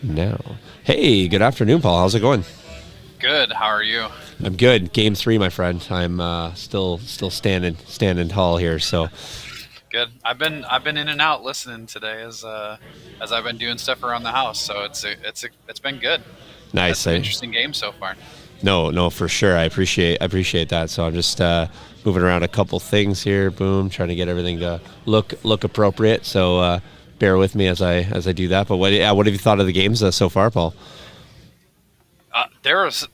No. Hey, good afternoon, Paul. How's it going? Good. How are you? I'm good. Game 3, my friend. I'm still standing tall here. So Good. I've been in and out listening today as I've been doing stuff around the house. So it's been good. Had nice. some interesting games so far. No, for sure. I appreciate that. So I'm just moving around a couple things here. Boom, trying to get everything to look appropriate. So bear with me as I do that. But what have you thought of the games so far, Paul? There was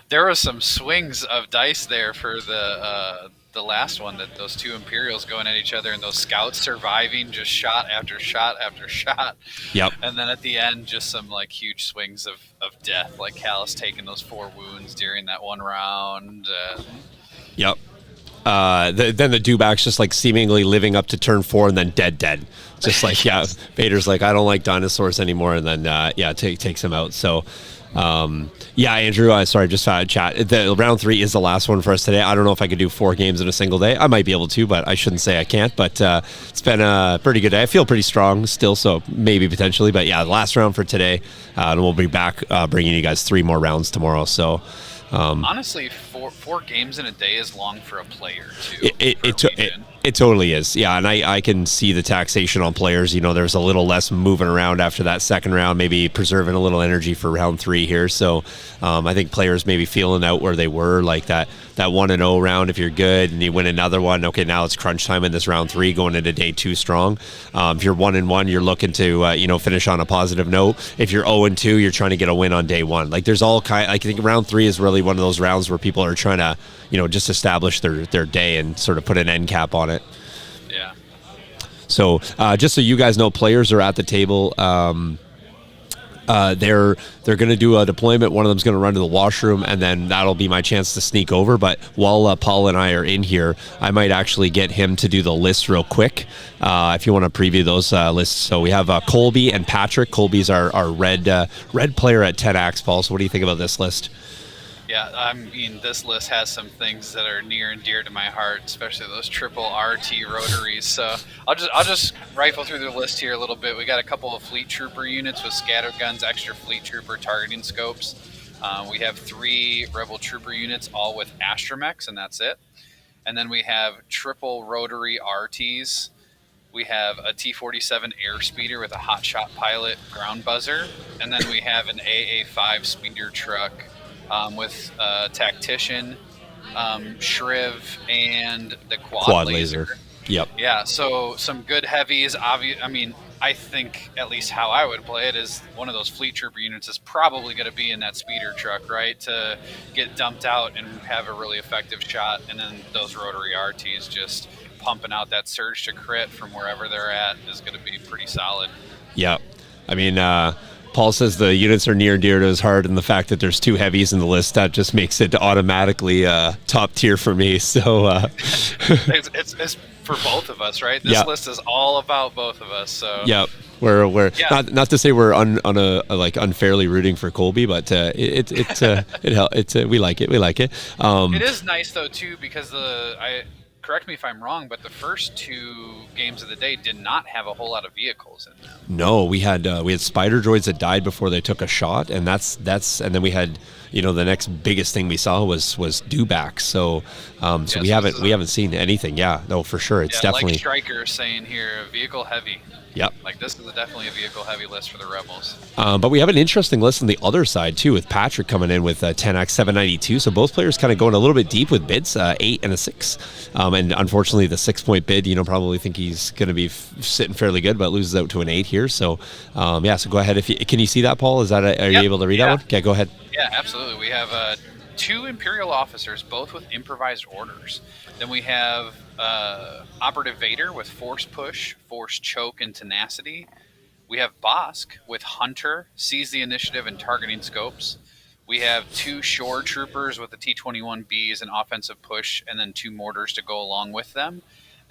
there was some swings of dice there for the last one, that those two Imperials going at each other and those scouts surviving just shot after shot after shot. Yep. And then at the end, just some like huge swings of death, like Callus taking those 4 wounds during that one round. Yep. Then the dewback's just like seemingly living up to turn 4 and then dead. Just like, yeah, Vader's like, I don't like dinosaurs anymore. And then, takes him out. So, yeah, Andrew, sorry, just chat. The round 3 is the last one for us today. I don't know if I could do 4 games in a single day. I might be able to, but I shouldn't say I can't. But it's been a pretty good day. I feel pretty strong still, so maybe potentially. But yeah, the last round for today. And we'll be back bringing you guys 3 more rounds tomorrow. So, honestly, four games in a day is long for a player too. It totally is. Yeah, and I can see the taxation on players. You know, there's a little less moving around after that second round, maybe preserving a little energy for round 3 here. So I think players maybe feeling out where they were, like that 1-0 round. If you're good and you win another one, okay, now it's crunch time in this round 3 going into day 2 strong. If you're 1-1, you're looking to finish on a positive note. If you're 0-2, you're trying to get a win on day 1. Like there's all kind. I think round 3 is really one of those rounds where people are trying to just establish their day and sort of put an end cap on it. Yeah. So just so you guys know, players are at the table. They're going to do a deployment. One of them's going to run to the washroom, and then that'll be my chance to sneak over. But while Paul and I are in here, I might actually get him to do the list real quick if you want to preview those lists. So we have Colby and Patrick. Colby's our red player at 10 Paul. So what do you think about this list? Yeah, I mean, this list has some things that are near and dear to my heart, especially those triple RT rotaries. So I'll just rifle through the list here a little bit. We got a couple of fleet trooper units with scatter guns, extra fleet trooper targeting scopes. We have 3 rebel trooper units, all with astromechs, and that's it. And then we have triple rotary RTs. We have a T-47 airspeeder with a hotshot pilot ground buzzer, and then we have an AA-5 speeder truck with tactician, Shriv, and the quad laser. Yep. Yeah, so some good heavies. I mean, I think at least how I would play it is one of those fleet trooper units is probably going to be in that speeder truck, right, to get dumped out and have a really effective shot. And then those rotary RTs just pumping out that surge to crit from wherever they're at is going to be pretty solid. Yep. I mean, Paul says the units are near and dear to his heart, and the fact that there's 2 heavies in the list, that just makes it automatically top tier for me. So it's for both of us, right? This Yeah. list is all about both of us. So Yeah, we're yeah, not to say we're on a like unfairly rooting for Colby, but we like it. We like it. it is nice though too because correct me if I'm wrong, but the first two games of the day did not have a whole lot of vehicles in them. No, we had spider droids that died before they took a shot, and that's and then we had the next biggest thing we saw was dewbacks. So so Yeah, we haven't seen anything. Yeah, no, for sure. It's yeah, definitely like Striker saying here, vehicle heavy. yep. Like this is definitely a vehicle heavy list for the Rebels. But we have an interesting list on the other side too, with Patrick coming in with a 10x 792. So both players kind of going a little bit deep with bids, 8 and a 6. And unfortunately, the 6-point bid, probably think he's going to be sitting fairly good, but loses out to an 8 here. So yeah, so go ahead. Can you see that, Paul? Are you able to read that one? Okay, go ahead. Yeah, absolutely. We have 2 Imperial officers, both with improvised orders. Then we have Operative Vader with Force Push, Force Choke, and Tenacity. We have Bossk with Hunter, Seize the Initiative, and Targeting Scopes. We have 2 Shore Troopers with the T-21Bs and Offensive Push, and then 2 Mortars to go along with them.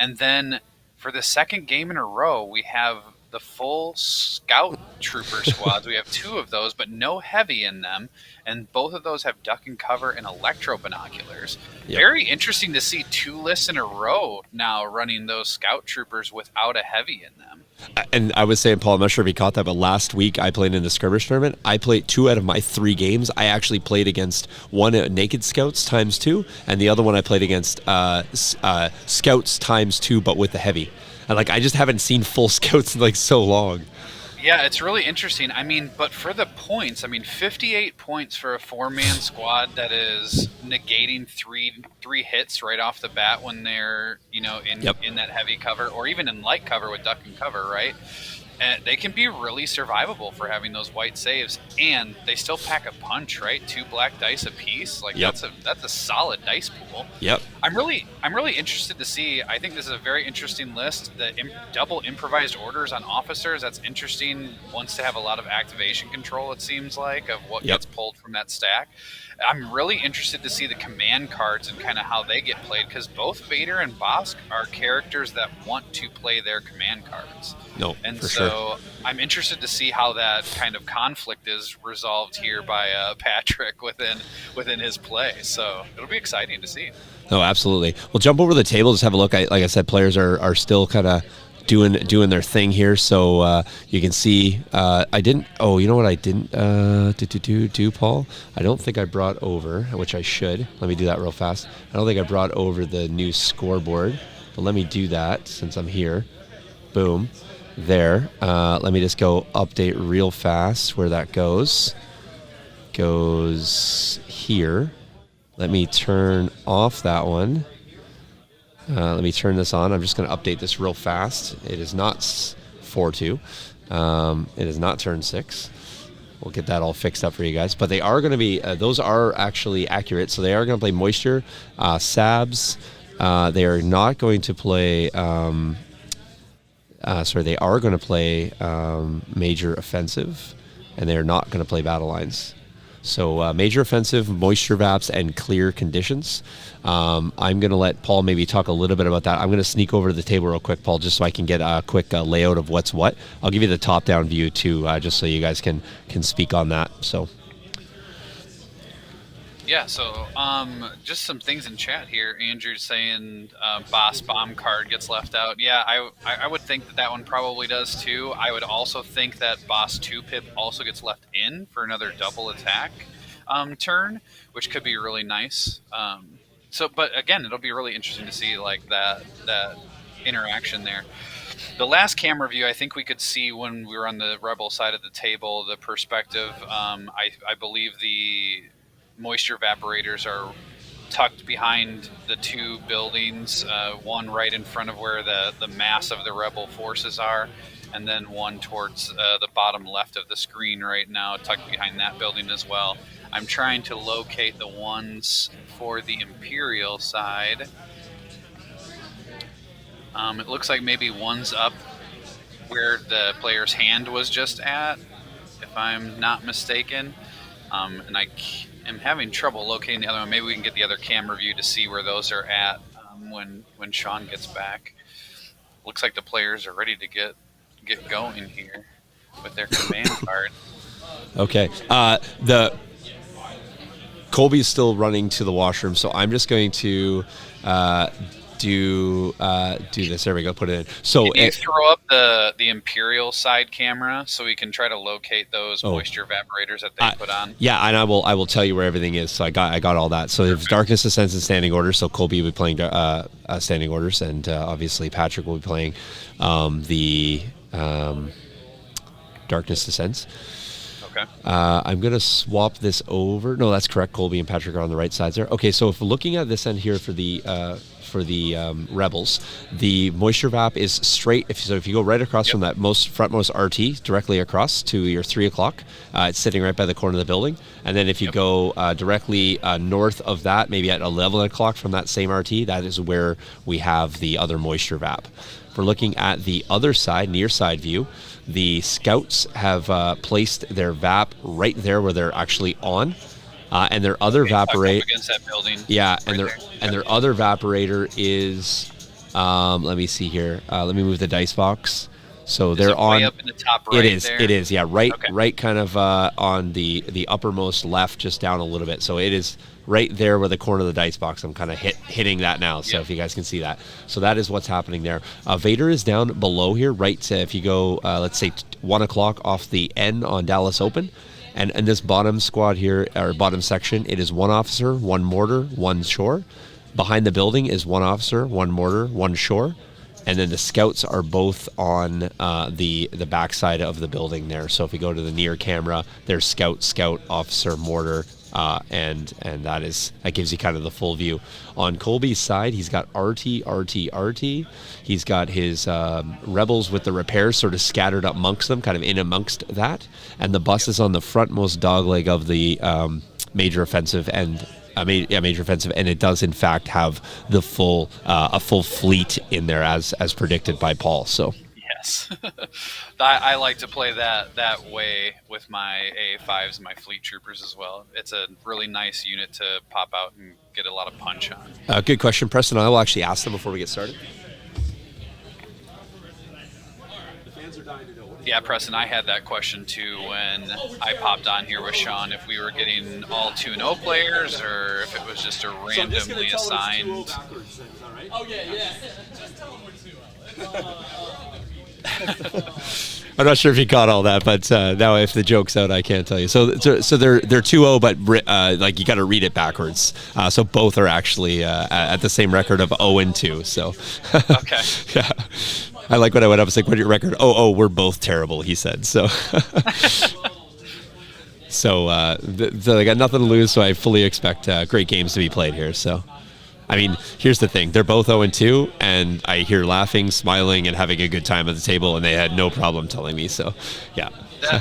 And then for the second game in a row, we have the full Scout Trooper squads. We have 2 of those, but no heavy in them. And both of those have duck and cover and electro binoculars. Yep. Very interesting to see 2 lists in a row now running those Scout Troopers without a heavy in them. And I was saying, Paul, I'm not sure if you caught that, but last week I played in the skirmish tournament. I played 2 out of my 3 games. I actually played against one Naked Scouts ×2, and the other one I played against Scouts ×2, but with the heavy. And I just haven't seen full Scouts in so long. Yeah, it's really interesting. I mean, but for the points, 58 points for a 4-man squad that is negating three hits right off the bat when they're, in that heavy cover or even in light cover with duck and cover, right? And they can be really survivable for having those white saves, and they still pack a punch, right? 2 black dice apiece. That's a solid dice pool. Yep. I'm really interested to see. I think this is a very interesting list. The double improvised orders on officers. That's interesting. Wants to have a lot of activation control. It seems like of what gets pulled from that stack. I'm really interested to see the command cards and kind of how they get played, because both Vader and Bossk are characters that want to play their command cards. No, and for so sure. I'm interested to see how that kind of conflict is resolved here by Patrick within his play. So it'll be exciting to see. No, absolutely. We'll jump over the table, just have a look. Like I said, players are still kind of doing their thing here. So you can see I didn't. Oh, you know what I didn't do, Paul? I don't think I brought over, which I should. Let me do that real fast. I don't think I brought over the new scoreboard, but let me do that since I'm here. Boom. There. Let me just go update real fast where that goes. Goes here. Let me turn off that one. Let me turn this on. I'm just going to update this real fast. It is not 4.2. It is not turn 6. We'll get that all fixed up for you guys. But they are going to be, those are actually accurate. So they are going to play Moisture, Sabs. They are not going to play, they are going to play Major Offensive. And they're not going to play Battle Lines. So Major Offensive, Moisture Vaps, and Clear Conditions. I'm going to let Paul maybe talk a little bit about that. I'm going to sneak over to the table real quick, Paul, just so I can get a quick layout of what's what. I'll give you the top-down view, too, just so you guys can speak on that. So. Yeah, so just some things in chat here. Andrew's saying Boss Bomb card gets left out. Yeah, I would think that one probably does too. I would also think that Boss 2 Pip also gets left in for another double attack turn, which could be really nice. But again, it'll be really interesting to see that interaction there. The last camera view, I think we could see when we were on the Rebel side of the table, the perspective. I believe the moisture evaporators are tucked behind the 2 buildings, one right in front of where the mass of the rebel forces are, and then one towards the bottom left of the screen right now, tucked behind that building as well. I'm trying to locate the ones for the Imperial side. It looks like maybe one's up where the player's hand was just at, if I'm not mistaken. And I am having trouble locating the other one. Maybe we can get the other camera view to see where those are at when Sean gets back. looks like the players are ready to get going here with their command card. Okay. The Colby's still running to the washroom, so I'm just going to do this. There we go. Put it in. So can you throw up the Imperial side camera so we can try to locate those moisture evaporators that they put on? Yeah, and I will tell you where everything is. So I got all that. So there's Darkness Descends and Standing Orders. So Colby will be playing Standing Orders, and obviously Patrick will be playing the Darkness Descends. Okay. I'm going to swap this over. No, that's correct. Colby and Patrick are on the right sides there. Okay, so if we're looking at this end here for the Rebels, the moisture vap is straight. If you go right across from that frontmost RT directly across to your 3 o'clock, it's sitting right by the corner of the building. And then if you go directly north of that, maybe at 11 o'clock from that same RT, that is where we have the other moisture vap. If we're looking at the other side, near side view, the scouts have placed their VAP right there where they're actually on, and their other evaporator against that building. Yeah, their other evaporator is. Let me see here. Let me move the dice box. So they're on. Way up in the top right. It is. Yeah, right, kind of on the uppermost left, just down a little bit. So it is right there where the corner of the dice box. I'm kind of hitting that now, so if you guys can see that. So that is what's happening there. Vader is down below here, right? If you go, let's say 1 o'clock off the N on Dallas Open, and this bottom squad here, or bottom section, it is 1 officer, 1 mortar, 1 shore. Behind the building is 1 officer, 1 mortar, 1 shore. And then the scouts are both on the backside of the building there. So if you go to the near camera, there's scout, officer, mortar, and that gives you kind of the full view. On Colby's side, he's got RT. He's got his rebels with the repairs sort of scattered up amongst them, kind of in amongst that. And the bus is on the frontmost dogleg of the major offensive end. Major offensive, and it does in fact have the full a full fleet in there as predicted by Paul. So yes, I like to play that way with my AA5s and my fleet troopers as well. It's a really nice unit to pop out and get a lot of punch on. Good question, Preston. I will actually ask them before we get started. Yeah, Preston, I had that question too when I popped on here with Sean, if we were getting all 2-0 players or if it was just a randomly assigned. Oh, yeah. Just tell them we're 2-0. I'm not sure if you caught all that, but now if the joke's out, I can't tell you. So they're 2-0, but like you got to read it backwards. So both are actually at the same record of 0-2. So okay. Yeah. I like when I went up. It's like, what's your record? Oh, we're both terrible, he said. So, they got nothing to lose, so I fully expect great games to be played here. So, I mean, here's the thing. They're both 0-2, and I hear laughing, smiling, and having a good time at the table, and they had no problem telling me. So, yeah.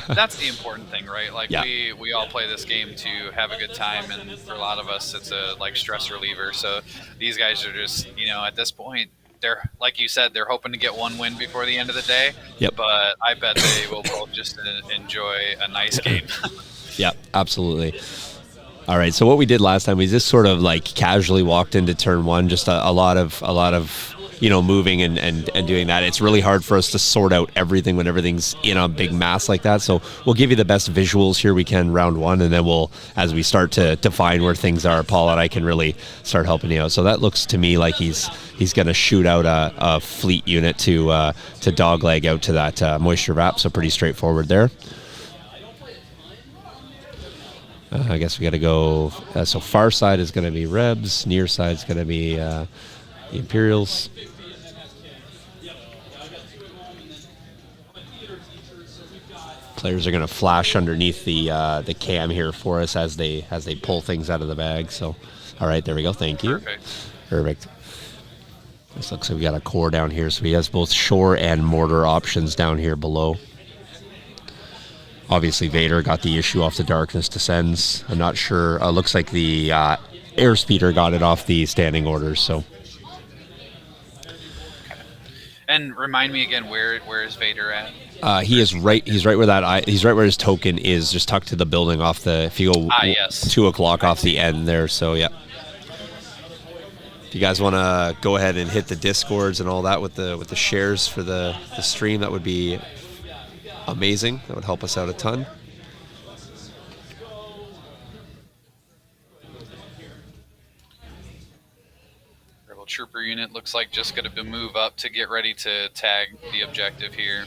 That's the important thing, right? Like, yeah. we all play this game to have a good time, and for a lot of us, it's a stress reliever. So these guys are just, at this point, they're, like you said, they're hoping to get one win before the end of the day. Yep. But I bet they will both just enjoy a nice game. Yeah, absolutely. All right. So what we did last time, we just sort of like casually walked into turn one, just a lot of moving and doing that. It's really hard for us to sort out everything when everything's in a big mass like that. So we'll give you the best visuals here we can round one, and then as we start to define where things are, Paul and I can really start helping you out. So that looks to me like he's going to shoot out a fleet unit to dogleg out to that moisture vap. So pretty straightforward there. I guess we got to go. So far side is going to be Rebs. Near side is going to be the Imperials. Players are going to flash underneath the cam here for us as they pull things out of the bag. So, all right, there we go. Thank you. Perfect. This looks like we got a core down here, so he has both shore and mortar options down here below. Obviously, Vader got the issue off the Darkness Descends. I'm not sure. Looks like the airspeeder got it off the standing orders. So. And remind me again, where is Vader at? He's right where he's right where his token is, just tucked to the building off the. If you go 2 o'clock off the end there, so yeah. If you guys want to go ahead and hit the Discords and all that with the shares for the stream, that would be amazing. That would help us out a ton. Rebel trooper unit looks like just going to move up to get ready to tag the objective here.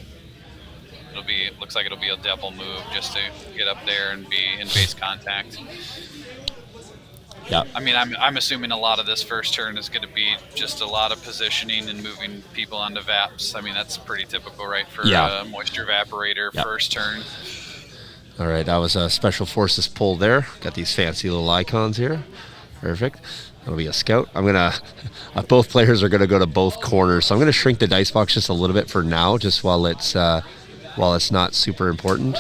Looks like it'll be a double move just to get up there and be in base contact. Yeah. I mean, I'm assuming a lot of this first turn is going to be just a lot of positioning and moving people onto VAPs. I mean, that's pretty typical, right, for a moisture evaporator first turn. All right, that was a Special Forces pull there. Got these fancy little icons here. Perfect. That'll be a scout. I'm gonna. Both players are gonna go to both corners, so I'm gonna shrink the dice box just a little bit for now, just while it's not super important.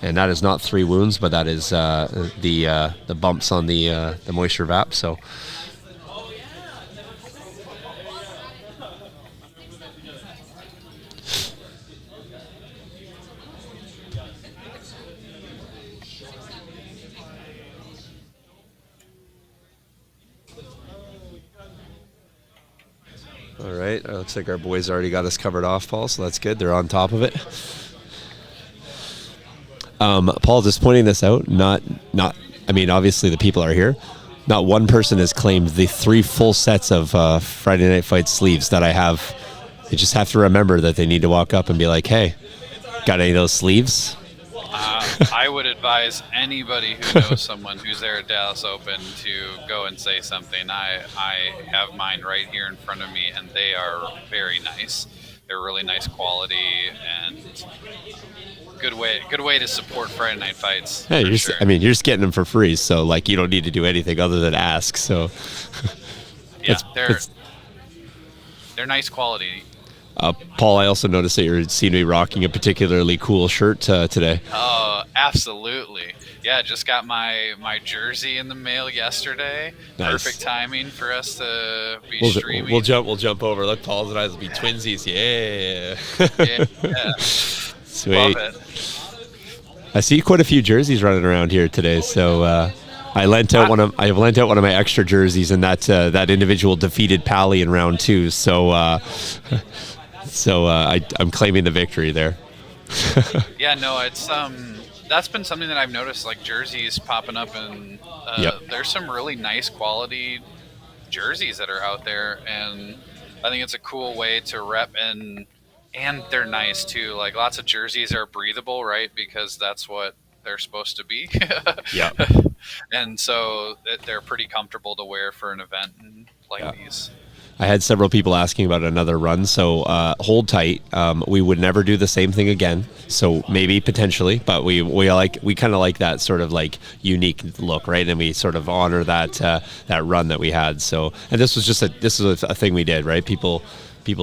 And that is not 3 wounds, but that is the bumps on the moisture vap. So. All right, it looks like our boys already got us covered off, Paul, so that's good. They're on top of it. Paul, just pointing this out, I mean, obviously the people are here. Not one person has claimed the 3 full sets of Friday Night Fight sleeves that I have. They just have to remember that they need to walk up and be like, hey, got any of those sleeves? I would advise anybody who knows someone who's there at Dallas Open to go and say something. I have mine right here in front of me, and they are very nice. They're really nice quality and good way to support Friday Night Fights. Hey, you're just getting them for free, so like you don't need to do anything other than ask. So yeah, they're nice quality. Paul, I also noticed that you seem to be rocking a particularly cool shirt today. Oh, absolutely. Yeah, just got my jersey in the mail yesterday. Nice. Perfect timing for us to be streaming. We'll jump over. Look, Paul's and I will be twinsies. Yeah. Yeah. Sweet. Love it. I see quite a few jerseys running around here today, so I lent out one of my extra jerseys, and that individual defeated Pally in round 2. So I'm claiming the victory there. Yeah, no, it's that's been something that I've noticed, like jerseys popping up, and there's some really nice quality jerseys that are out there, and I think it's a cool way to rep, and they're nice too. Like lots of jerseys are breathable, right? Because that's what they're supposed to be. Yeah. And so they're pretty comfortable to wear for an event like these. I had several people asking about another run, so hold tight. We would never do the same thing again. So maybe potentially, but we kind of like that sort of like unique look, right? And we sort of honor that run that we had. So, and this was a thing we did, right? People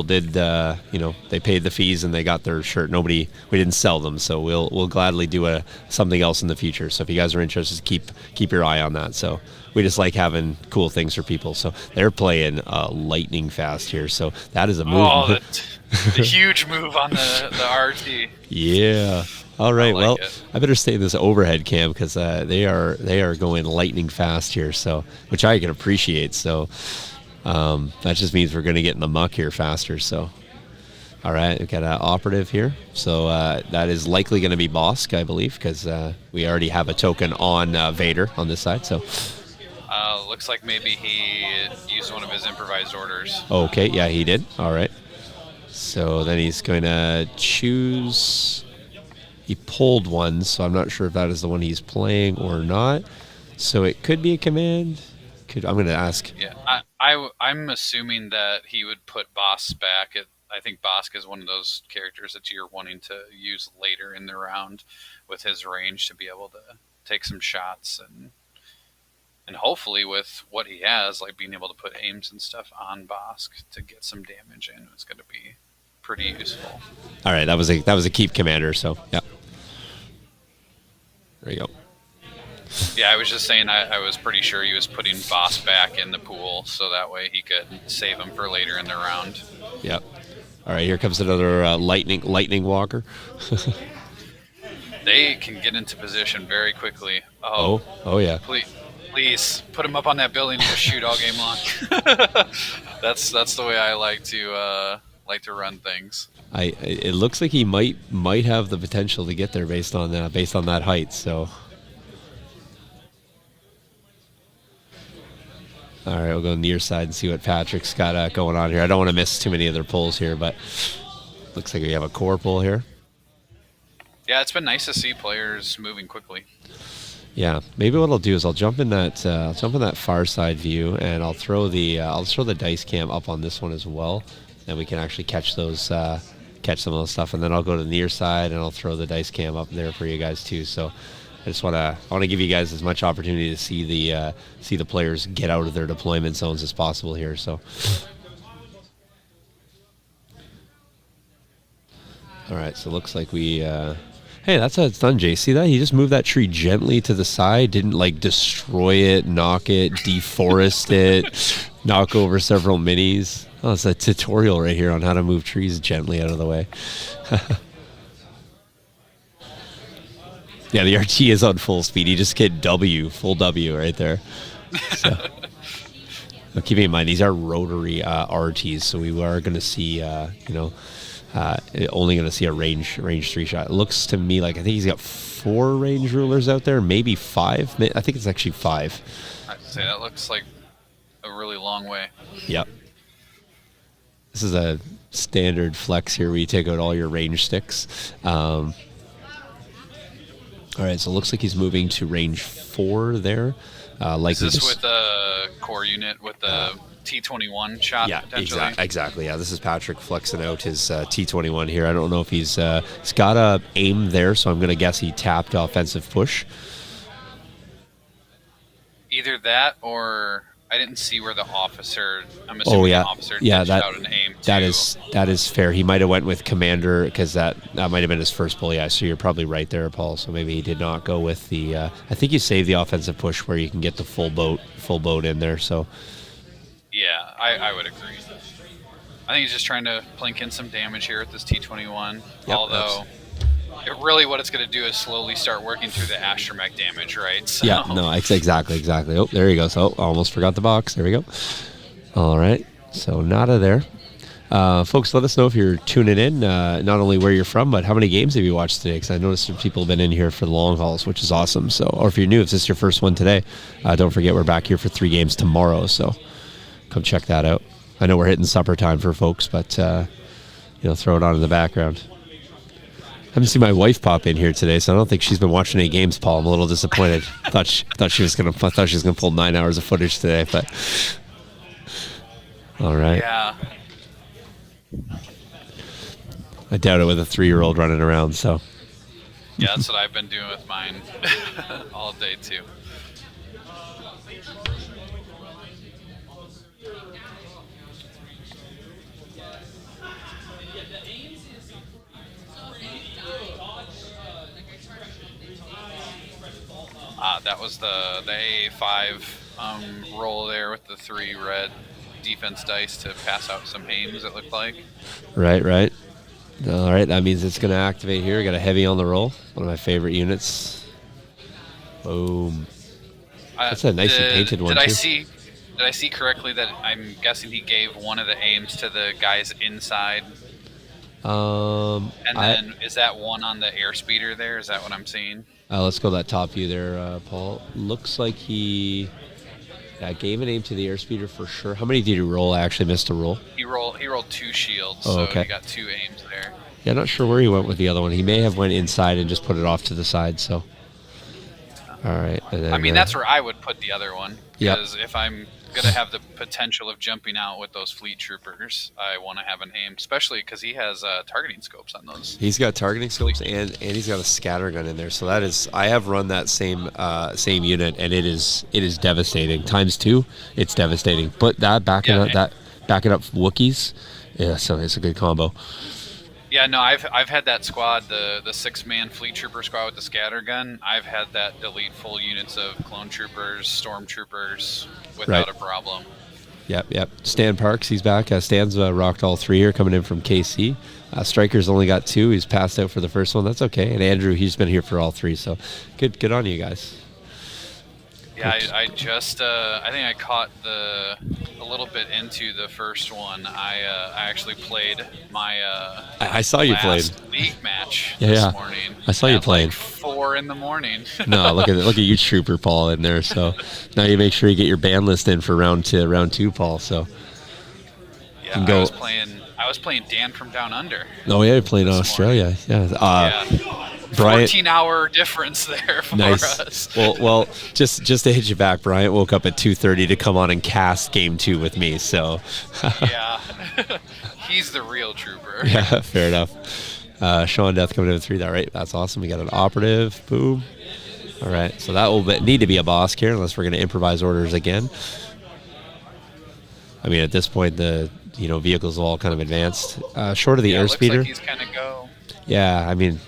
did, they paid the fees and they got their shirt. We didn't sell them, so we'll gladly do something else in the future. So if you guys are interested, keep your eye on that. So we just like having cool things for people. So they're playing lightning fast here. So that is a move. Oh, the huge move on the RT. Yeah. All right. I better stay in this overhead cam because they are going lightning fast here. So which I can appreciate. So. That just means we're going to get in the muck here faster. So, all right, we've got an operative here. So that is likely going to be Bossk, I believe, because we already have a token on Vader on this side. So, looks like maybe he used one of his improvised orders. Okay, yeah, he did. All right. So then he's going to choose. He pulled one, so I'm not sure if that is the one he's playing or not. So it could be a command. I'm going to ask. Yeah, I'm assuming that he would put Bossk back. I think Bossk is one of those characters that you're wanting to use later in the round with his range to be able to take some shots and hopefully with what he has, like being able to put aims and stuff on Bossk to get some damage in, it's going to be pretty useful. All right, that was a keep commander. So yeah, there you go. Yeah, I was just saying I was pretty sure he was putting Bossk back in the pool so that way he could save him for later in the round. Yep. All right, here comes another lightning walker. They can get into position very quickly. Oh yeah. Please put him up on that building and just shoot all game long. That's the way I like to run things. It looks like he might have the potential to get there based on that height. So, all right, we'll go near side and see what Patrick's got going on here. I don't want to miss too many other pulls here, but looks like we have a core pull here. Yeah, it's been nice to see players moving quickly. Yeah, maybe what I'll do is I'll jump in that far side view, and I'll throw the dice cam up on this one as well, and we can actually catch some of those stuff. And then I'll go to the near side and I'll throw the dice cam up there for you guys too. So I just want to give you guys as much opportunity to see the players get out of their deployment zones as possible here. So. All right, so it looks like we. Hey, that's how it's done, Jay. See that? He just moved that tree gently to the side, didn't like destroy it, knock it, deforest it, knock over several minis. Oh, it's a tutorial right here on how to move trees gently out of the way. Yeah, the RT is on full speed. He just hit full W right there. So. Keeping in mind, these are rotary RTs, so we are going to see, only going to see a range 3 shot. It looks to me like I think he's got 4 range rulers out there, maybe 5. I think it's actually 5. I'd say that looks like a really long way. Yep. This is a standard flex here where you take out all your range sticks. All right, so it looks like he's moving to range 4 there. Is this with the core unit with the T21 shot? Yeah, potentially? exactly. Yeah, this is Patrick flexing out his T21 here. I don't know if he's got a aim there, so I'm going to guess he tapped offensive push. Either that or I didn't see where the officer. I'm assuming the officer ditched out an aim too. That is fair. He might have went with commander because that might have been his first pull. Yeah, so you're probably right there, Paul. So maybe he did not go with the. I think you save the offensive push where you can get the full boat in there. So. Yeah, I would agree. I think he's just trying to plink in some damage here with this T21. Yep, although. What it's going to do is slowly start working through the astromech damage, right? So. Yeah, no, exactly. Oh, there you go. So, almost forgot the box. There we go. All right. So, nada there. Folks, let us know if you're tuning in, not only where you're from, but how many games have you watched today? Because I noticed some people have been in here for the long hauls, which is awesome. So, or if you're new, if this is your first one today, don't forget we're back here for 3 games tomorrow. So, come check that out. I know we're hitting supper time for folks, but, throw it on in the background. I haven't seen my wife pop in here today, so I don't think she's been watching any games, Paul. I'm a little disappointed. thought she was gonna pull 9 hours of footage today, but all right. Yeah. I doubt it with a 3-year-old running around. So. Yeah, that's what I've been doing with mine all day too. That was the A5 roll there with the 3 red defense dice to pass out some Hames, it looked like. Right. All right, that means it's going to activate here. Got a heavy on the roll. One of my favorite units. Boom. That's a nicely painted one, too. Did I see correctly that I'm guessing he gave one of the aims to the guys inside? And then is that one on the airspeeder there? Is that what I'm seeing? Let's go that top view there, Paul. Looks like he gave an aim to the airspeeder for sure. How many did he roll? I actually missed a roll. He rolled 2 shields, okay. He got 2 aims there. Yeah, not sure where he went with the other one. He may have went inside and just put it off to the side. So, all right. And then, that's where I would put the other one. Yeah. Because if I'm going to have the potential of jumping out with those fleet troopers, I want to have an aim, especially because he has targeting scopes on those. He's got targeting scopes and he's got a scatter gun in there. So that is, I have run that same unit, and it is devastating. ×2, it's devastating. But that backing up Wookiees, yeah. So it's a good combo. Yeah, no, I've had that squad, the 6-man fleet trooper squad with the scatter gun. I've had that delete full units of clone troopers, stormtroopers without a problem. Yep. Stan Parks, he's back. Stan's rocked all 3 here, coming in from KC. Striker's only got 2. He's passed out for the first one. That's okay. And Andrew, he's been here for all 3. So good on you guys. Yeah, I just I think I caught a little bit into the first one. I actually played my I saw you played. last league match Yeah, this yeah. morning. I saw you at playing. like 4 in the morning. No, look at you, Trooper Paul, in there. So now you make sure you get your ban list in for round 2, Paul. So Yeah, you can go. I was playing Dan from Down Under. Oh yeah, you're playing Australia. Morning. Yeah. Yeah. Bryant, 14-hour difference there for nice. us. Well, just to hit you back, Bryant woke up at 2:30 to come on and cast game 2 with me. So yeah, he's the real trooper. yeah, fair enough. Sean Death coming in with 3. That right? That's awesome. We got an operative. Boom. All right, so that will need to be a Bossk here, unless we're going to improvise orders again. I mean, at this point, the vehicles are all kind of advanced. Short of the airspeeder. Looks like he's kind of go. Yeah, I mean,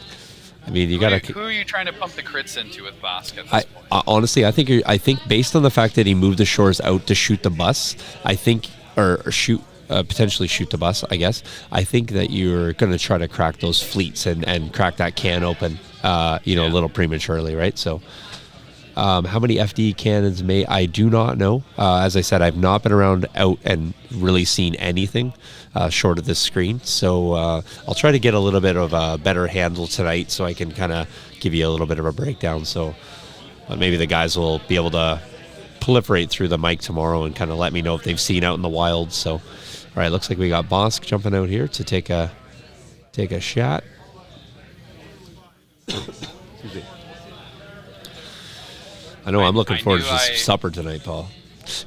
you got to. Who are you trying to pump the crits into with Bossk at this point? Honestly, I think based on the fact that he moved the shores out to shoot the bus, I think, or shoot. Potentially shoot the bus, I guess. I think that you're going to try to crack those fleets and crack that can open, a little prematurely, right? So, how many FD cannons I do not know. As I said, I've not been around out and really seen anything short of this screen. So I'll try to get a little bit of a better handle tonight, so I can kind of give you a little bit of a breakdown. So maybe the guys will be able to proliferate through the mic tomorrow and kind of let me know if they've seen out in the wild. So. All right, looks like we got Bossk jumping out here to take a shot. I know I'm looking forward to supper tonight, Paul.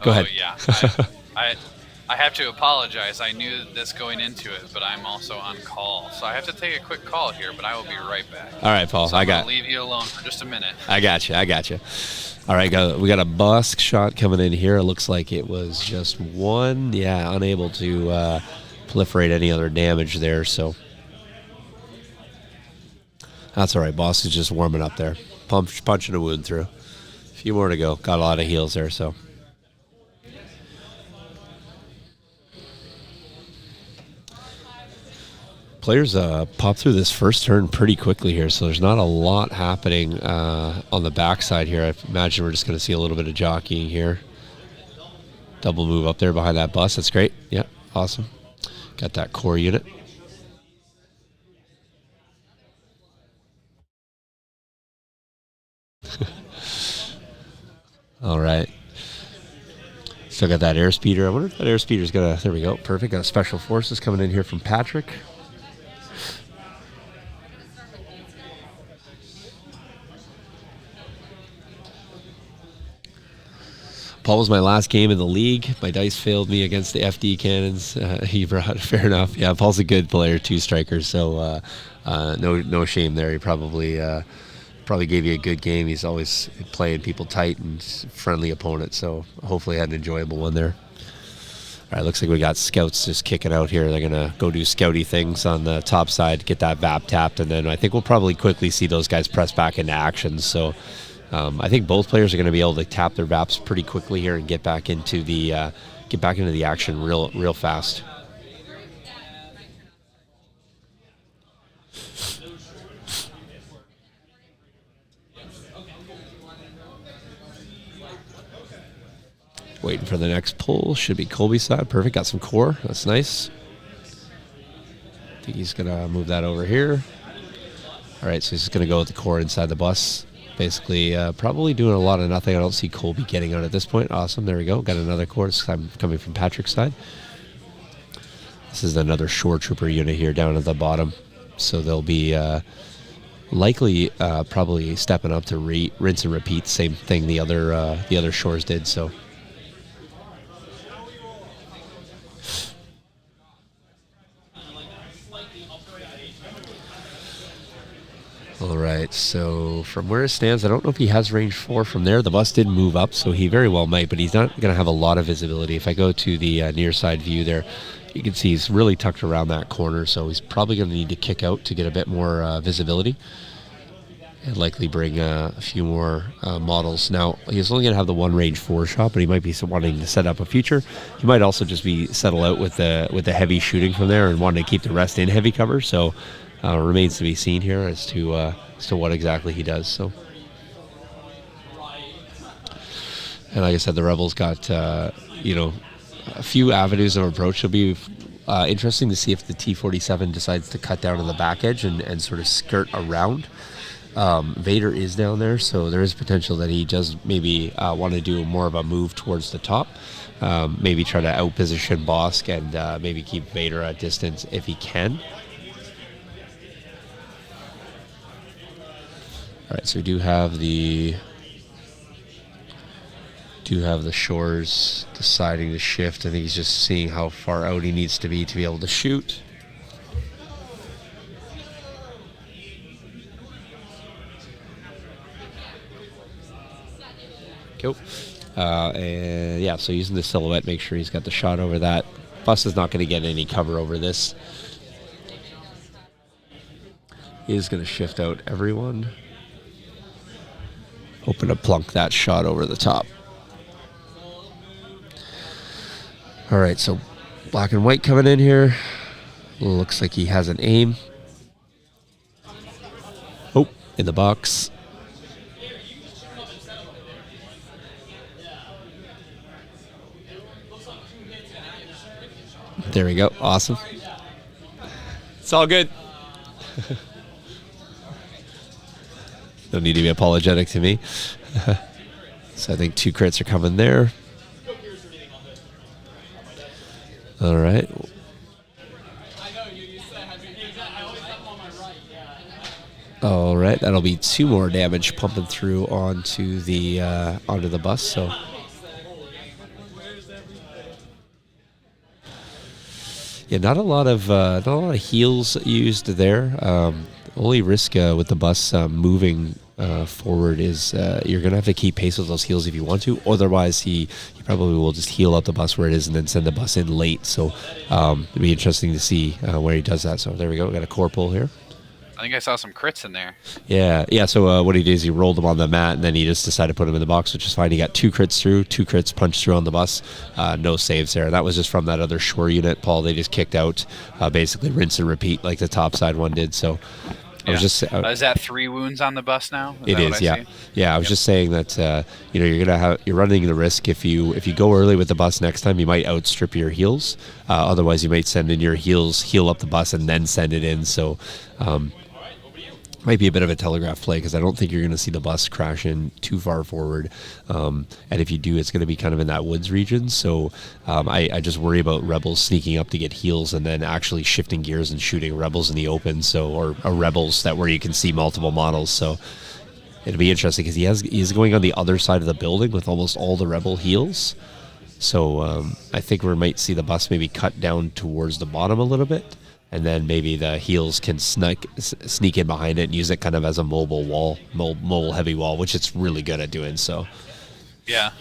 Go ahead. Yeah. I have to apologize. I knew this going into it, but I'm also on call. So I have to take a quick call here, but I will be right back. All right, Paul. So I'm going to leave you alone for just a minute. I got you. All right, we got a Bossk shot coming in here. It looks like it was just one. Yeah, unable to proliferate any other damage there. So that's all right. Bossk is just warming up there, punching a wound through. A few more to go. Got a lot of heals there. So players pop through this first turn pretty quickly here, so there's not a lot happening on the backside here. I imagine we're just going to see a little bit of jockeying here. Double move up there behind that bus. That's great. Yeah, awesome. Got that core unit. All right. Still got that airspeeder. I wonder if that airspeeder's got there we go. Perfect. Got a special forces coming in here from Patrick. Paul was my last game in the league. My dice failed me against the FD cannons. He brought fair enough. Yeah, Paul's a good player, 2 strikers, so no shame there. He probably gave you a good game. He's always playing people tight and friendly opponent, so hopefully had an enjoyable one there. All right, looks like we got scouts just kicking out here. They're gonna go do scouty things on the top side, get that VAP tapped, and then I think we'll probably quickly see those guys press back into action. So. I think both players are going to be able to tap their VAPs pretty quickly here and get back into the action real fast. Waiting for the next pull. Should be Colby's side. Perfect. Got some core. That's nice. I think he's going to move that over here. All right, so he's just going to go with the core inside the bus. Basically, probably doing a lot of nothing. I don't see Colby getting out at this point. Awesome. There we go. Got another core. This time coming from Patrick's side. This is another shore trooper unit here down at the bottom. So they'll be likely probably stepping up to rinse and repeat. Same thing the other shores did. So. All right, so from where it stands, I don't know if he has range 4 from there. The bus did move up, so he very well might, but he's not going to have a lot of visibility. If I go to the near side view there, you can see he's really tucked around that corner, so he's probably going to need to kick out to get a bit more visibility and likely bring a few more models. Now, he's only going to have the 1 range 4 shot, but he might be wanting to set up a future. He might also just be settle out with the heavy shooting from there and wanting to keep the rest in heavy cover, so... remains to be seen here as to what exactly he does. So, And like I said, the Rebels got, you know, a few avenues of approach. It'll be interesting to see if the T-47 decides to cut down to the back edge and sort of skirt around. Vader is down there, so there is potential that he does maybe want to do more of a move towards the top. Maybe try to outposition Bossk and maybe keep Vader at distance if he can. All right, so we do have the shores deciding to shift. I think he's just seeing how far out he needs to be able to shoot. Cool. And yeah, so using the silhouette, make sure he's got the shot over that. Bossk is not going to get any cover over this. He is going to shift out everyone. Hoping to plunk that shot over the top. All right, so black and white coming in here. Looks like he has an aim. Oh, in the box. There we go. Awesome. It's all good. Don't need to be apologetic to me. So I think 2 crits are coming there. All right. All right, that'll be 2 more damage pumping through onto the bus. So yeah, not a lot of heals used there. Only risk with the bus moving forward is you're going to have to keep pace with those heals if you want to. Otherwise, he probably will just heal out the bus where it is and then send the bus in late. So it'll be interesting to see where he does that. So there we go. We got a core pull here. I think I saw some crits in there. Yeah. So what he did is he rolled them on the mat and then he just decided to put them in the box, which is fine. He got 2 crits through, 2 crits punched through on the bus. No saves there. That was just from that other shore unit, Paul. They just kicked out, basically rinse and repeat like the top side one did. So I was just is that 3 wounds on the bus now? It is, yeah. Yeah, I was just saying that you're running the risk if you go early with the bus next time, you might outstrip your heals. Otherwise, you might send in your heals, heal up the bus, and then send it in. So might be a bit of a telegraph play because I don't think you're going to see the bus crash in too far forward. And if you do, it's going to be kind of in that woods region. So I just worry about Rebels sneaking up to get heals and then actually shifting gears and shooting Rebels in the open. So or Rebels that where you can see multiple models. So it'll be interesting because he's going on the other side of the building with almost all the Rebel heals. So I think we might see the bus maybe cut down towards the bottom a little bit. And then maybe the heals can sneak in behind it and use it kind of as a mobile heavy wall, which it's really good at doing. So, yeah,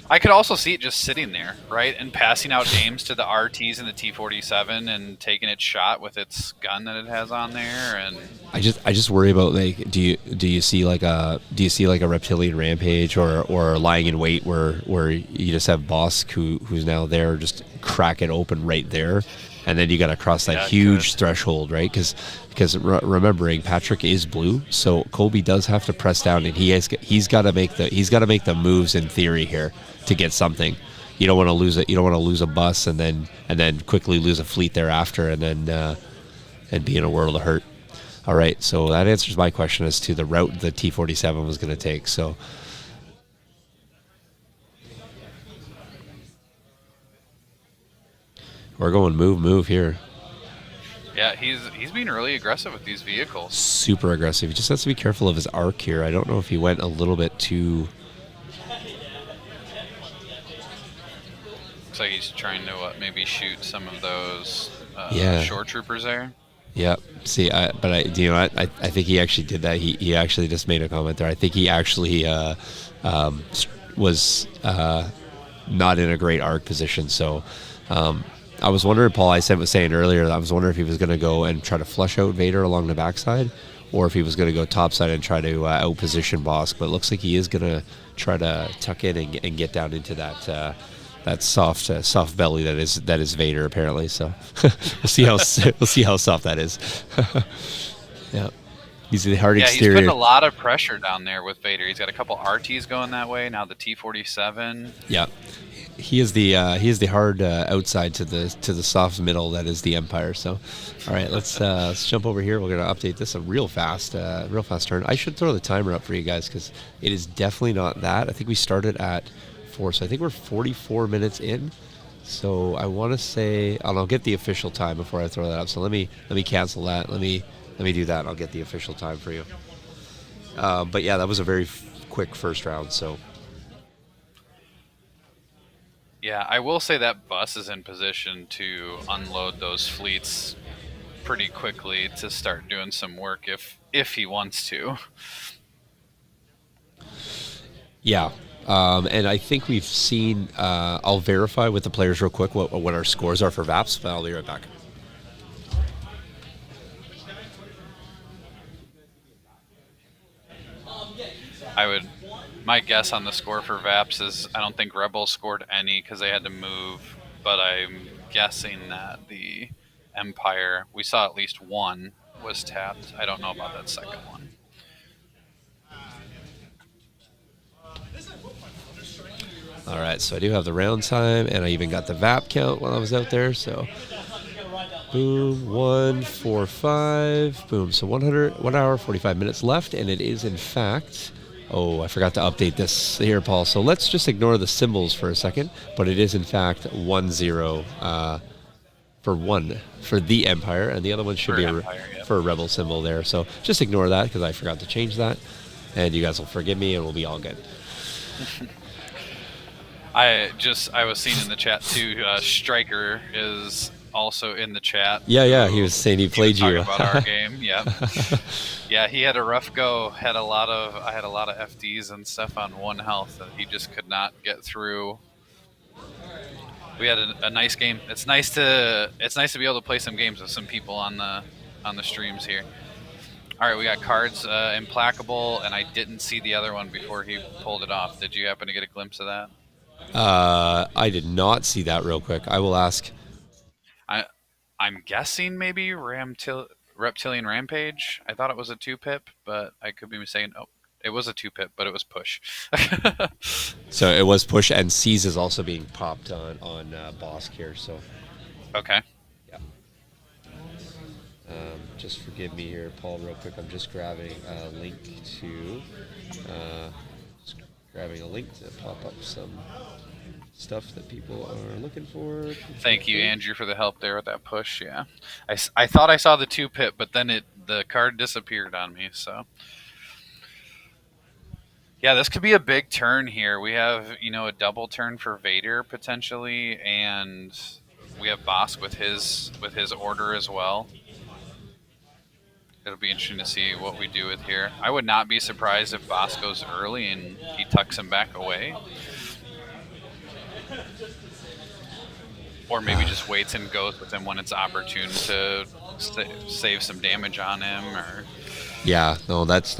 I could also see it just sitting there, right, and passing out aims to the RTs and the T-47 and taking its shot with its gun that it has on there. And I just worry about like, do you see like a reptilian rampage or lying in wait where you just have Bossk who's now there, just crack it open right there. And then you got to cross that huge threshold, right? Because remembering Patrick is blue, so Colby does have to press down, and he's got to make the moves in theory here to get something. You don't want to lose it. You don't want to lose a bus and then quickly lose a fleet thereafter, and then and be in a world of hurt. All right, so that answers my question as to the route the T-47 was going to take. So. We're going move here. Yeah, he's being really aggressive with these vehicles. Super aggressive. He just has to be careful of his arc here. I don't know if he went a little bit too... Looks like he's trying to maybe shoot some of those shore troopers there. Yeah. See, I think he actually did that. He actually just made a comment there. I think he actually was not in a great arc position. So... I was wondering, Paul, was saying earlier, I was wondering if he was going to go and try to flush out Vader along the backside, or if he was going to go topside and try to outposition Bossk. But it looks like he is going to try to tuck in and get down into that soft belly that is Vader apparently. So we'll see how soft that is. Yeah. He's the hard Yeah, he's exterior. putting a lot of pressure down there with Vader. He's got a couple RTs going that way now. The T-47. Yeah, he is the hard outside to the soft middle that is the Empire. So, all right, let's jump over here. We're gonna update this a real fast turn. I should throw the timer up for you guys because it is definitely not that. I think we started at 4, so I think we're 44 minutes in. So I want to say, and I'll get the official time before I throw that up. So let me cancel that. Let me do that. I'll get the official time for you. But yeah, that was a very quick first round. So. Yeah, I will say that bus is in position to unload those fleets pretty quickly to start doing some work if he wants to. Yeah, and I think we've seen. I'll verify with the players real quick what our scores are for VAPs, but I'll be right back. My guess on the score for VAPs is I don't think Rebels scored any because they had to move, but I'm guessing that the Empire, we saw at least one was tapped. I don't know about that second one. All right, so I do have the round time, and I even got the VAP count while I was out there. So, boom, 145, boom. So 1 hour 45 minutes left, and it is in fact. Oh, I forgot to update this here, Paul. So let's just ignore the symbols for a second. But it is in fact 1-0 for the Empire, and the other one should be for a Rebel symbol there. So just ignore that because I forgot to change that, and you guys will forgive me, and we'll be all good. I was seeing in the chat too. Striker is also in the chat. Yeah, he was saying he played you. About our game, yeah. Yeah, he had a rough go. I had a lot of FDs and stuff on 1 health, and he just could not get through. We had a nice game. It's nice to be able to play some games with some people on the streams here. All right, we got cards, Implacable, and I didn't see the other one before he pulled it off. Did you happen to get a glimpse of that? I did not see that real quick. I will ask. I'm guessing maybe Reptilian Rampage. I thought it was a 2-pip, but I could be mistaken. Oh, it was a 2-pip, but it was push. So it was push, and Seize is also being popped on Bossk here. So. Okay. Yeah. Just forgive me here, Paul, real quick. I'm just grabbing a link to pop up some stuff that people are looking for. Thank you, Andrew, for the help there with that push. Yeah, I thought I saw the 2-pip, but then the card disappeared on me. So yeah, this could be a big turn here. We have a double turn for Vader potentially, and we have Bossk with his order as well. It'll be interesting to see what we do with here. I would not be surprised if Bossk goes early and he tucks him back away. Or maybe just waits and goes with him when it's opportune to save some damage on him. Or yeah, no, that's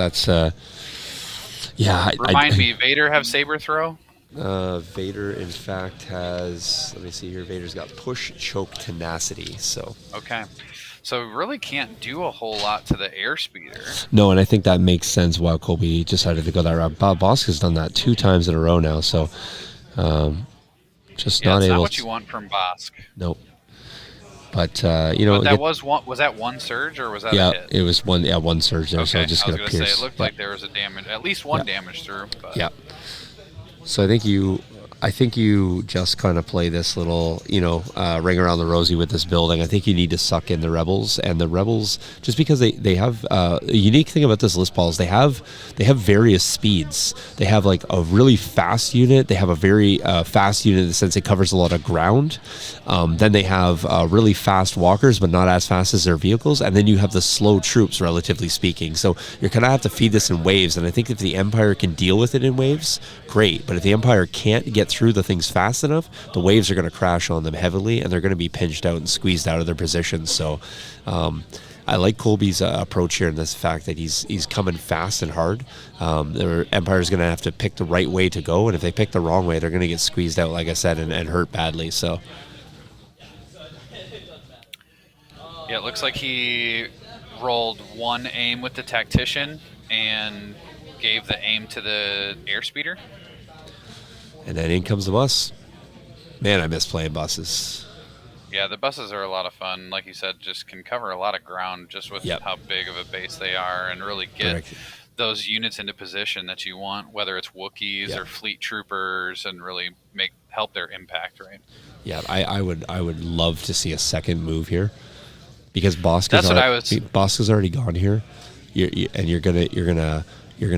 yeah. Remind me, Vader have saber throw? Vader, in fact, has. Let me see here. Vader's got push, choke, tenacity. So okay. So really can't do a whole lot to the airspeeder. No, and I think that makes sense why Colby decided to go that route. Bossk has done that 2 times in a row now, so just not able. Not what you want from Bossk. Nope. But But that was that one surge or was that a hit? It was one surge there. Okay. So I just got to pierce. Say it looked like there was a damage, at least one damage through. But. Yeah. So I think you just kind of play this little, ring around the rosy with this building. I think you need to suck in the Rebels, and the Rebels, just because they have a unique thing about this list, Paul, is they have various speeds. They have like a really fast unit. They have a very fast unit in the sense it covers a lot of ground. Then they have really fast walkers, but not as fast as their vehicles. And then you have the slow troops, relatively speaking. So you're going to have to feed this in waves. And I think if the Empire can deal with it in waves, great. But if the Empire can't get through the things fast enough, the waves are going to crash on them heavily, and they're going to be pinched out and squeezed out of their positions. So I like Colby's approach here in this fact that he's coming fast and hard. The Empire's going to have to pick the right way to go, and if they pick the wrong way, they're going to get squeezed out, like I said, and hurt badly. So yeah, it looks like he rolled one aim with the tactician and gave the aim to the airspeeder. And then in comes the bus. Man, I miss playing buses. Yeah, the buses are a lot of fun. Like you said, just can cover a lot of ground just with how big of a base they are, and really get those units into position that you want, whether it's Wookiees or fleet troopers, and really help their impact, right? Yeah, I would love to see a second move here, because Bossk has already gone here, and you're gonna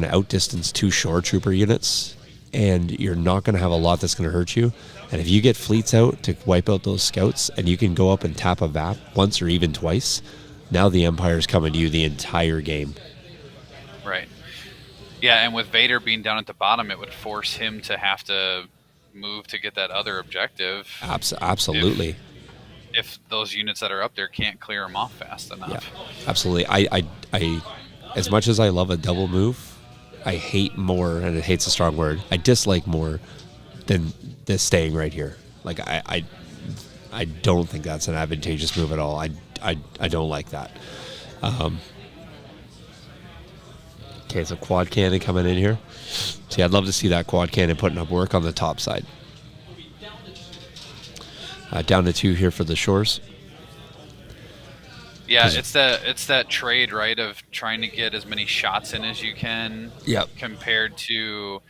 outdistance 2 shore trooper units, and you're not gonna have a lot that's gonna hurt you. And if you get fleets out to wipe out those scouts, and you can go up and tap a VAP once or even twice, now the Empire's coming to you the entire game. Right. Yeah, and with Vader being down at the bottom, it would force him to have to move to get that other objective. Absolutely. If those units that are up there can't clear them off fast enough. Yeah, absolutely. I as much as I love a double move, I hate more, and hate's a strong word, I dislike more than this staying right here. Like, I don't think that's an advantageous move at all. I don't like that. Okay, so quad cannon coming in here. See, I'd love to see that quad cannon putting up work on the top side. Down to 2 here for the shores. Yeah, it's that trade, right, of trying to get as many shots in as you can. Yep. Compared to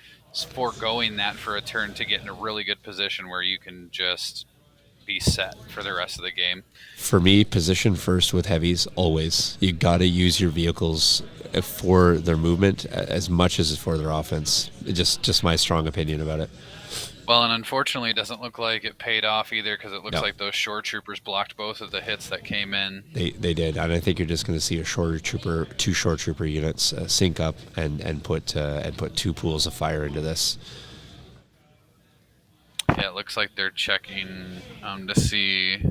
foregoing that for a turn to get in a really good position where you can just be set for the rest of the game. For me, position first with heavies, always. You got to use your vehicles for their movement as much as for their offense. Just my strong opinion about it. Well, and unfortunately, it doesn't look like it paid off either, because it looks like those shore troopers blocked both of the hits that came in. They did, and I think you're just going to see two shore trooper units sync up and put 2 pools of fire into this. Yeah, it looks like they're checking to see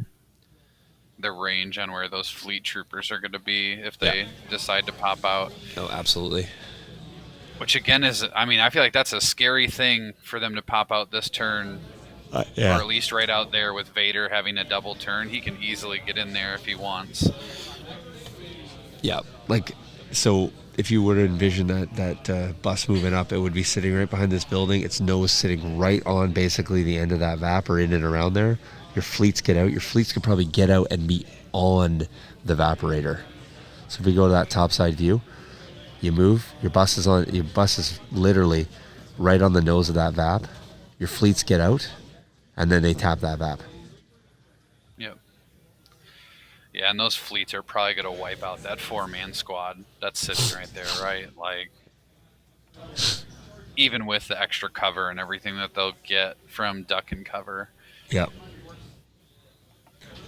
the range on where those fleet troopers are going to be if they decide to pop out. Oh, absolutely. Which again is, I mean, I feel like that's a scary thing for them to pop out this turn, or at least right out there with Vader having a double turn. He can easily get in there if he wants. Yeah, like, so if you were to envision that bus moving up, it would be sitting right behind this building. Its nose sitting right on basically the end of that VAP or in and around there. Your fleets get out. Your fleets could probably get out and be on the evaporator. So if we go to that top side view, you move, your bus is literally right on the nose of that VAP. Your fleets get out, and then they tap that VAP. Yep. Yeah, and those fleets are probably going to wipe out that 4-man squad that's sitting right there, right? Like, even with the extra cover and everything that they'll get from duck and cover. Yep.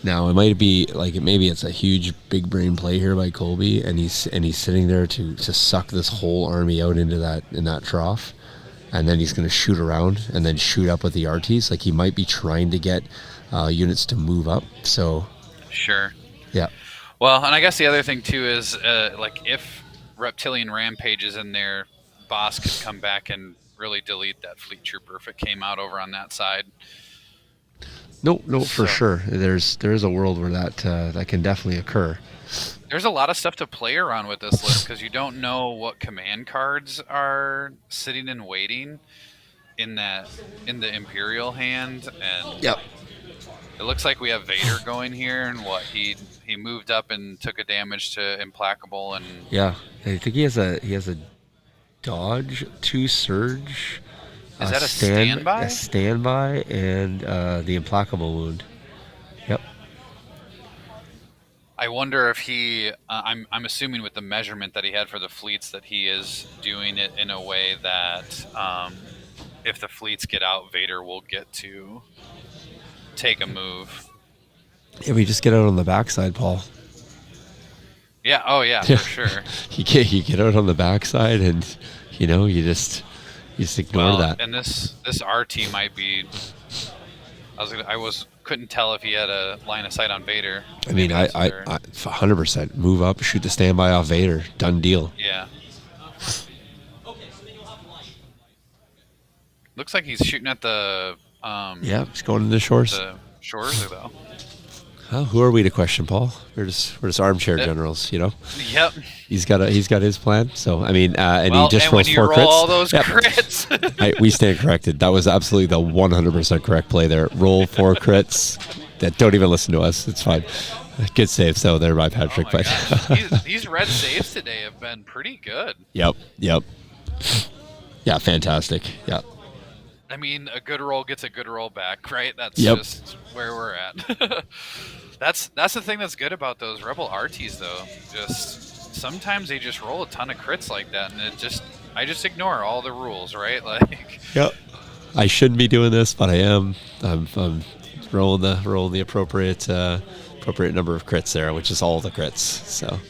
Now, it might be like, maybe it's a huge big brain play here by Colby, and he's sitting there to suck this whole army out into that trough, and then he's going to shoot around and then shoot up with the RTs. Like, he might be trying to get units to move up. So sure. Yeah. Well, and I guess the other thing too is like, if Reptilian Rampage is in there, Bossk could come back and really delete that fleet trooper if it came out over on that side. No, for sure. There's a world where that can definitely occur. There's a lot of stuff to play around with this list, because you don't know what command cards are sitting and waiting in the Imperial hand, and it looks like we have Vader going here, and he moved up and took a damage to Implacable, and I think he has a dodge, 2 surge. Is that a standby? A standby and the Implacable wound. Yep. I wonder if he. I'm assuming with the measurement that he had for the fleets that he is doing it in a way that if the fleets get out, Vader will get to take a move. Yeah, we just get out on the backside, Paul. Yeah. Oh yeah, for sure. you get out on the backside, and you just ignore that. And this RT might be. Couldn't tell if he had a line of sight on Vader. I mean, I 100% move up, shoot the standby off Vader, done deal. Yeah. Looks like he's shooting at the. He's going to the shores. The shores, though. Well, who are we to question, Paul? We're just armchair generals, you know. Yep. He's got his plan. So I mean, and Well, he just and when rolls you 4 roll crits. all those Yep. crits. We stand corrected. That was absolutely the 100% correct play there. Roll 4 crits. That don't even listen to us. It's fine. Good save. So there by Patrick. Oh my gosh. These red saves today have been pretty good. Yep. Yeah, fantastic. Yeah. I mean, a good roll gets a good roll back, right? That's Yep. just where we're at. That's the thing that's good about those Rebel RTs, though. Just sometimes they just roll a ton of crits like that, and I just ignore all the rules, right? Like, Yep. I shouldn't be doing this, but I am. I'm rolling the appropriate number of crits there, which is all the crits. So,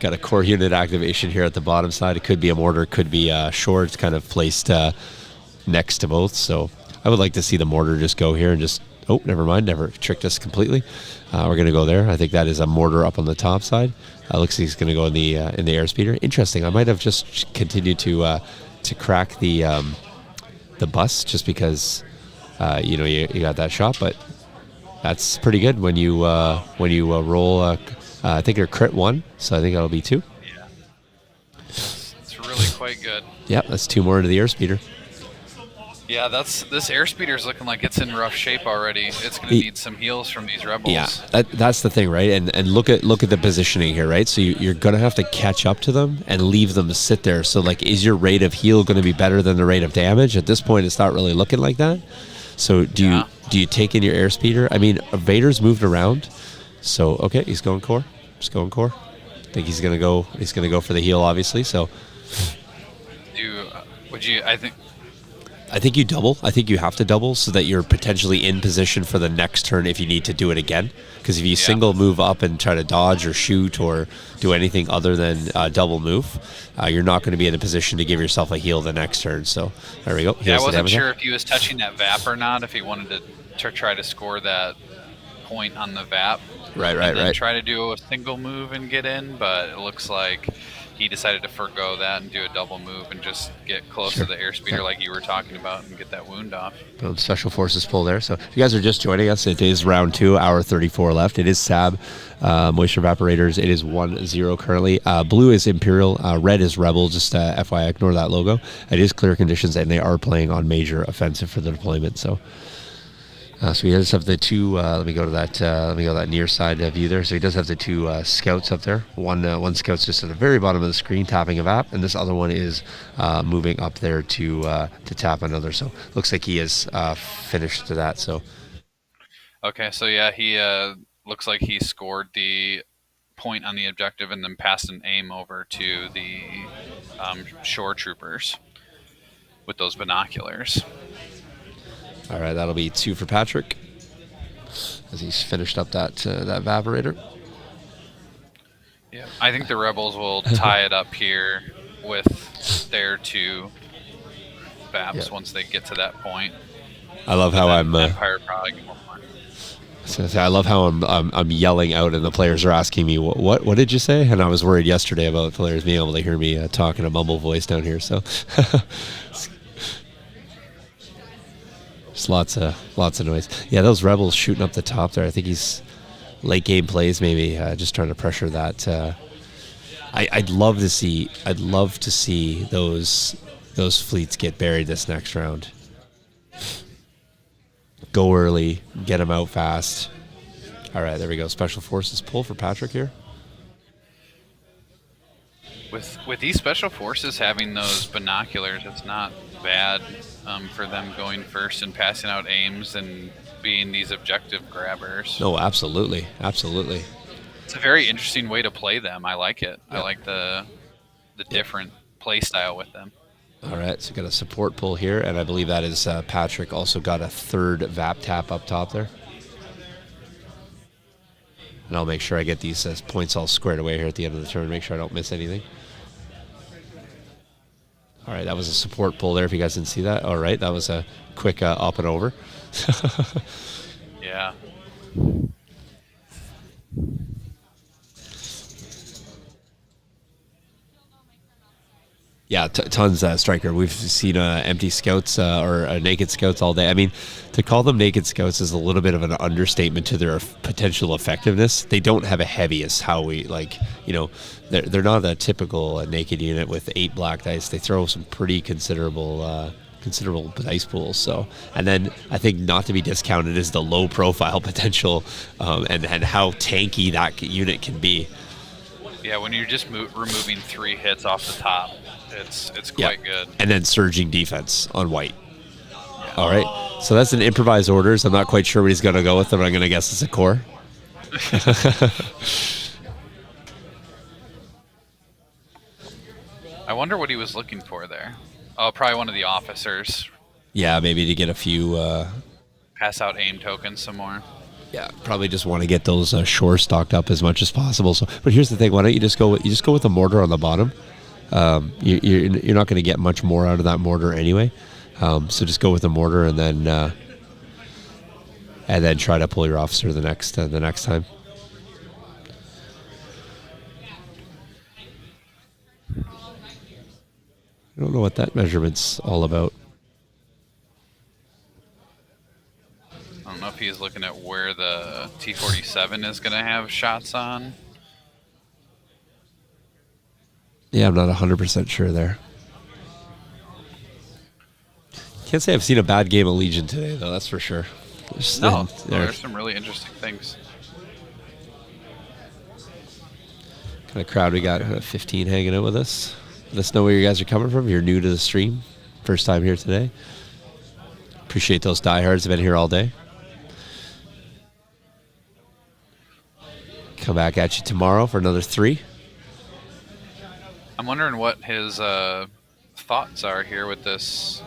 got a core unit activation here at the bottom side. It could be a mortar, could be a short. It's kind of placed next to both. So, I would like to see the mortar just go here and just. Oh, never mind. Never tricked us completely. We're going to go there. I think that is a mortar up on the top side. Looks like he's going to go in the airspeeder. Interesting. I might have just continued to crack the bus just because you got that shot, but that's pretty good when you roll. I think you're crit 1, so I think that'll be 2. yeah, it's really quite good. Yep, that's 2 more into the airspeeder. Yeah, this airspeeder is looking like it's in rough shape already. It's going to need some heals from these rebels. Yeah, that's the thing, right? And look at the positioning here, right? So you're going to have to catch up to them and leave them sit there. So like, is your rate of heal going to be better than the rate of damage? At this point, it's not really looking like that. So do you take in your airspeeder? I mean, Vader's moved around, so okay, he's going core. Just going core. I think he's going to go for the heal, obviously. So I think you double. I think you have to double so that you're potentially in position for the next turn if you need to do it again. Because if you single move up and try to dodge or shoot or do anything other than double move, you're not going to be in a position to give yourself a heal the next turn. So there we go. Yeah, I wasn't sure if he was touching that VAP or not, if he wanted to try to score that point on the VAP. Right. Try to do a single move and get in, but it looks like he decided to forgo that and do a double move and just get close to the airspeeder like you were talking about and get that wound off. Boom, special forces pull there. So if you guys are just joining us, it is round 2, hour 34 left. It is SAB, Moisture Evaporators. It is 1-0 currently. Blue is Imperial. Red is Rebel. Just FYI, ignore that logo. It is clear conditions, and they are playing on major offensive for the deployment. So he does have the 2. Let me go to that near side view there. So he does have the 2 scouts up there. One scout's just at the very bottom of the screen tapping a VAP, and this other one is moving up there to tap another. So looks like he is finished to that. So okay, so yeah, he looks like he scored the point on the objective and then passed an aim over to the shore troopers with those binoculars. All right, that'll be 2 for Patrick as he's finished up that evaporator. Yeah, I think the rebels will tie it up here with their 2 VAPs once they get to that point. I love how I'm. Empire probably more. I love how I'm yelling out, and the players are asking me what did you say? And I was worried yesterday about players being able to hear me talk in a mumble voice down here. So. Just lots of noise. Yeah, those rebels shooting up the top there. I think he's late game plays, maybe just trying to pressure that. I'd love to see those fleets get buried this next round. Go early, get them out fast. All right, there we go. Special forces pull for Patrick here. With these special forces having those binoculars, it's not bad for them going first and passing out aims and being these objective grabbers. No, absolutely. It's a very interesting way to play them. I like it. Yeah. I like the different play style with them. All right, so got a support pull here, and I believe that is Patrick also got a 3rd VAP tap up top there. And I'll make sure I get these points all squared away here at the end of the turn, make sure I don't miss anything. All right, that was a support pull there if you guys didn't see that. All right, that was a quick up and over. Yeah. Yeah, tons, Striker. We've seen empty scouts or naked scouts all day. I mean, to call them naked scouts is a little bit of an understatement to their potential effectiveness. They don't have a heavy as how we, like, they're not a typical naked unit with 8 black dice. They throw some pretty considerable dice pools. So, and then I think not to be discounted is the low profile potential and how tanky that unit can be. Yeah, when you're just removing 3 hits off the top, it's quite good. And then surging defense on white. Yeah. All right. So that's an improvised orders. I'm not quite sure what he's going to go with, but I'm going to guess it's a core. I wonder what he was looking for there. Oh, probably one of the officers. Yeah, maybe to get a few... pass out aim tokens some more. Yeah, probably just want to get those shore stocked up as much as possible. So, but here's the thing: why don't you just go with a mortar on the bottom? You're not going to get much more out of that mortar anyway. So just go with the mortar and then try to pull your officer the next time. I don't know what that measurement's all about. I don't know if he's looking at where the T-47 is going to have shots on. Yeah, I'm not 100% sure there. Can't say I've seen a bad game of Legion today, though, that's for sure. There's some really interesting things. Kind of crowd we got, 15 hanging out with us. Let us know where you guys are coming from. You're new to the stream. First time here today. Appreciate those diehards have been here all day. Come back at you tomorrow for another 3. I'm wondering what his thoughts are here with this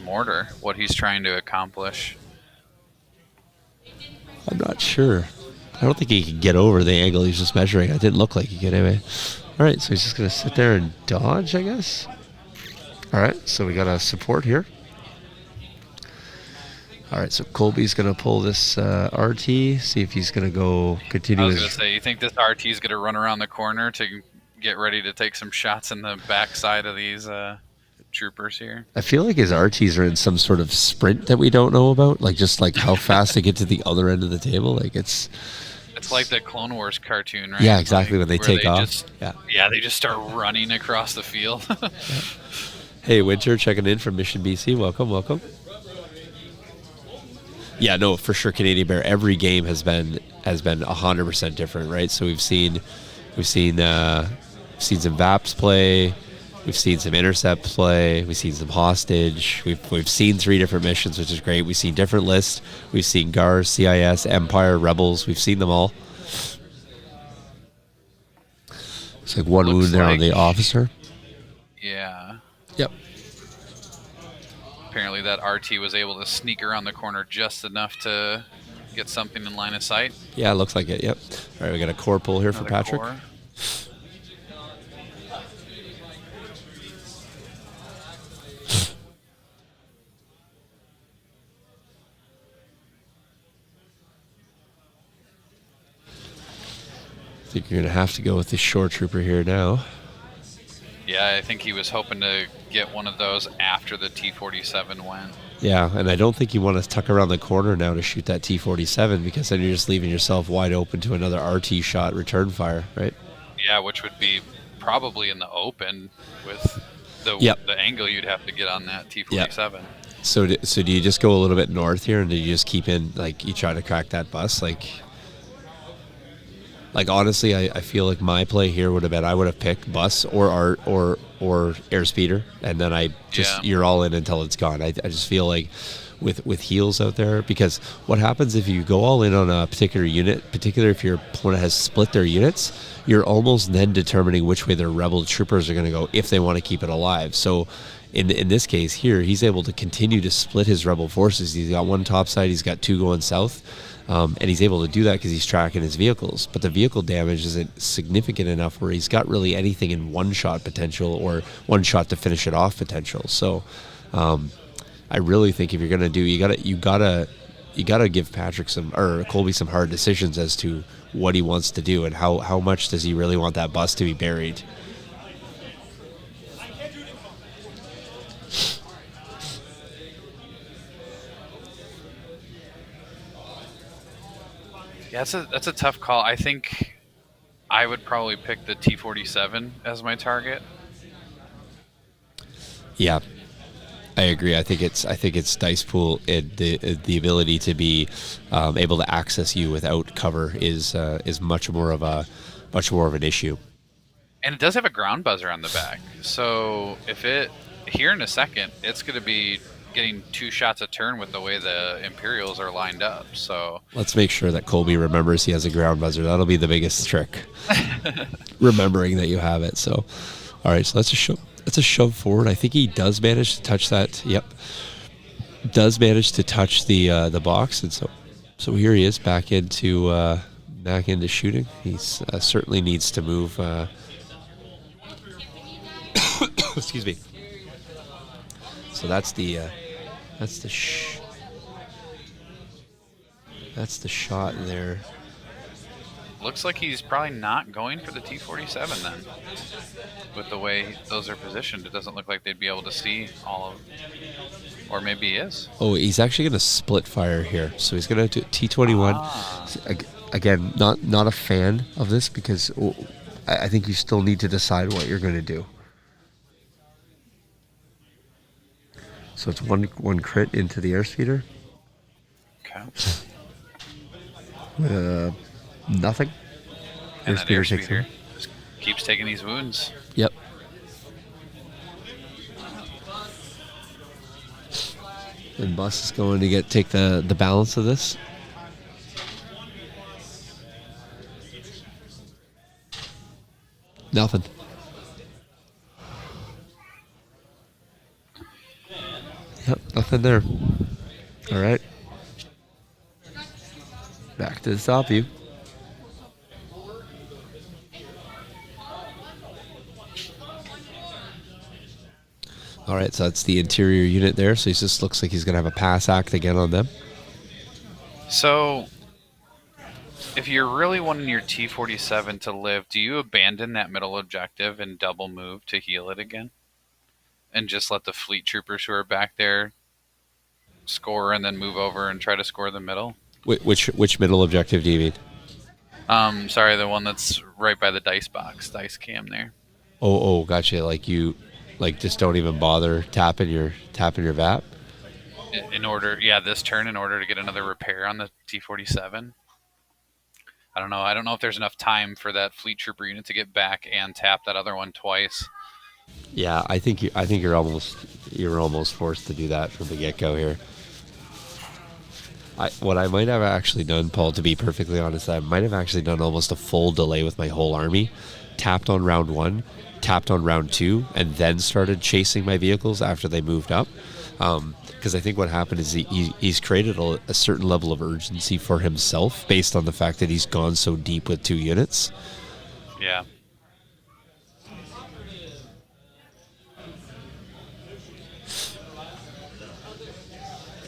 mortar. What he's trying to accomplish. I'm not sure. I don't think he can get over the angle he's just measuring. It didn't look like he could anyway. All right, so he's just going to sit there and dodge, I guess. All right, so we got a support here. All right, so Colby's going to pull this RT, see if he's going to go continue. I was going to say, you think this RT is going to run around the corner to get ready to take some shots in the backside of these troopers here? I feel like his RTs are in some sort of sprint that we don't know about, just like how fast they get to the other end of the table. Like it's like the Clone Wars cartoon, right? Yeah, exactly. Like, when they take off. They just start running across the field. Yeah. Hey, Winter, checking in from Mission BC. Welcome. Yeah, no, for sure, Canadian Bear. Every game has been 100% different, right? So we've seen some VAPs play, we've seen some intercepts play, we've seen some hostage, we've seen 3 different missions, which is great. We've seen different lists. We've seen GARS, CIS, Empire, Rebels. We've seen them all. It's like one wound there on the officer. Yeah. Yep. Apparently that RT was able to sneak around the corner just enough to get something in line of sight. Yeah, it looks like it, yep. All right, we got a core pull here for Patrick. Core. I think you're going to have to go with the shore trooper here now. Yeah, I think he was hoping to get one of those after the T-47 went. Yeah, and I don't think you want to tuck around the corner now to shoot that T-47 because then you're just leaving yourself wide open to another RT shot return fire, right? Yeah, which would be probably in the open with the angle you'd have to get on that T-47. Yep. So do you just go a little bit north here, and do you just keep in, you try to crack that bus? Honestly, I feel like my play here would have been I would have picked bus or art or airspeeder, and then you're all in until it's gone. I just feel like with heals out there, because what happens if you go all in on a particular unit, particularly if your opponent has split their units, you're almost then determining which way their rebel troopers are going to go if they want to keep it alive. So in this case here, he's able to continue to split his rebel forces. He's got one top side, he's got 2 going south. And he's able to do that because he's tracking his vehicles. But the vehicle damage isn't significant enough where he's got really anything in one-shot potential or one-shot to finish it off potential. So I really think if you're going to do, you gotta give Patrick Colby some hard decisions as to what he wants to do and how much does he really want that bus to be buried. Yeah, that's a tough call. I think I would probably pick the T-47 as my target. Yeah, I agree. I think it's dice pool. The ability to be able to access you without cover is much more of an issue. And it does have a ground buzzer on the back. So if it here in a second, it's going to be getting 2 shots a turn with the way the Imperials are lined up. So Let's make sure that Colby remembers he has a ground buzzer. That'll be the biggest trick. Remembering that you have it. So, all right. So that's a shove. That's a shove forward. I think he does manage to touch that. Yep. Does manage to touch the box, and so here he is back into shooting. He's certainly needs to move. Excuse me. So that's the shot there. looks like he's probably not going for the T-47 then. With the way those are positioned, it doesn't look like they'd be able to see all of. Or maybe he is. Oh, he's actually going to split fire here. So he's going to do T-21. Again, not a fan of this because I think you still need to decide what you're going to do. So it's one crit into the airspeeder. Okay. Nothing. And that airspeeder just keeps taking these wounds. Yep. And Bossk is going to take the balance of this. Nothing. Yep, nothing there. All right. Back to the top view. All right, so that's the interior unit there. So he just looks like he's going to have a pass act again on them. So, if you're really wanting your T-47 to live, do you abandon that middle objective and double move to heal it again? And just let the fleet troopers who are back there score and then move over and try to score the middle? Which middle objective do you mean? Sorry, the one that's right by the dice cam there. Oh, gotcha. Like just don't even bother tapping your VAP. This turn in order to get another repair on the T-47. I don't know if there's enough time for that fleet trooper unit to get back and tap that other one twice. Yeah, I think you're almost forced to do that from the get-go here. What I might have actually done, Paul, to be perfectly honest, I might have actually done almost a full delay with my whole army, tapped on round 1, tapped on round 2, and then started chasing my vehicles after they moved up. Because I think what happened is he's created a certain level of urgency for himself based on the fact that he's gone so deep with 2 units. Yeah.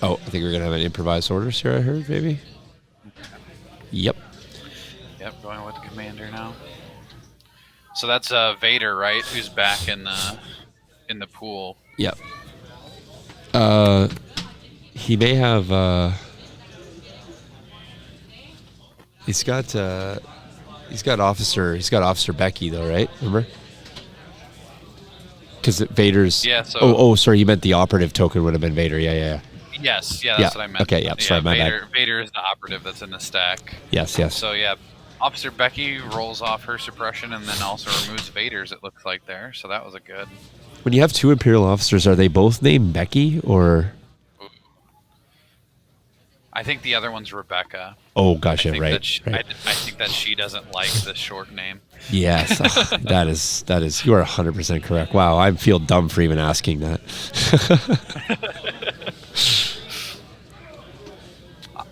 Oh, I think we're going to have an improvised orders here, I heard, maybe? Yep. Yep, going with the commander now. So that's Vader, right? Who's back in the pool. Yep. He may have. He's got Officer Becky though, right? Remember? Because Vader's. Yeah. So. Oh, sorry. You meant the operative token would have been Vader. Yeah. Yes. Yeah. That's what I meant. Okay. Yep. Sorry, my bad. Vader is the operative that's in the stack. Yes. So yeah. Officer Becky rolls off her suppression and then also removes Vader's, it looks like there. So that was a good. When you have 2 Imperial officers, are they both named Becky or? I think the other one's Rebecca. Oh, gotcha. Right. I think that she doesn't like the short name. Yes, that is. You are 100% correct. Wow, I feel dumb for even asking that.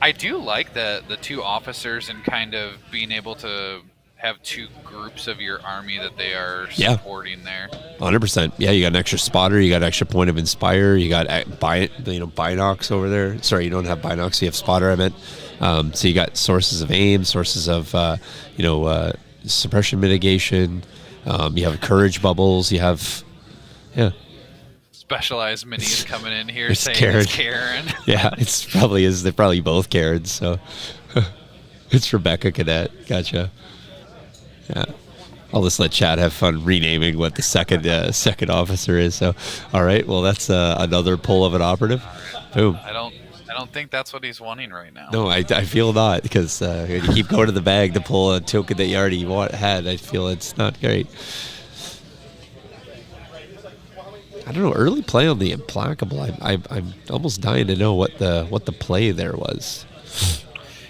I do like the 2 officers and kind of being able to have 2 groups of your army that they are supporting there. 100%. Yeah, you got an extra spotter, you got an extra point of inspire, you got binocs over there. Sorry, you don't have binocs, you have spotter, I meant. So you got sources of aim, sources of suppression mitigation. You have courage bubbles. You have specialized minis coming in here saying Karen. Yeah, they're probably both Karens. So It's Rebecca Cadet. Gotcha. Yeah. I'll just let Chad have fun renaming what the second officer is. So, all right. Well, that's another pull of an operative. Boom. I don't think that's what he's wanting right now. No, I feel not, because you keep going to the bag to pull a token that you already had. I feel it's not great. I don't know. Early play on the Implacable. I'm almost dying to know what the play there was.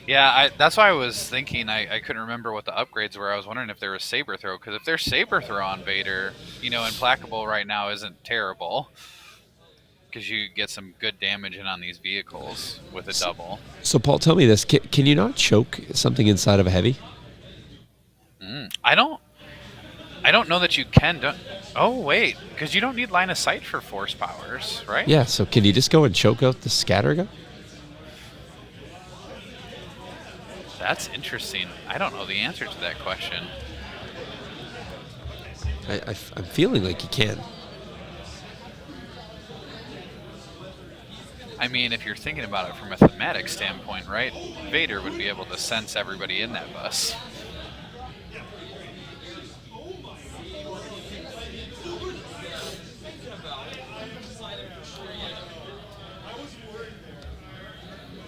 Yeah, that's why I was thinking. I couldn't remember what the upgrades were. I was wondering if there was Saber Throw, because if there's Saber Throw on Vader, Implacable right now isn't terrible, because you get some good damage in on these vehicles with a double. So, Paul, tell me this: can you not choke something inside of a heavy? I don't know that you can. Oh wait, because you don't need line of sight for force powers, right? Yeah. So, can you just go and choke out the scatter gun? That's interesting. I don't know the answer to that question. I'm feeling like you can. I mean, if you're thinking about it from a thematic standpoint, right? Vader would be able to sense everybody in that bus.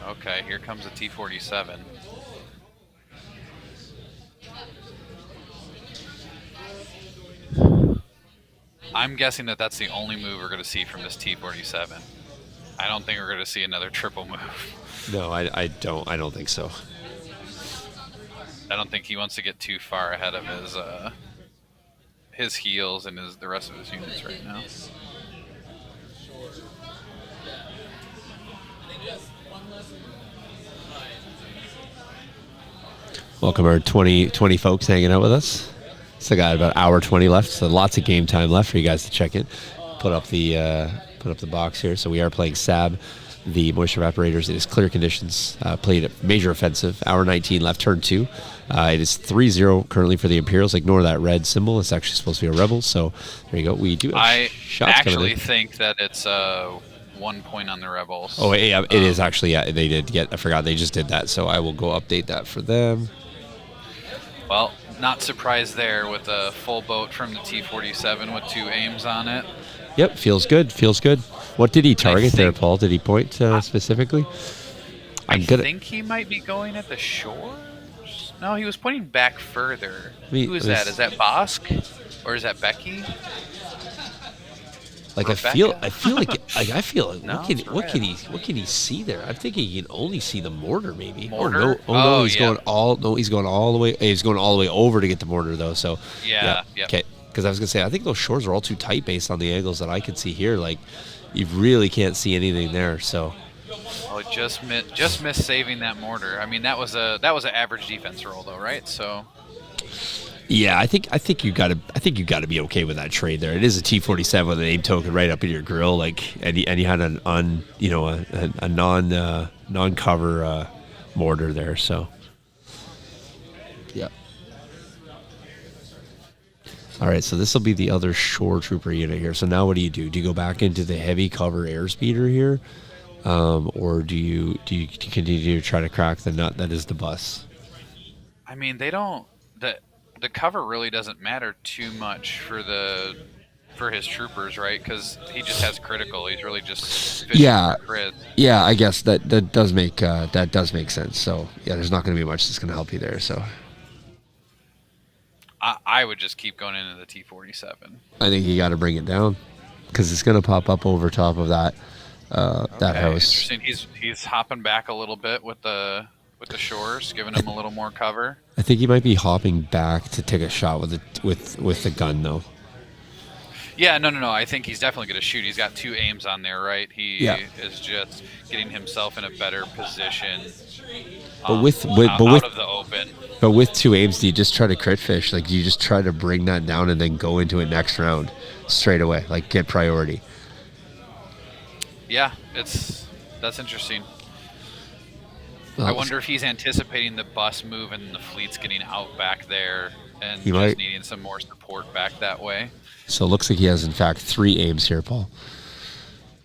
Okay, here comes a T-47. I'm guessing that that's the only move we're going to see from this T-47. I don't think we're going to see another triple move. No, I don't think so. I don't think he wants to get too far ahead of his heels and the rest of his units right now. Welcome our 20 folks hanging out with us. Still got about hour 20 left, so lots of game time left for you guys to check in. Put up the box here. So we are playing Sab, the Moisture Evaporators. It is clear conditions. Played a major offensive. Hour 19 left, turn 2. It is 3-0 currently for the Imperials. Ignore that red symbol. It's actually supposed to be a Rebel. So there you go. We do have shots coming in. I actually think that it's 1 point on the Rebels. Oh, yeah, it is actually. Yeah, they did get. I forgot they just did that. So I will go update that for them. Well, not surprised there with a full boat from the T-47 with 2 aims on it. Yep, feels good. Feels good. What did he target there, Paul? Did he point specifically? I think he might be going at the shores. No, he was pointing back further. Who is that? Is that Bossk? Or is that Becky? Like Rebecca? I feel like No, what can he see there? I'm thinking he can only see the mortar maybe. Mortar? He's going all the way. He's going all the way over to get the mortar though. So yeah. Okay, because I was gonna say I think those shores are all too tight based on the angles that I can see here. Like you really can't see anything there. So just missed saving that mortar. I mean that was an average defense roll though, right? So. Yeah, I think you got to be okay with that trade there. It is a T-47 with an aim token right up in your grill, like, and you had a non-cover mortar there. So, yeah. All right, so this will be the other shore trooper unit here. So now what do you do? Do you go back into the heavy cover airspeeder here, or do you continue to try to crack the nut that is the bus? I mean, they don't. The cover really doesn't matter too much for his troopers, right? Because he just has critical. He's really just fishing for crit. Yeah. I guess that does make sense. So yeah, there's not going to be much that's going to help you there. So I would just keep going into the T-47. I think you got to bring it down because it's going to pop up over top of that house. Interesting. He's hopping back a little bit with the shores, giving him a little more cover. I think he might be hopping back to take a shot with the gun, though. Yeah, no. I think he's definitely going to shoot. He's got 2 aims on there, right? He is just getting himself in a better position. But out of the open. But with 2 aims, do you just try to crit fish? Like, do you just try to bring that down and then go into it next round straight away? Like, get priority. Yeah, that's interesting. I wonder if he's anticipating the bus move and the fleet's getting out back there and needing some more support back that way. So it looks like he has, in fact, 3 aims here, Paul.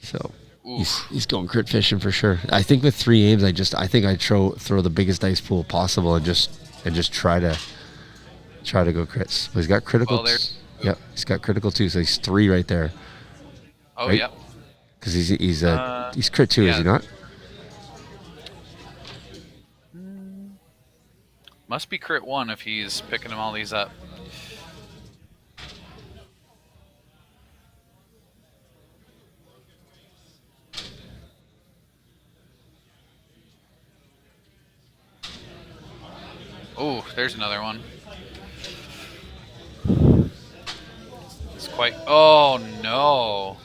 So He's going crit fishing for sure. I think with 3 aims, I think I'd throw the biggest dice pool possible and just try to go crits. Well, he's got critical. Well, Yep, he's got critical too. So he's 3 right there. Oh, right? yep. Because he's crit 2, is he not? Must be crit 1 if he's picking all these up. Oh, there's another one. It's quite... Oh, no.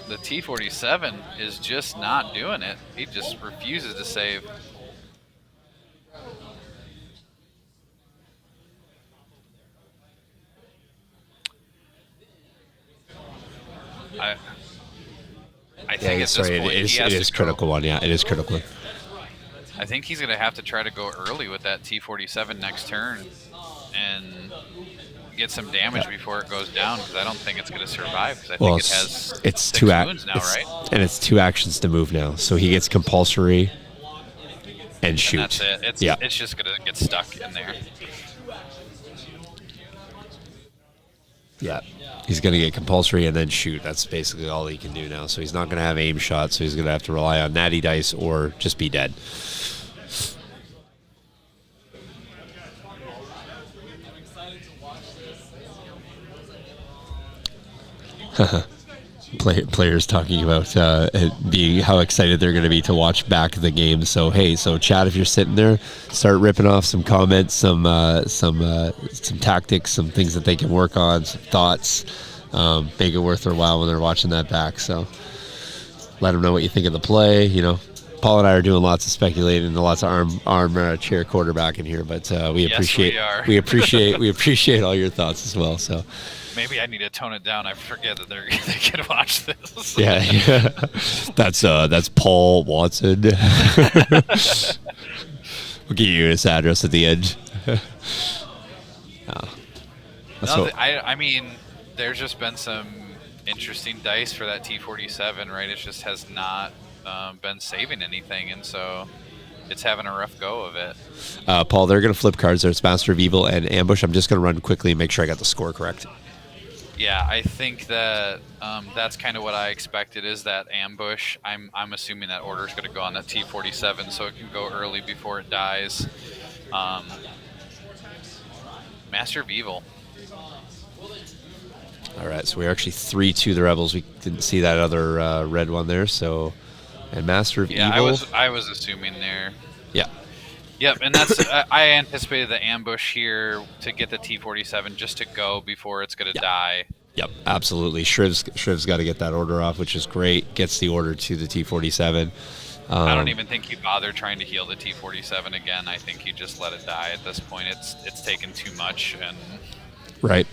The T-47 is just not doing it. He just refuses to save. I think at this point it is critical one. Yeah, it is critical. I think he's going to have to try to go early with that T-47 next turn and get some damage before it goes down, because I don't think it's going to survive. Because I think it has it's 6 2 wounds now, right? And it's 2 actions to move now, so he gets compulsory and shoot. And that's it. It's just going to get stuck in there. Yeah. He's going to get compulsory and then shoot. That's basically all he can do now. So he's not going to have aim shots, so he's going to have to rely on natty dice or just be dead. Players talking about being how excited they're going to be to watch back the game. So hey, chat, if you're sitting there, start ripping off some comments, some tactics, some things that they can work on, some thoughts, make it worth their while when they're watching that back. So let them know what you think of the play. You know, Paul and I are doing lots of speculating and lots of arm chair quarterback in here, but we appreciate all your thoughts as well. So. Maybe I need to tone it down. I forget that they can watch this. Yeah. That's Paul Watson. We'll give you his address at the end. I mean, there's just been some interesting dice for that T-47, right? It just has not been saving anything, and so it's having a rough go of it. Paul, they're going to flip cards. There's Master of Evil and Ambush. I'm just going to run quickly and make sure I got the score correct. Yeah, I think that that's kind of what I expected, is that ambush. I'm assuming that order is going to go on that T-47, so it can go early before it dies. Master of Evil. All right, so we're actually 3-2 the Rebels. We didn't see that other red one there. So, and Master of Evil. Yeah, I was assuming there. Yeah. Yep, and that's I anticipated the ambush here to get the T-47 just to go before it's going to die. Yep, absolutely. Shriv's got to get that order off, which is great. Gets the order to the T-47. I don't even think he bothered trying to heal the T-47 again. I think he just let it die at this point. It's taken too much, and right.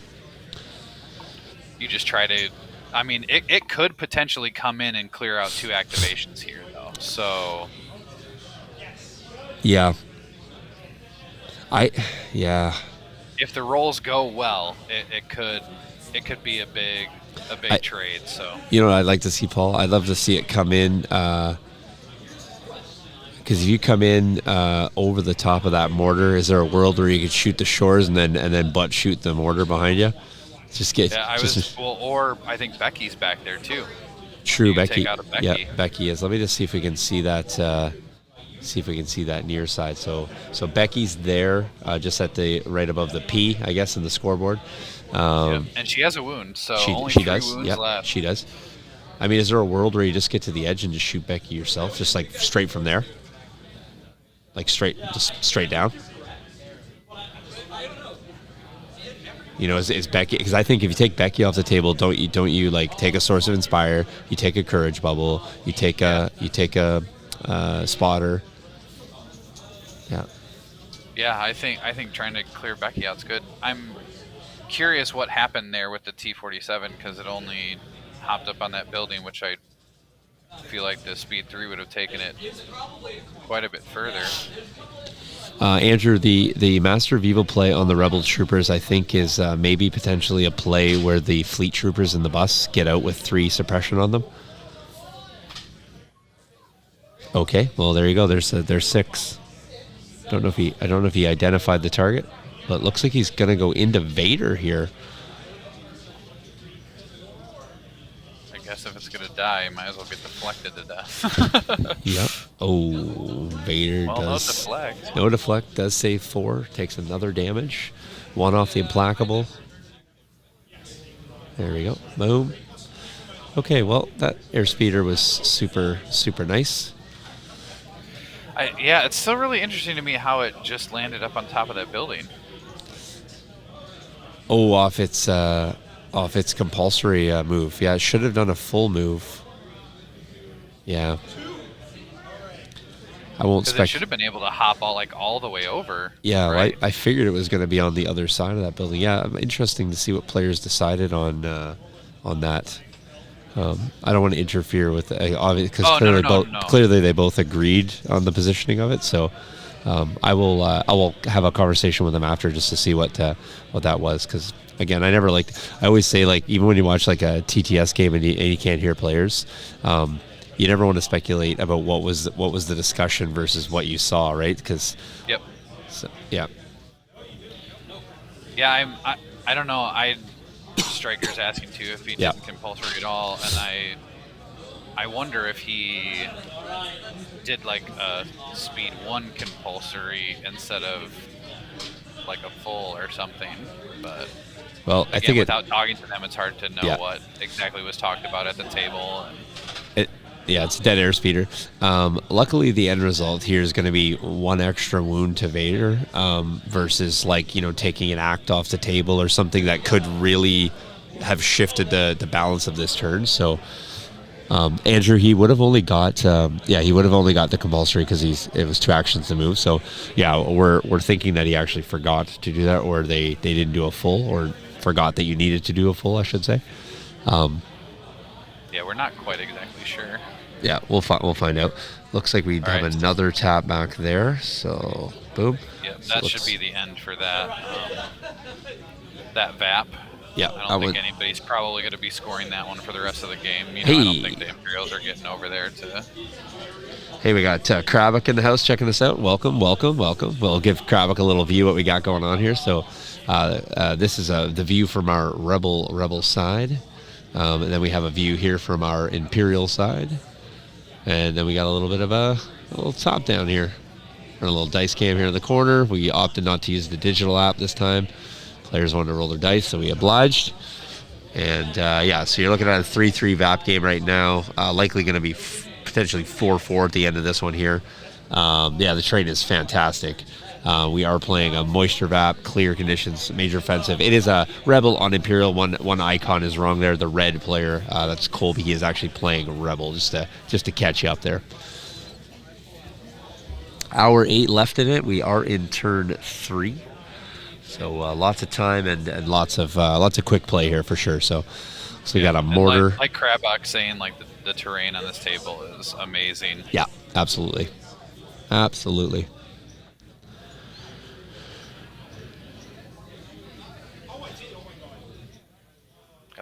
You just try to. I mean, it could potentially come in and clear out 2 activations here, though. So. Yeah. If the rolls go well, it could be a big trade. So you know what I'd like to see, Paul? I'd love to see it come in, because if you come in over the top of that mortar, is there a world where you could shoot the shores and then butt shoot the mortar behind you? Just get. Yeah, or I think Becky's back there too. True, Becky. Take out a Becky. Yeah, Becky is. Let me just see if we can see that. See if we can see that near side. So Becky's there, just at the right above the P, I guess, in the scoreboard. And she has a wound, so only she 3 does. wounds Yep, left. she does. I mean, is there a world where you just get to the edge and just shoot Becky yourself, just like straight from there, like straight down? You know, is Becky? Because I think if you take Becky off the table, don't you like take a Source of Inspire, you take a Courage Bubble, you take a Spotter. Yeah, I think trying to clear Becky out's good. I'm curious what happened there with the T-47, because it only hopped up on that building, which I feel like the Speed 3 would have taken it quite a bit further. Andrew, the Master of Evil play on the Rebel Troopers, I think, is maybe potentially a play where the Fleet Troopers in the bus get out with 3 suppression on them. Okay, well there you go. There's 6. I don't know if he identified the target, but it looks like he's gonna go into Vader here. I guess if it's gonna die, it might as well get deflected to death. Yep. Oh, Vader Well, does no deflect. no deflect. Does save 4. Takes another damage. 1 off the implacable. There we go. Boom. Okay, well that airspeeder was super nice. Yeah, it's still really interesting to me how it just landed up on top of that building. Oh, off its compulsory move. Yeah, it should have done a full move. Yeah. I won't Because it spec. should have been able to hop all the way over. Yeah, right? I figured it was going to be on the other side of that building. Yeah, interesting to see what players decided on that. I don't want to interfere with because clearly they both agreed on the positioning of it. So I will have a conversation with them after just to see what that was. Because again, I always say, like, even when you watch like a TTS game and you can't hear players, you never want to speculate about what was the discussion versus what you saw, right? Because Yep. so, yeah. Yeah, I don't know. Striker's asking too if he didn't compulsory at all, and I wonder if he did like a speed 1 compulsory instead of like a full or something. But Well, again, I think without talking to them, it's hard to know what exactly was talked about at the table. It's a dead airspeeder. Luckily, the end result here is going to be 1 extra wound to Vader versus taking an act off the table or something that could really have shifted the balance of this turn. So, Andrew, he would have only got the compulsory because it was 2 actions to move. So, yeah, we're thinking that he actually forgot to do that, or they didn't do a full, or forgot that you needed to do a full, I should say. Yeah, we're not quite exactly sure. Yeah, we'll find out. Looks like we have another tap back there. So, boom. Yeah, that should be the end for that that VAP. Yeah, I don't think anybody's probably going to be scoring that one for the rest of the game. I don't think the Imperials are getting over there to. Hey, we got Kravik in the house checking us out. Welcome. We'll give Kravik a little view what we got going on here. So, this is the view from our rebel side, and then we have a view here from our Imperial side. And then we got a little bit of a little top down here. And a little dice cam here in the corner. We opted not to use the digital app this time. Players wanted to roll their dice, so we obliged. And so you're looking at a 3-3 VAP game right now. Likely going to be potentially 4-4 at the end of this one here. The terrain is fantastic. We are playing a moisture VAP, clear conditions, major offensive. It is a Rebel on Imperial. One icon is wrong there. The red player, that's Colby. He is actually playing Rebel, just to catch you up there. Hour 8 left in it. We are in turn 3, so lots of time and lots of quick play here for sure. So we got a mortar. Like Krabak saying, like the terrain on this table is amazing. Yeah, absolutely. Got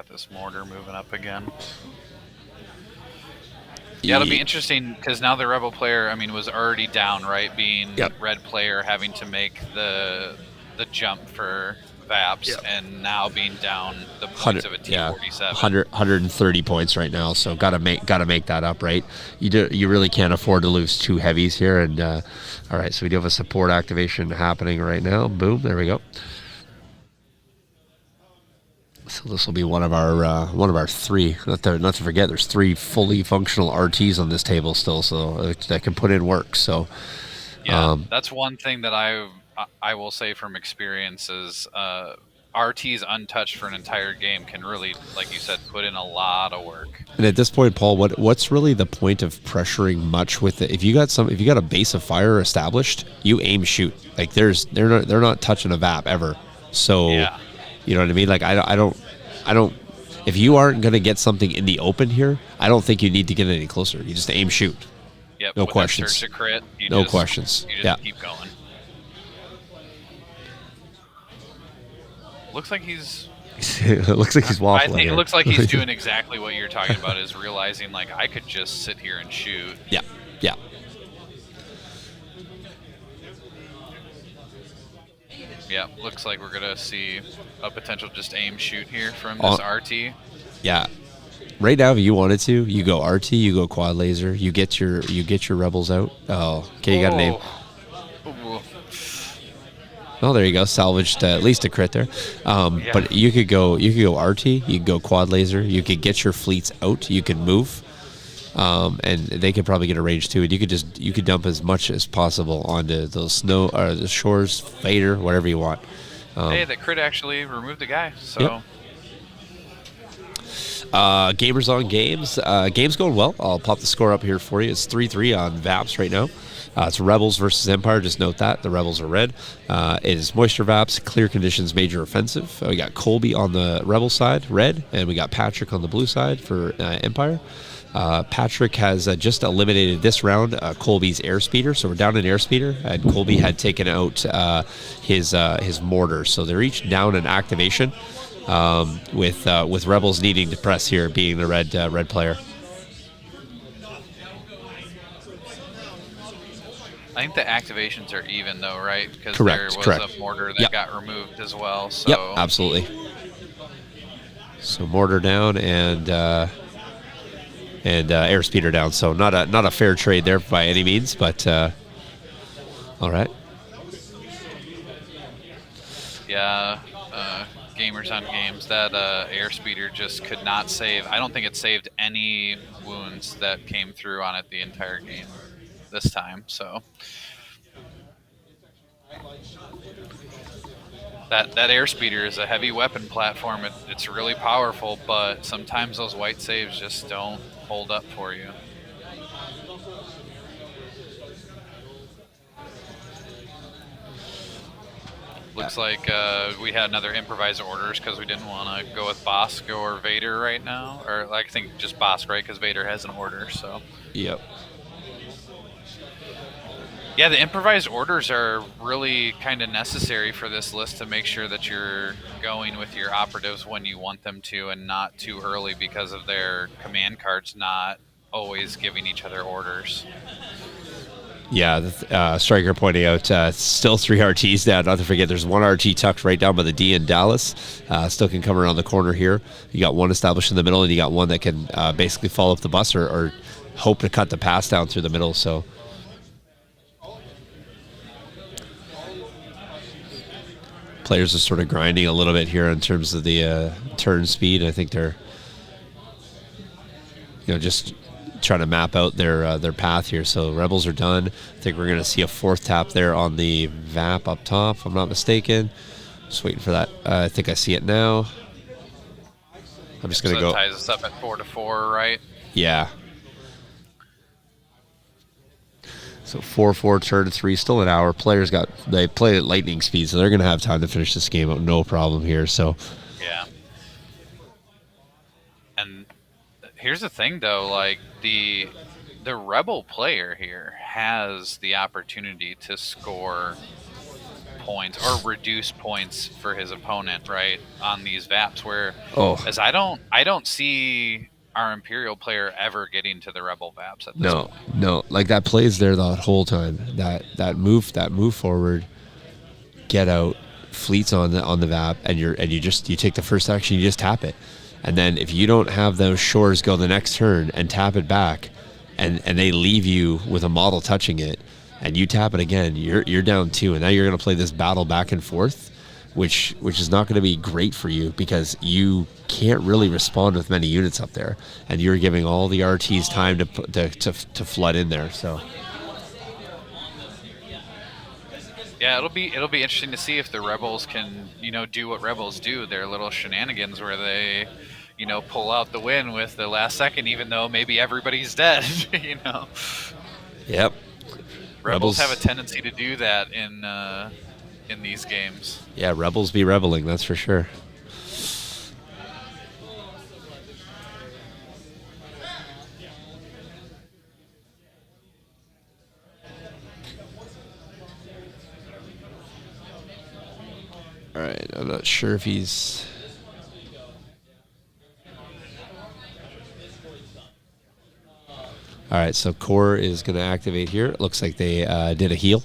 this mortar moving up again. Yeah, it'll be interesting because now the Rebel player, was already down, right? Being red player having to make the jump for VAPs, and now being down the points of a T-47. 130 points right now, so gotta make that up, right? You really can't afford to lose 2 heavies here. And all right, so we do have a support activation happening right now. Boom, there we go. So this will be one of our 3. Not to forget, there's 3 fully functional RTs on this table still, so that can put in work. So that's one thing that I will say from experience is RTs untouched for an entire game can really, like you said, put in a lot of work. And at this point, Paul, what's really the point of pressuring much with it? If you got a base of fire established, you aim shoot. Like they're not touching a VAP ever. So you know what I mean? Like I don't. If you aren't going to get something in the open here, I don't think you need to get any closer. You just aim shoot. Yep. No questions. Search to crit. Questions. You just keep going. Looks like he's. It looks like he's waffling. I think it looks like he's doing exactly what you're talking about. Is realizing like I could just sit here and shoot. Yeah. Yeah, looks like we're gonna see a potential just aim shoot here from this RT. Yeah. Right now, if you wanted to, you go RT, you go quad laser, you get your rebels out. Oh, okay, you got a name. Ooh. Oh, there you go. Salvaged at least a crit there. Yeah. But you could go RT, you could go quad laser, you could get your fleets out, you could move, and they could probably get a range too. And you could dump as much as possible onto those snow or the shores, Vader, whatever you want. Hey, that crit actually removed the guy. So. Yep. Gamers on games. Game's going well. I'll pop the score up here for you. It's 3-3 on VAPS right now. It's Rebels versus Empire. Just note that. The Rebels are red. It is Moisture VAPS, Clear Conditions, Major Offensive. We got Colby on the Rebel side, red, and we got Patrick on the blue side for Empire. Patrick has just eliminated this round Colby's airspeeder, so we're down an airspeeder, and Colby had taken out his mortar. So they're each down an activation. With Rebels needing to press here, being the red player. I think the activations are even though, right? Because Correct, there was correct. a mortar that Yep. got removed as well. So. Yep, absolutely. So mortar down and airspeeder down. So not a fair trade there by any means, but all right. Yeah. Gamers on games, that airspeeder just could not save. I don't think it saved any wounds that came through on it the entire game this time. So that airspeeder is a heavy weapon platform. It's really powerful, but sometimes those white saves just don't hold up for you. Looks like we had another improvised orders because we didn't want to go with Bossk or Vader right now. Or I think just Bossk, right? Because Vader has an order, so. Yep. Yeah, the improvised orders are really kind of necessary for this list to make sure that you're going with your operatives when you want them to and not too early because of their command cards not always giving each other orders. Yeah, Striker pointing out still 3 RTs down. Not to forget, there's 1 RT tucked right down by the D in Dallas. Still can come around the corner here. You got 1 established in the middle, and you got 1 that can basically follow up the bus or hope to cut the pass down through the middle. So players are sort of grinding a little bit here in terms of the turn speed. I think they're just trying to map out their path here. So Rebels are done. I think we're going to see a 4th tap there on the VAP up top, if I'm not mistaken. Just waiting for that. I think I see it now. I'm just going to go. That ties us up at 4-4, right? Yeah. So 4-4, turn 3, still an hour. They play at lightning speed, so they're going to have time to finish this game out, no problem here. So yeah. And here's the thing, though, like the Rebel player here has the opportunity to score points or reduce points for his opponent, right, on these VAPs. As I don't see our Imperial player ever getting to the Rebel VAPs at this point. No, like that plays there the whole time. That move forward, get out, fleets on the VAP, and you take the first action, you just tap it. And then if you don't have those shores go the next turn and tap it back, and they leave you with a model touching it, and you tap it again, you're down 2, and now you're going to play this battle back and forth, which is not going to be great for you because you can't really respond with many units up there, and you're giving all the RTs time to flood in there. So yeah, it'll be interesting to see if the Rebels can do what Rebels do, their little shenanigans where they pull out the win with the last second, even though maybe everybody's dead. Yep. Rebels have a tendency to do that in these games. Yeah, Rebels be rebelling, that's for sure. All right, I'm not sure if he's... All right, so Core is going to activate here. It looks like they did a heal.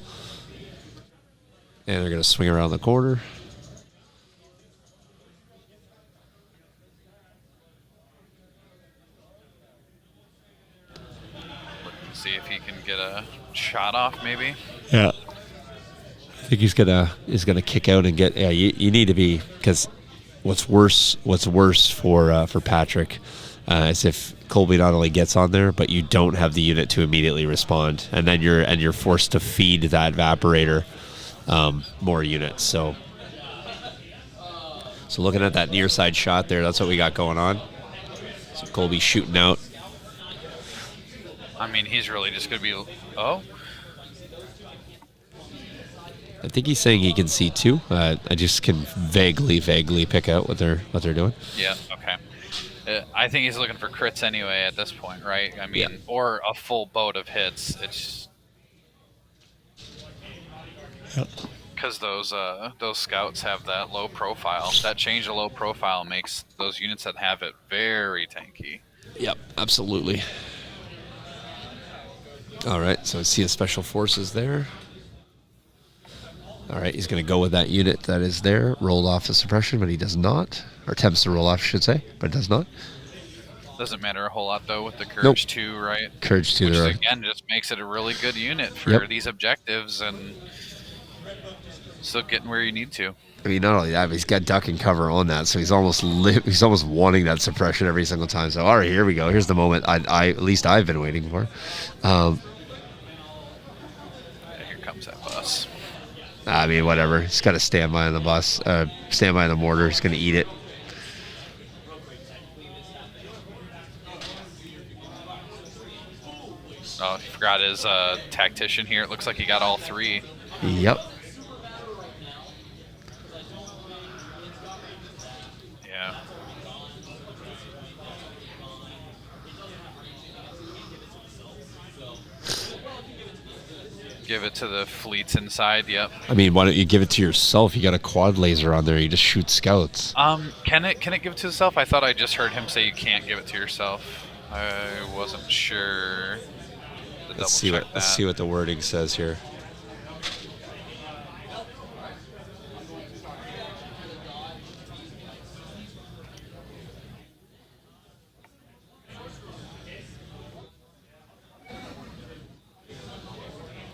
And they're going to swing around the corner. See if he can get a shot off, maybe. Yeah. I think he's gonna kick out and get. Yeah, you need to be, because what's worse for Patrick is if Colby not only gets on there, but you don't have the unit to immediately respond, and then you're forced to feed that evaporator more units. So looking at that near side shot there, that's what we got going on. So Colby shooting out. I mean, he's really just going to be... Oh? I think he's saying he can see two. I just can vaguely pick out what they're doing. Yeah, okay. I think he's looking for crits anyway at this point, right? I mean, or a full boat of hits. It's... Because those scouts have that low profile. That change of low profile makes those units that have it very tanky. Yep, absolutely. All right, so I see a special forces there. All right, he's going to go with that unit that is there. Rolled off the suppression, but he does not. Or attempts to roll off, I should say, but does not. Doesn't matter a whole lot, though, with the Courage 2, right? Courage 2. Which, again, just makes it a really good unit for these objectives and still getting where you need to. I mean, not only that, but he's got duck and cover on that, so he's almost wanting that suppression every single time. So, all right, here we go. Here's the moment at least I've been waiting for. Here comes that bus. I mean, whatever. He's got to stand by on the bus, stand by on the mortar. He's going to eat it. Oh, he forgot his tactician here. It looks like he got all three. Yep. Yeah. Give it to the fleets inside. Yep. I mean, why don't you give it to yourself? You got a quad laser on there. You just shoot scouts. Can it give it to itself? I thought I just heard him say you can't give it to yourself. I wasn't sure. Let's see what the wording says here.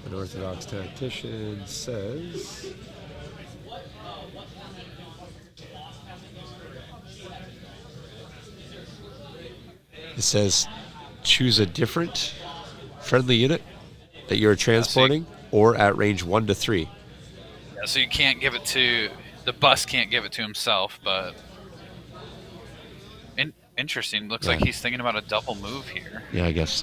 An Orthodox tactician says... It says, choose a different friendly unit that you're transporting, or at range 1 to 3. Yeah, so you can't give it to... The bus can't give it to himself, but... Interesting. Looks like he's thinking about a double move here. Yeah, I guess.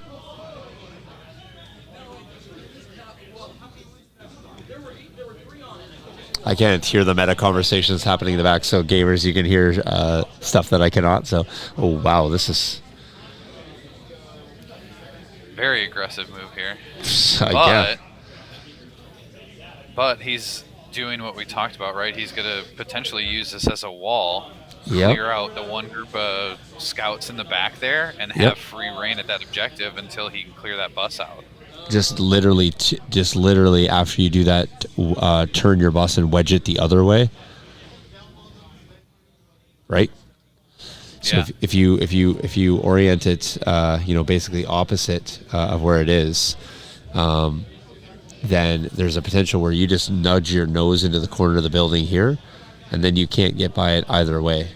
I can't hear the meta conversations happening in the back, so gamers, you can hear stuff that I cannot. So, oh wow, this is very aggressive move here. But he's doing what we talked about, right? He's going to potentially use this as a wall, clear out the one group of scouts in the back there, and have free reign at that objective until he can clear that bus out. Just literally after you do that, turn your bus and wedge it the other way, right? So if you orient it, basically opposite of where it is, then there's a potential where you just nudge your nose into the corner of the building here, and then you can't get by it either way.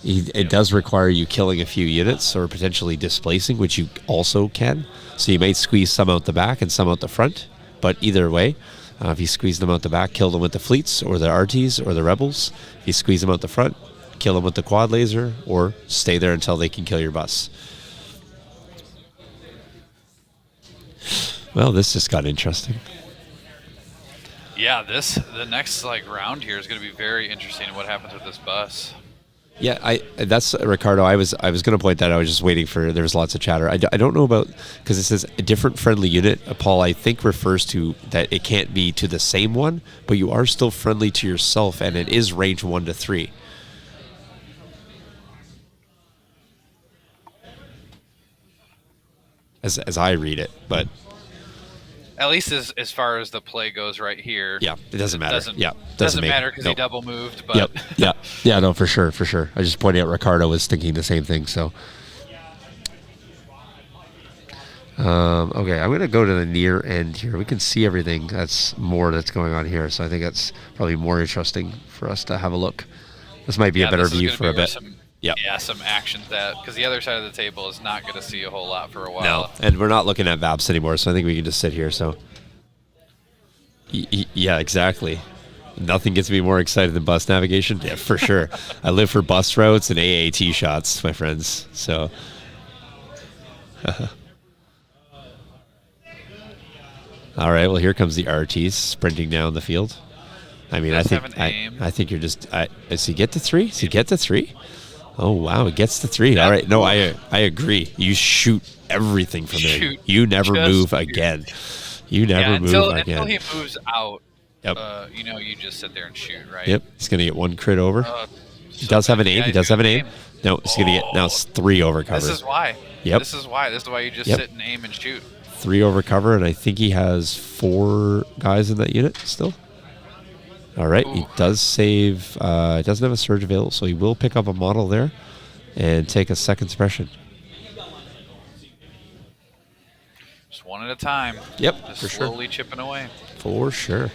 It does require you killing a few units or potentially displacing, which you also can. So you might squeeze some out the back and some out the front, but either way, if you squeeze them out the back, kill them with the fleets or the RTs or the rebels. If you squeeze them out the front, kill them with the quad laser, or stay there until they can kill your bus. Well, this just got interesting. Yeah, the next round here is going to be very interesting. What happens with this bus? Yeah, that's Ricardo. I was going to point that out. I was just waiting for. There was lots of chatter. I don't know about, because it says a different friendly unit. Paul, I think refers to that it can't be to the same one, but you are still friendly to yourself, and it is range 1 to 3. As I read it, but At least as far as the play goes right here. Yeah, it doesn't matter. Doesn't matter because he double moved. But yeah, no, for sure. I just pointed out Ricardo was thinking the same thing. So, okay, I'm gonna go to the near end here. We can see everything. That's going on here. So I think that's probably more interesting for us to have a look. This might be a better view for a bit. Some action because the other side of the table is not going to see a whole lot for a while. No, and we're not looking at VAPS anymore, so I think we can just sit here. So, yeah, exactly. Nothing gets me more excited than bus navigation. Yeah, for sure. I live for bus routes and AAT shots, my friends. So, all right. Well, here comes the RTs sprinting down the field. I mean, I think you're just. Does he get to 3? Does he get to 3? Oh wow, it gets to 3. All right, no, I agree. You shoot everything from there. You never move again. You never move again until he moves out. Yep. You just sit there and shoot, right? Yep. He's gonna get 1 crit over. He does have an aim. He does have an aim. No, he's gonna get now. It's 3 over cover. This is why. Yep. This is why you just sit and aim and shoot. 3 over cover, and I think he has 4 guys in that unit still. All right, he does save. He doesn't have a surge available, so he will pick up a model there and take a second suppression. Just one at a time. Yep, just for sure. Slowly chipping away. For sure.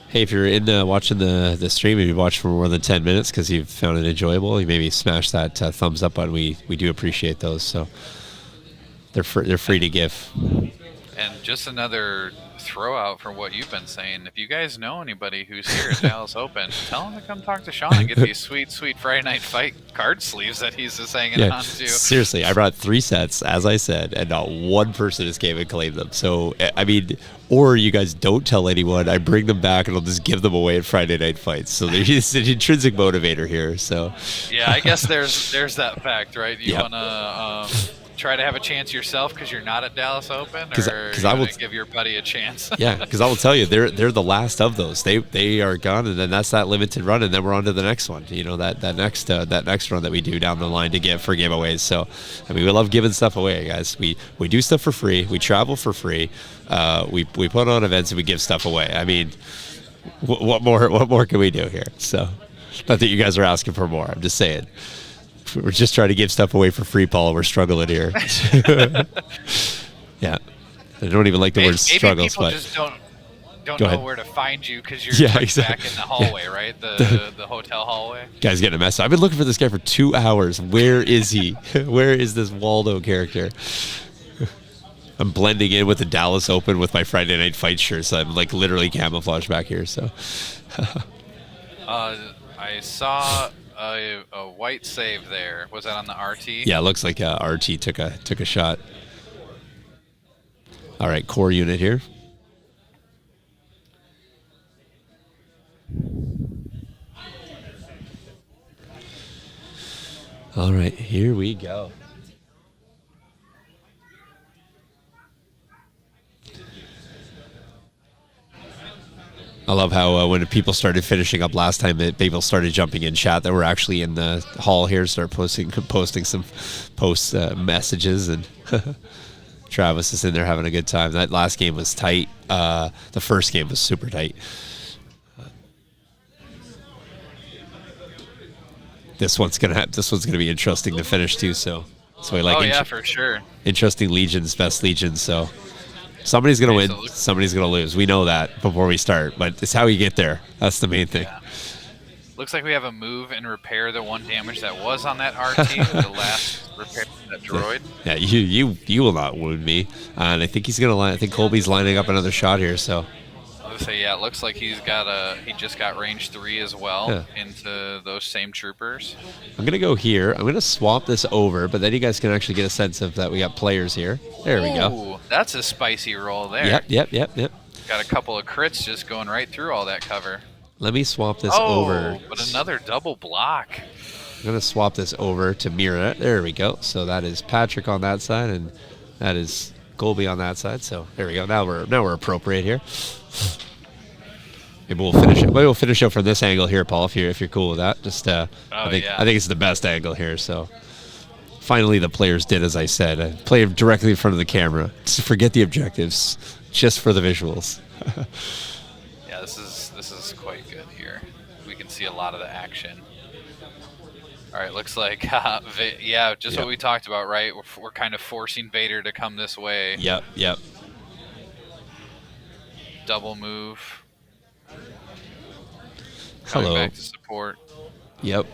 Hey, if you're in watching the stream, if you've watched for more than 10 minutes because you've found it enjoyable, you maybe smash that thumbs up button. We do appreciate those. So they're free to give. And just another throw out for what you've been saying. If you guys know anybody who's here at Dallas Open, tell them to come talk to Sean and get these sweet Friday Night Fight card sleeves that he's just hanging on to. Seriously, I brought 3 sets, as I said, and not one person has came and claimed them. So, I mean, or you guys don't tell anyone. I bring them back and I'll just give them away at Friday Night Fights. So there's an intrinsic motivator here. So yeah, I guess there's that fact, right? You want to try to have a chance yourself because you're not at Dallas Open, or I will give your buddy a chance. Yeah, because I will tell you, they're the last of those. They are gone, and then that's that limited run, and then we're on to the next one. That next run that we do down the line to give for giveaways. So, I mean, we love giving stuff away, guys. We do stuff for free. We travel for free. We put on events and we give stuff away. I mean, what more can we do here? So, not that you guys are asking for more. I'm just saying. We're just trying to give stuff away for free, Paul. We're struggling here. Yeah. I don't even like the word struggles, but just don't know where to find you because you're back in the hallway, right? The hotel hallway. Guy's getting a mess. I've been looking for this guy for 2 hours. Where is he? Where is this Waldo character? I'm blending in with the Dallas Open with my Friday Night Fight shirt, so I'm like literally camouflaged back here. So, I saw a white save there. Was that on the RT? Yeah, it looks like RT took a shot. All right, core unit here. All right, here we go. I love how when people started finishing up last time, people started jumping in chat that were actually in the hall here, start posting some messages, and Travis is in there having a good time. That last game was tight. The first game was super tight. This one's gonna be interesting to finish too. So we like. For sure. Interesting legions, best legions. So. Somebody's going to win, somebody's going to lose. We know that before we start, but it's how you get there. That's the main thing. Yeah. Looks like we have a move and repair the 1 damage that was on that RT, the last repair that droid. Yeah, you will not wound me. And I think I think Colby's lining up another shot here, so. I was say, it looks like he just got range 3 as well into those same troopers. I'm going to go here. I'm going to swap this over, but then you guys can actually get a sense of that we got players here. There we go. That's a spicy roll there. Yep. Got a couple of crits just going right through all that cover. Let me swap this over. But another double block. I'm going to swap this over to mirror it. There we go. So that is Patrick on that side, and that is Colby on that side. So there we go. Now we're appropriate here. Maybe we'll finish it. Maybe we'll finish it from this angle here, Paul. If you're cool with that, just I think it's the best angle here. So Finally, the players did as I said. I played directly in front of the camera. Just forget the objectives, just for the visuals. Yeah, this is quite good here. We can see a lot of the action. All right, looks like yeah, just what we talked about, right? We're kind of forcing Vader to come this way. Yep. Double move. Hello. Coming back to support. Yep.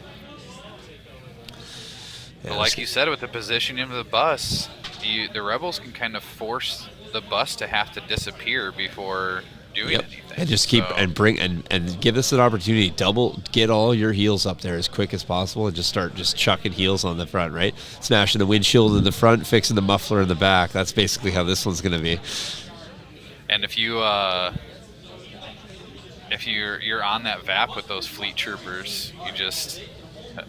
But like you said, with the positioning of the bus, the rebels can kind of force the bus to have to disappear before doing anything. And just keep and bring and give us an opportunity. Get all your heals up there as quick as possible, and just start chucking heals on the front, right? Smashing the windshield in the front, fixing the muffler in the back. That's basically how this one's going to be. And if you're on that VAP with those fleet troopers, you just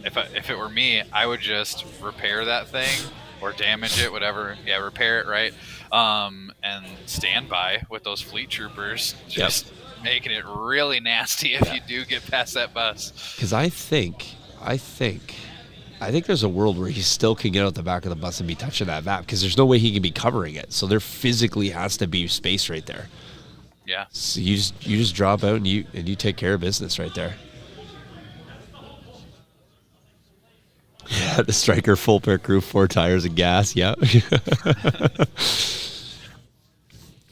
if it were me, I would just repair that thing or damage it, whatever. Yeah, repair it, right? And stand by with those fleet troopers, just making it really nasty if you do get past that bus. Because I think there's a world where he still can get out the back of the bus and be touching that VAP, because there's no way he can be covering it. So there physically has to be space right there. Yeah. So you just drop out and you take care of business right there. Yeah, the Striker full pair crew, 4 tires and gas. Yeah.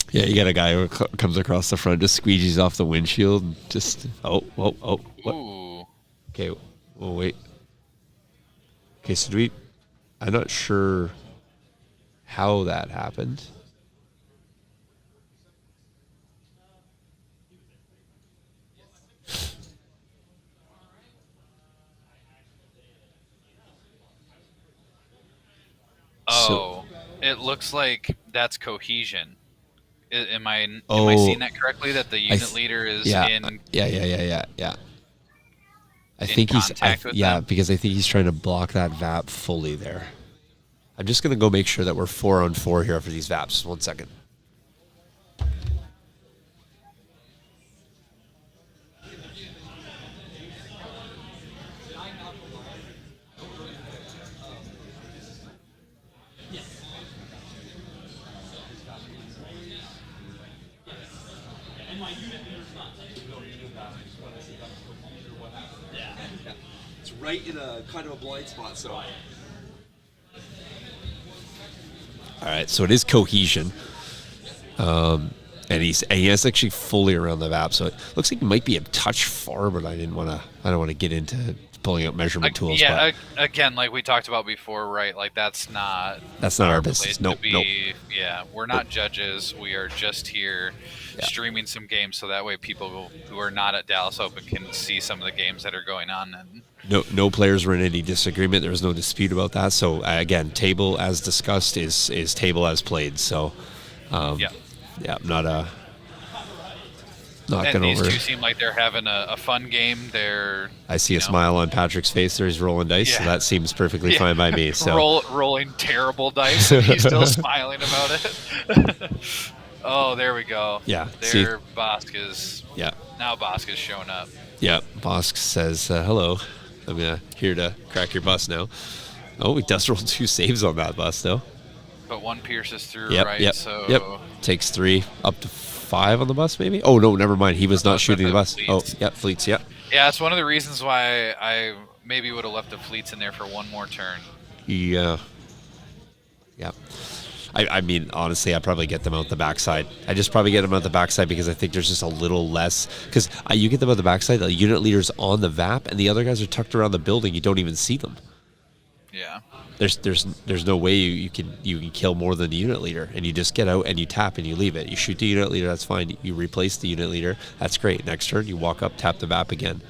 Yeah, you got a guy who comes across the front, just squeegees off the windshield, and just what? Ooh. Okay, well wait. Okay, so I'm not sure how that happened. Oh, it looks like that's cohesion. Am I seeing that correctly? That the unit leader is in. Yeah. I think he's because I think he's trying to block that VAP fully there. I'm just gonna go make sure that we're 4-on-4 here for these VAPs. 1 second. It's right in a kind of a blind spot, so. All right, so it is cohesion, and he has actually fully around the VAP. So it looks like it might be a touch far, but I don't want to get into pulling out measurement tools. Yeah, again, like we talked about before, right? Like that's not our business. Nope. Yeah, we're not judges. We are just here streaming some games, so that way people who are not at Dallas Open can see some of the games that are going on. And no players were in any disagreement. There was no dispute about that. So again, table as discussed is table as played. So not going these over. two seem like they're having a fun game. I see a smile on Patrick's face there. He's rolling dice, so that seems perfectly fine by me. So rolling terrible dice, and he's still smiling about it. Oh, there we go. Yeah. There, Bossk is. Yeah. Now Bossk is showing up. Yeah. Bossk says, hello. I'm here to crack your bus now. Oh, he does roll 2 saves on that bus, though. But 1 pierces through, right? Yep. So Takes 3 up to 5 on the bus, maybe? Oh, no, never mind. He was not shooting the bus. Fleets. Oh, yeah, fleets, yeah. Yeah, it's one of the reasons why I maybe would have left the fleets in there for 1 more turn. Yeah. Yeah. I mean, honestly, I'd probably get them out the backside. I just probably get them out the backside because I think there's just a little less. Because you get them out the backside, the unit leader's on the VAP, and the other guys are tucked around the building. You don't even see them. Yeah. There's no way you can kill more than the unit leader, and you just get out and you tap and you leave it. You shoot the unit leader, that's fine. You replace the unit leader, that's great. Next turn, you walk up, tap the VAP again.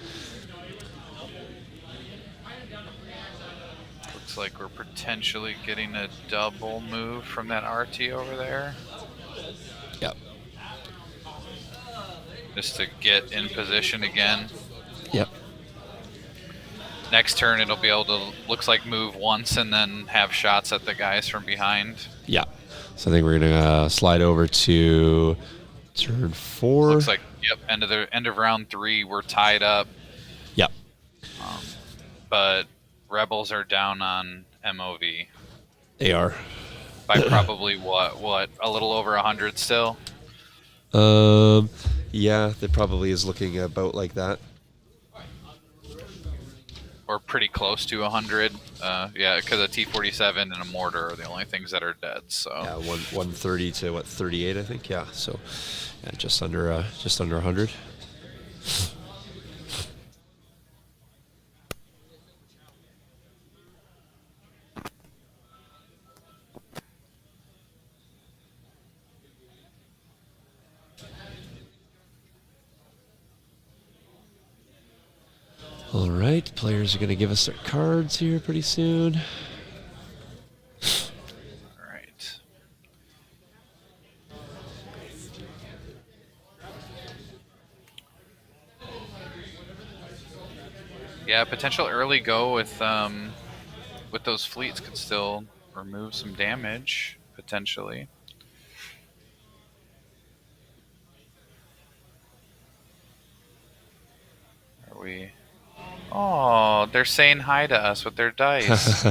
Looks like we're potentially getting a double move from that RT over there. Yep. Just to get in position again. Yep. Next turn, it'll be able to, looks like, move once and then have shots at the guys from behind. Yeah. So I think we're going to slide over to turn 4. Looks like, end of round 3, we're tied up. Yep. But Rebels are down on MOV? They are. By probably what a little over 100 still. Yeah, that probably is looking about like that. Or pretty close to 100. Yeah, because a T-47 and a mortar are the only things that are dead. So Yeah, 130 to what 38, I think. Yeah, so yeah, just under 100. All right, players are going to give us their cards here pretty soon. all right. Yeah, potential early go with those fleets could still remove some damage potentially. Are we? Oh, they're saying hi to us with their dice.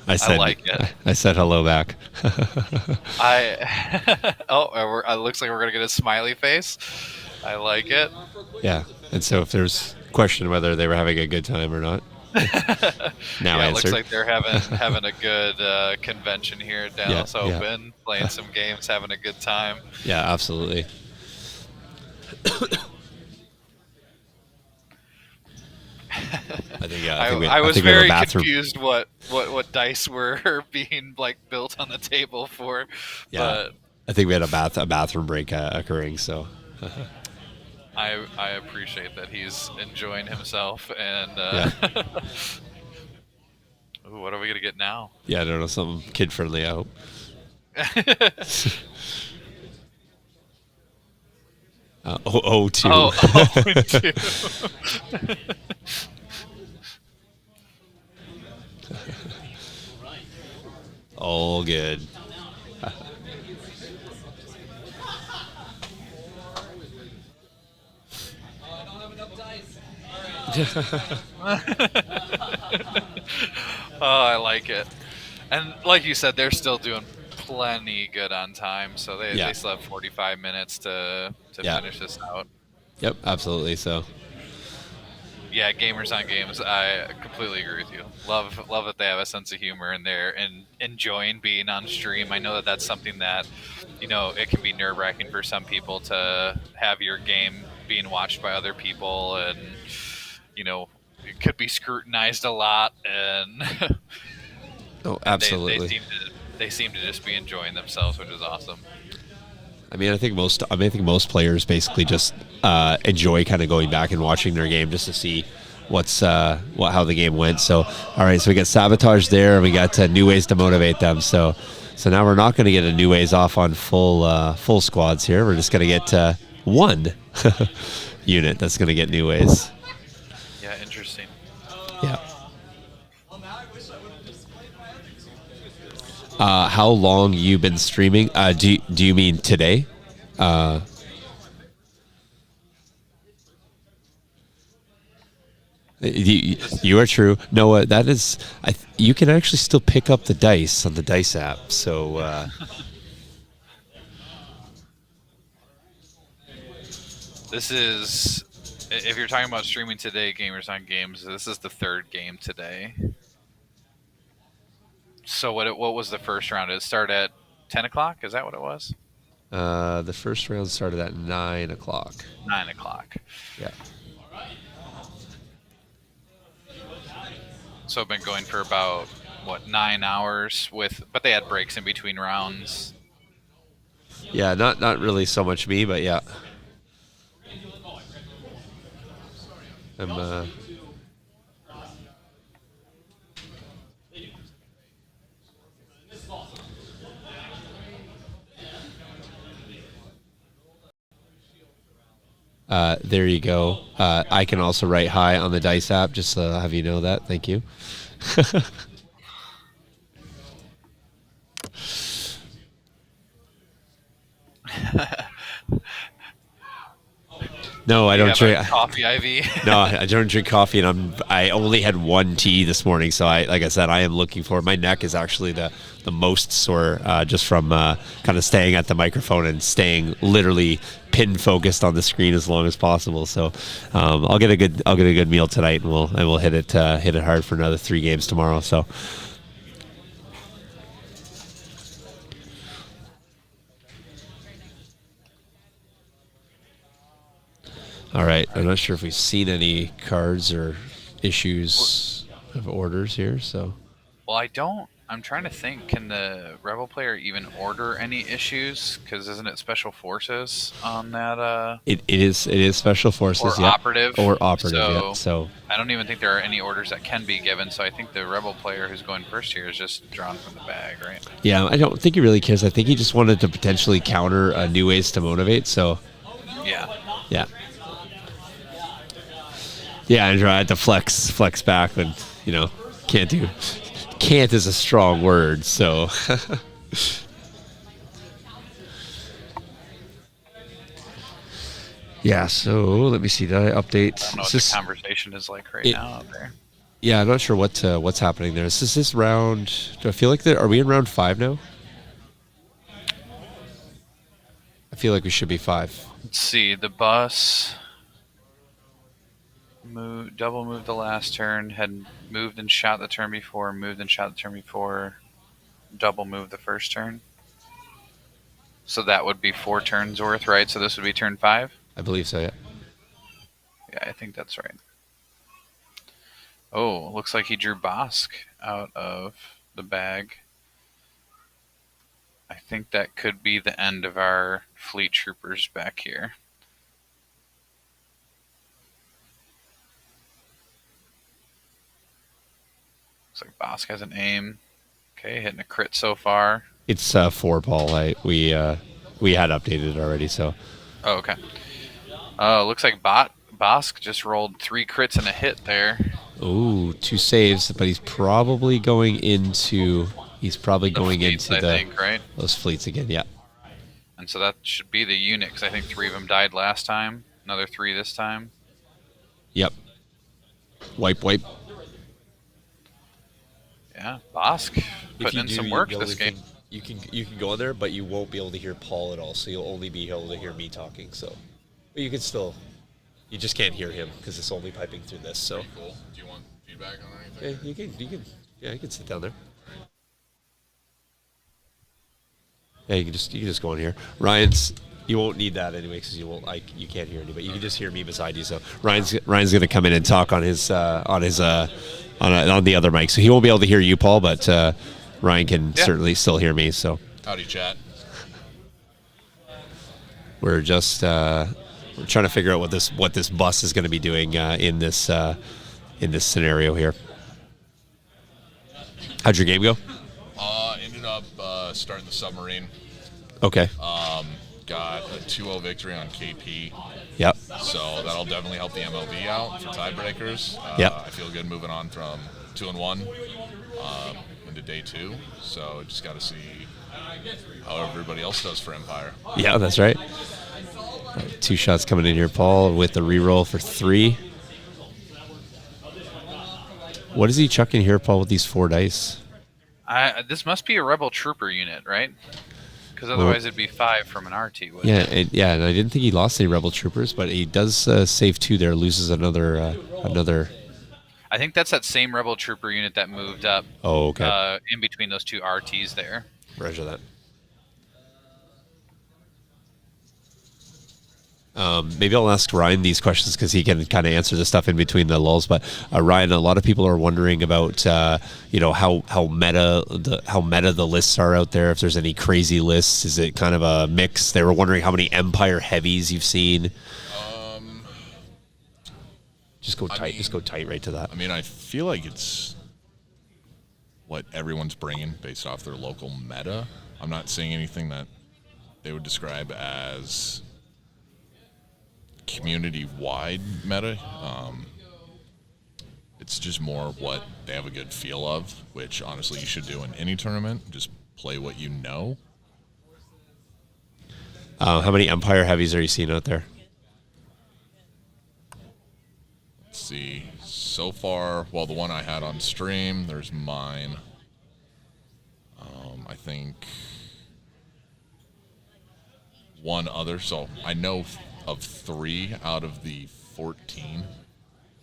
I I said like it. I said hello back. It looks like we're gonna get a smiley face. I like it. Yeah, and so if there's question whether they were having a good time or not, now Yeah, it looks answered. like they're having a good convention here at Dallas Yeah, yeah. Open, playing some games, having a good time. Yeah, absolutely. I think I was we have a very bathroom. confused what dice were being like built on the table for, Yeah, but I think we had a bathroom break occurring. So I appreciate that he's enjoying himself and yeah, ooh, what are we gonna get now? yeah. I don't know, something kid friendly. I hope. Oh, two. Oh, two. All good. Oh, I like it. And like you said, they're still doing plenty good on time, so they still have 45 minutes to finish this out. Yep, absolutely. So Yeah, gamers on games. I completely agree with you. Love that they have a sense of humor and they're enjoying being on stream. I know that that's something that, it can be nerve wracking for some people to have your game being watched by other people, and it could be scrutinized a lot. And oh, and absolutely. they seem to just be enjoying themselves, which is awesome. I mean, I think most players basically just enjoy kind of going back and watching their game just to see how the game went. So, all right, so we got sabotage there, and we got new ways to motivate them. So now we're not going to get a new ways off on full squads here. We're just going to get one unit that's going to get new ways. Yeah, interesting. Yeah. How long you been streaming? Do you mean today? You are true. No, that is. You can actually still pick up the dice on the dice app. So This is, if you're talking about streaming today, Gamers on Games, this is the third game today. So what was the first round? Did it start at 10 o'clock? Is that what it was? the first round started at 9 o'clock. 9 o'clock. Yeah. So I've been going for about, 9 hours but they had breaks in between rounds. Yeah, not really so much me, but yeah. I'm there you go. I can also write hi on the dice app, just to have you know that. Thank you. No, I Do you don't have a drink. coffee IV. No, I don't drink coffee, and I only had one tea this morning. So like I said, I am looking for. My neck is actually the most sore just from kind of staying at the microphone and staying literally pin focused on the screen as long as possible. So I'll get a good meal tonight, and we'll hit it hard for another 3 games tomorrow. So. All right. I'm not sure if we've seen any cards or issues of orders here. So. Well, I'm trying to think. Can the Rebel player even order any issues? Because isn't it Special Forces on that? It is Special Forces, Or operative. Or operative, so, yeah. So I don't even think there are any orders that can be given. So I think the Rebel player who's going first here is just drawn from the bag, right? yeah, I don't think he really cares. I think he just wanted to potentially counter new ways to motivate. So Yeah. yeah. Yeah, Andrew, I had to flex back, but can't is a strong word, so yeah, so let me see, did I update? I don't know what the conversation is like right now out there. Yeah, I'm not sure what's happening there. Is this round, do I feel like are we in round 5 now? I feel like we should be 5. Let's see, the bus double moved the last turn, had moved and shot the turn before, double moved the first turn. So that would be 4 turns worth, right? So this would be turn 5? I believe so, yeah. Yeah, I think that's right. Oh, looks like he drew Bossk out of the bag. I think that could be the end of our fleet troopers back here. Looks like Bossk has an aim. Okay, hitting a crit so far. It's 4, Paul. We had updated it already, so. Oh, okay. Looks like Bossk just rolled 3 crits and a hit there. Ooh, 2 saves, but he's probably going into Fleets, I think, right? Those fleets again, yeah. And so that should be the unit, because I think 3 of them died last time. Another 3 this time. Yep. Wipe. Yeah, Bossk putting in some work this game. You can go in there, but you won't be able to hear Paul at all, so you'll only be able to hear me talking. So, but you can still, you just can't hear him because it's only piping through this. So. Cool. Do you want feedback on anything? Yeah, you can sit down there. Yeah, you can just go in here. You won't need that anyway because you can't hear anybody. You can just hear me beside you. So Ryan's gonna come in and talk on the other mic, so he won't be able to hear you, Paul, but Ryan can certainly still hear me. So howdy, chat. We're just we're trying to figure out what this bus is going to be doing in this scenario here. How'd your game go? Ended up starting the submarine. Okay. Got a 2-0 victory on KP. Yep. So that'll definitely help the MLB out for tiebreakers. Yep. I feel good moving on from 2-1 into day 2. So just got to see how everybody else does for Empire. Yeah, that's right. 2 shots coming in here, Paul, with the reroll for 3. What is he chucking here, Paul, with these 4 dice? This must be a Rebel Trooper unit, right? Because otherwise it'd be 5 from an RT. Yeah, and I didn't think he lost any Rebel Troopers, but he does save 2 there, loses another. I think that's that same Rebel Trooper unit that moved up. Oh, okay. In between those 2 RTs there. Roger that. Maybe I'll ask Ryan these questions because he can kind of answer the stuff in between the lulls. But Ryan, a lot of people are wondering about how meta the lists are out there. If there's any crazy lists, is it kind of a mix? They were wondering how many Empire heavies you've seen. Just go tight. Just go tight right to that. I mean, I feel like it's what everyone's bringing based off their local meta. I'm not seeing anything that they would describe as community-wide meta. It's just more what they have a good feel of, which honestly you should do in any tournament. Just play what you know. How many Empire heavies are you seeing out there? see. So far, well, the one I had on stream, there's mine. I think one other. So I know of 3 out of the 14.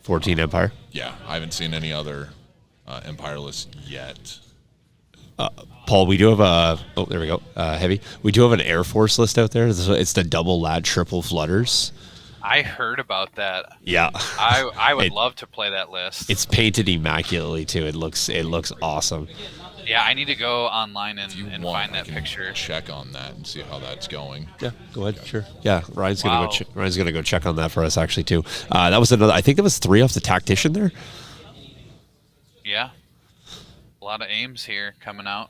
14 Empire. Yeah, I haven't seen any other Empire list yet. Paul, we do have a. Oh, there we go. Heavy. We do have an Air Force list out there. It's the double lat triple flutters. I heard about that. Yeah, I would love to play that list. it's painted immaculately too. It looks awesome. Yeah, I need to go online and Want, find I that can picture. check on that and see how that's going. Yeah, go ahead. Sure. Yeah, Ryan's gonna Wow. Ryan's gonna go check on that for us actually too. That was another. I think that was 3 off the tactician there. Yeah. A lot of aims here coming out.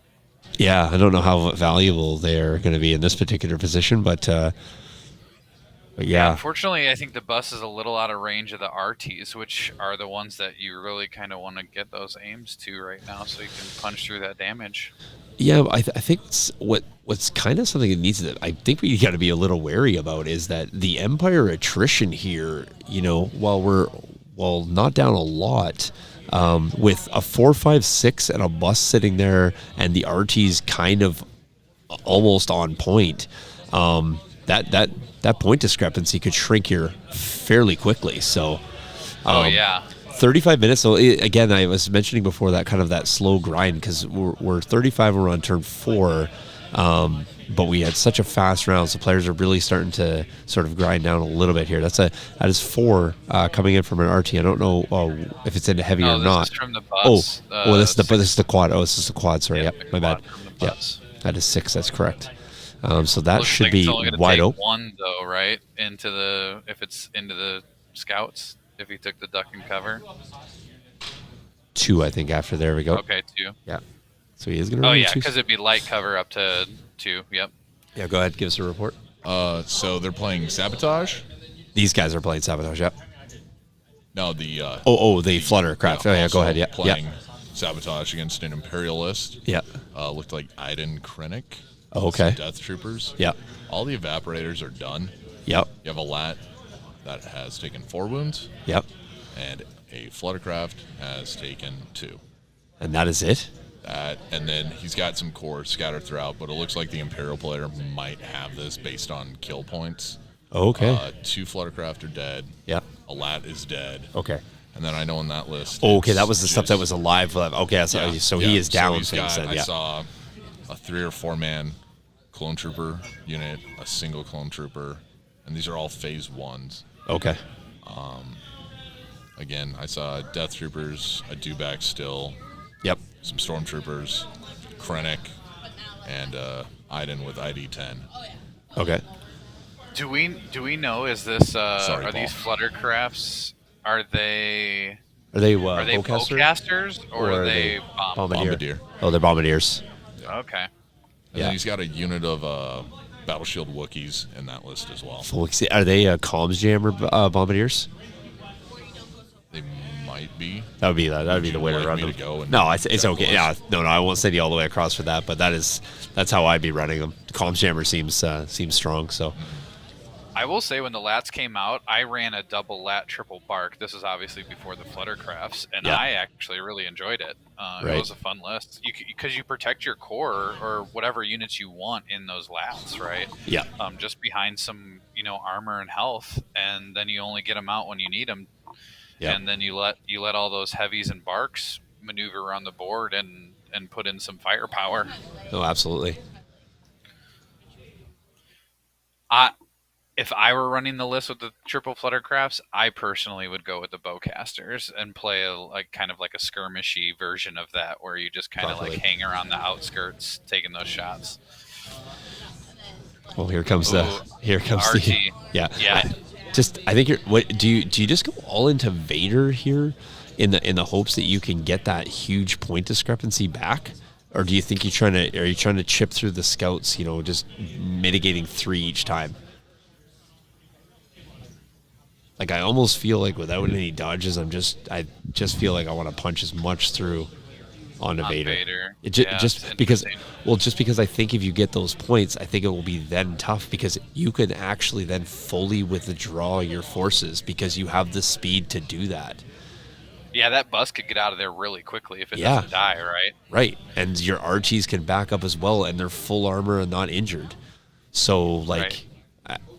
Yeah, I don't know how valuable they're going to be in this particular position, but yeah. Unfortunately, I think the bus is a little out of range of the RTs, which are the ones that you really kind of want to get those aims to right now, so you can punch through that damage. Yeah, I think what's kind of something that needs that I think we got to be a little wary about is that the Empire attrition here. You know, while not down a lot, with a 4.56 and a bus sitting there, and the RT's kind of almost on point. That point discrepancy could shrink here fairly quickly. So, Oh, yeah. 35 minutes. So again, I was mentioning before that kind of that slow grind because we're 35 and we're on turn 4, but we had such a fast round, so players are really starting to sort of grind down a little bit here. That is 4 coming in from an RT. I don't know if it's into heavy or this not. is from the bus. This is the quad. Oh, this is the quad. Sorry, Yeah, yep, my bad. from the Yeah, bus. that is 6. That's correct. So that Looks should like be it's only gonna wide take open. 1 though, right? If it's into the scouts, if he took the duck and cover. 2, I think. After there we go. Okay, 2. Yeah. So he is going to. Oh yeah, because it'd be light cover up to 2. Yep. Yeah. Go ahead. Give us a report. So they're playing Sabotage? These guys are playing sabotage. Yep. No, the... the flutter craft. Oh yeah. Go also ahead. Yeah. Playing Yeah. Sabotage against an Imperialist. Yeah. Looked like Iden Krennic. Oh, okay. Some Death Troopers. Yeah. All the evaporators are done. Yep. You have a lat that has taken 4 wounds, Yep. and a Fluttercraft has taken 2. And that is it. And then he's got some cores scattered throughout, but it looks like the Imperial player might have this based on kill points. Okay. 2 Fluttercraft are dead. Yep. A lat is dead. Okay. And then I know on that list. Oh, okay. it's That was the stuff that just- was alive. Okay. So, Yeah, so yeah. he is down he's things got, then. I Yeah. saw a 3 or 4 man clone trooper unit, a single clone trooper, and these are all phase 1s. Okay. Again, I saw Death Troopers, a Dewback still, Yep. some Stormtroopers, Krennic, and Iden with ID 10. Okay. Do we know? Is this Sorry, are these Paul. Fluttercrafts? Are they Are they bowcasters, bowcasters? or are they Bombardier. Oh, they're bombardiers. Okay. And Yeah. then he's got a unit of Battle Shield Wookiees in that list as well. Are they comms jammer bombardiers? They might be. That would be the way to like run me them. to go and No, it's check the okay. Yeah, list? no, I won't send you all the way across for that. But that's how I'd be running them. Comms jammer seems strong. So I will say when the lats came out, I ran a double lat triple bark. This is obviously before the Fluttercrafts, and Yeah. I actually really enjoyed it. Right. It was a fun list because you protect your core or whatever units you want in those lats, right? yeah, Just behind some armor and health, and then you only get them out when you need them. yeah. And then you let all those heavies and barks maneuver around the board and put in some firepower. No, absolutely. If I were running the list with the triple Fluttercrafts, I personally would go with the bowcasters and play kind of like a skirmishy version of that, where you just kind of Properly. like hang around the outskirts, taking those shots. Well, here comes the RT. yeah. Yeah. I think do you just go all into Vader here in the hopes that you can get that huge point discrepancy back? Or do you think are you trying to chip through the scouts, just mitigating 3 each time? Like I almost feel like without any dodges, I just feel like I want to punch as much through on a On Vader. Vader. It Yeah, just it's because, interesting. I think if you get those points, I think it will be then tough because you can actually then fully withdraw your forces because you have the speed to do that. Yeah, that bus could get out of there really quickly if it Yeah. doesn't die, right? Right. And your Archies can back up as well, and they're full armor and not injured. So, Right. like,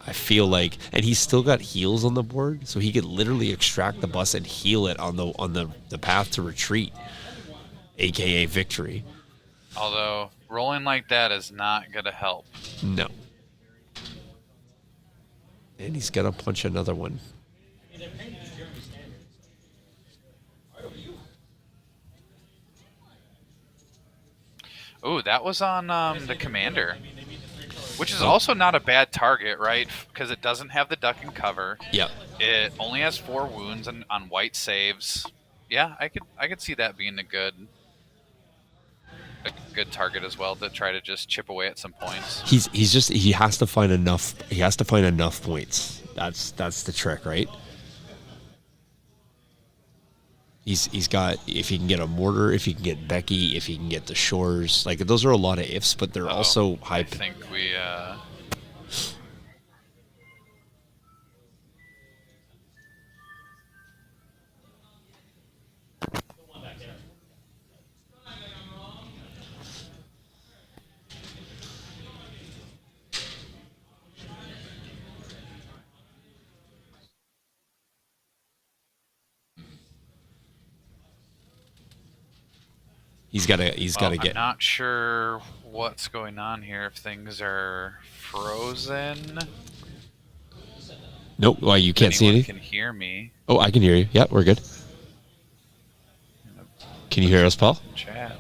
I feel like, and he's still got heals on the board, so he could literally extract the bus and heal it on the path to retreat, aka victory. Although rolling like that is not going to help. No. And he's gonna punch another one. Ooh, that was on the commander, which is also not a bad target, right? Because it doesn't have the duck and cover. Yep. It only has 4 wounds on white saves. Yeah, I could see that being a good target as well to try to just chip away at some points. He has to find enough points. That's the trick, right? He's got, if he can get a mortar, if he can get Becky, if he can get the shores, like those are a lot of ifs, but they're also high. I think we He's got to I'm get. not sure what's going on here. If things are frozen. Nope. Why you can't see anything? Can hear me. Oh, I can hear you. Yeah, we're good. Can you hear us, Paul? Chat.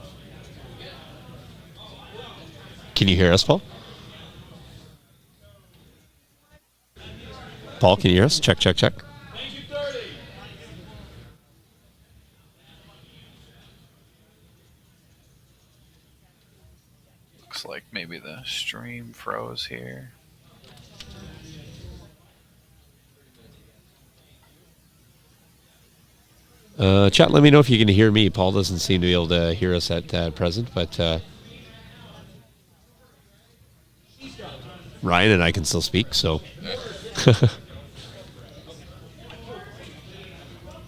Can you hear us, Paul? Paul, can you hear us? Check, check, check. Looks like maybe the stream froze here. Chat, let me know if you can hear me. Paul doesn't seem to be able to hear us at present, but Ryan and I can still speak, so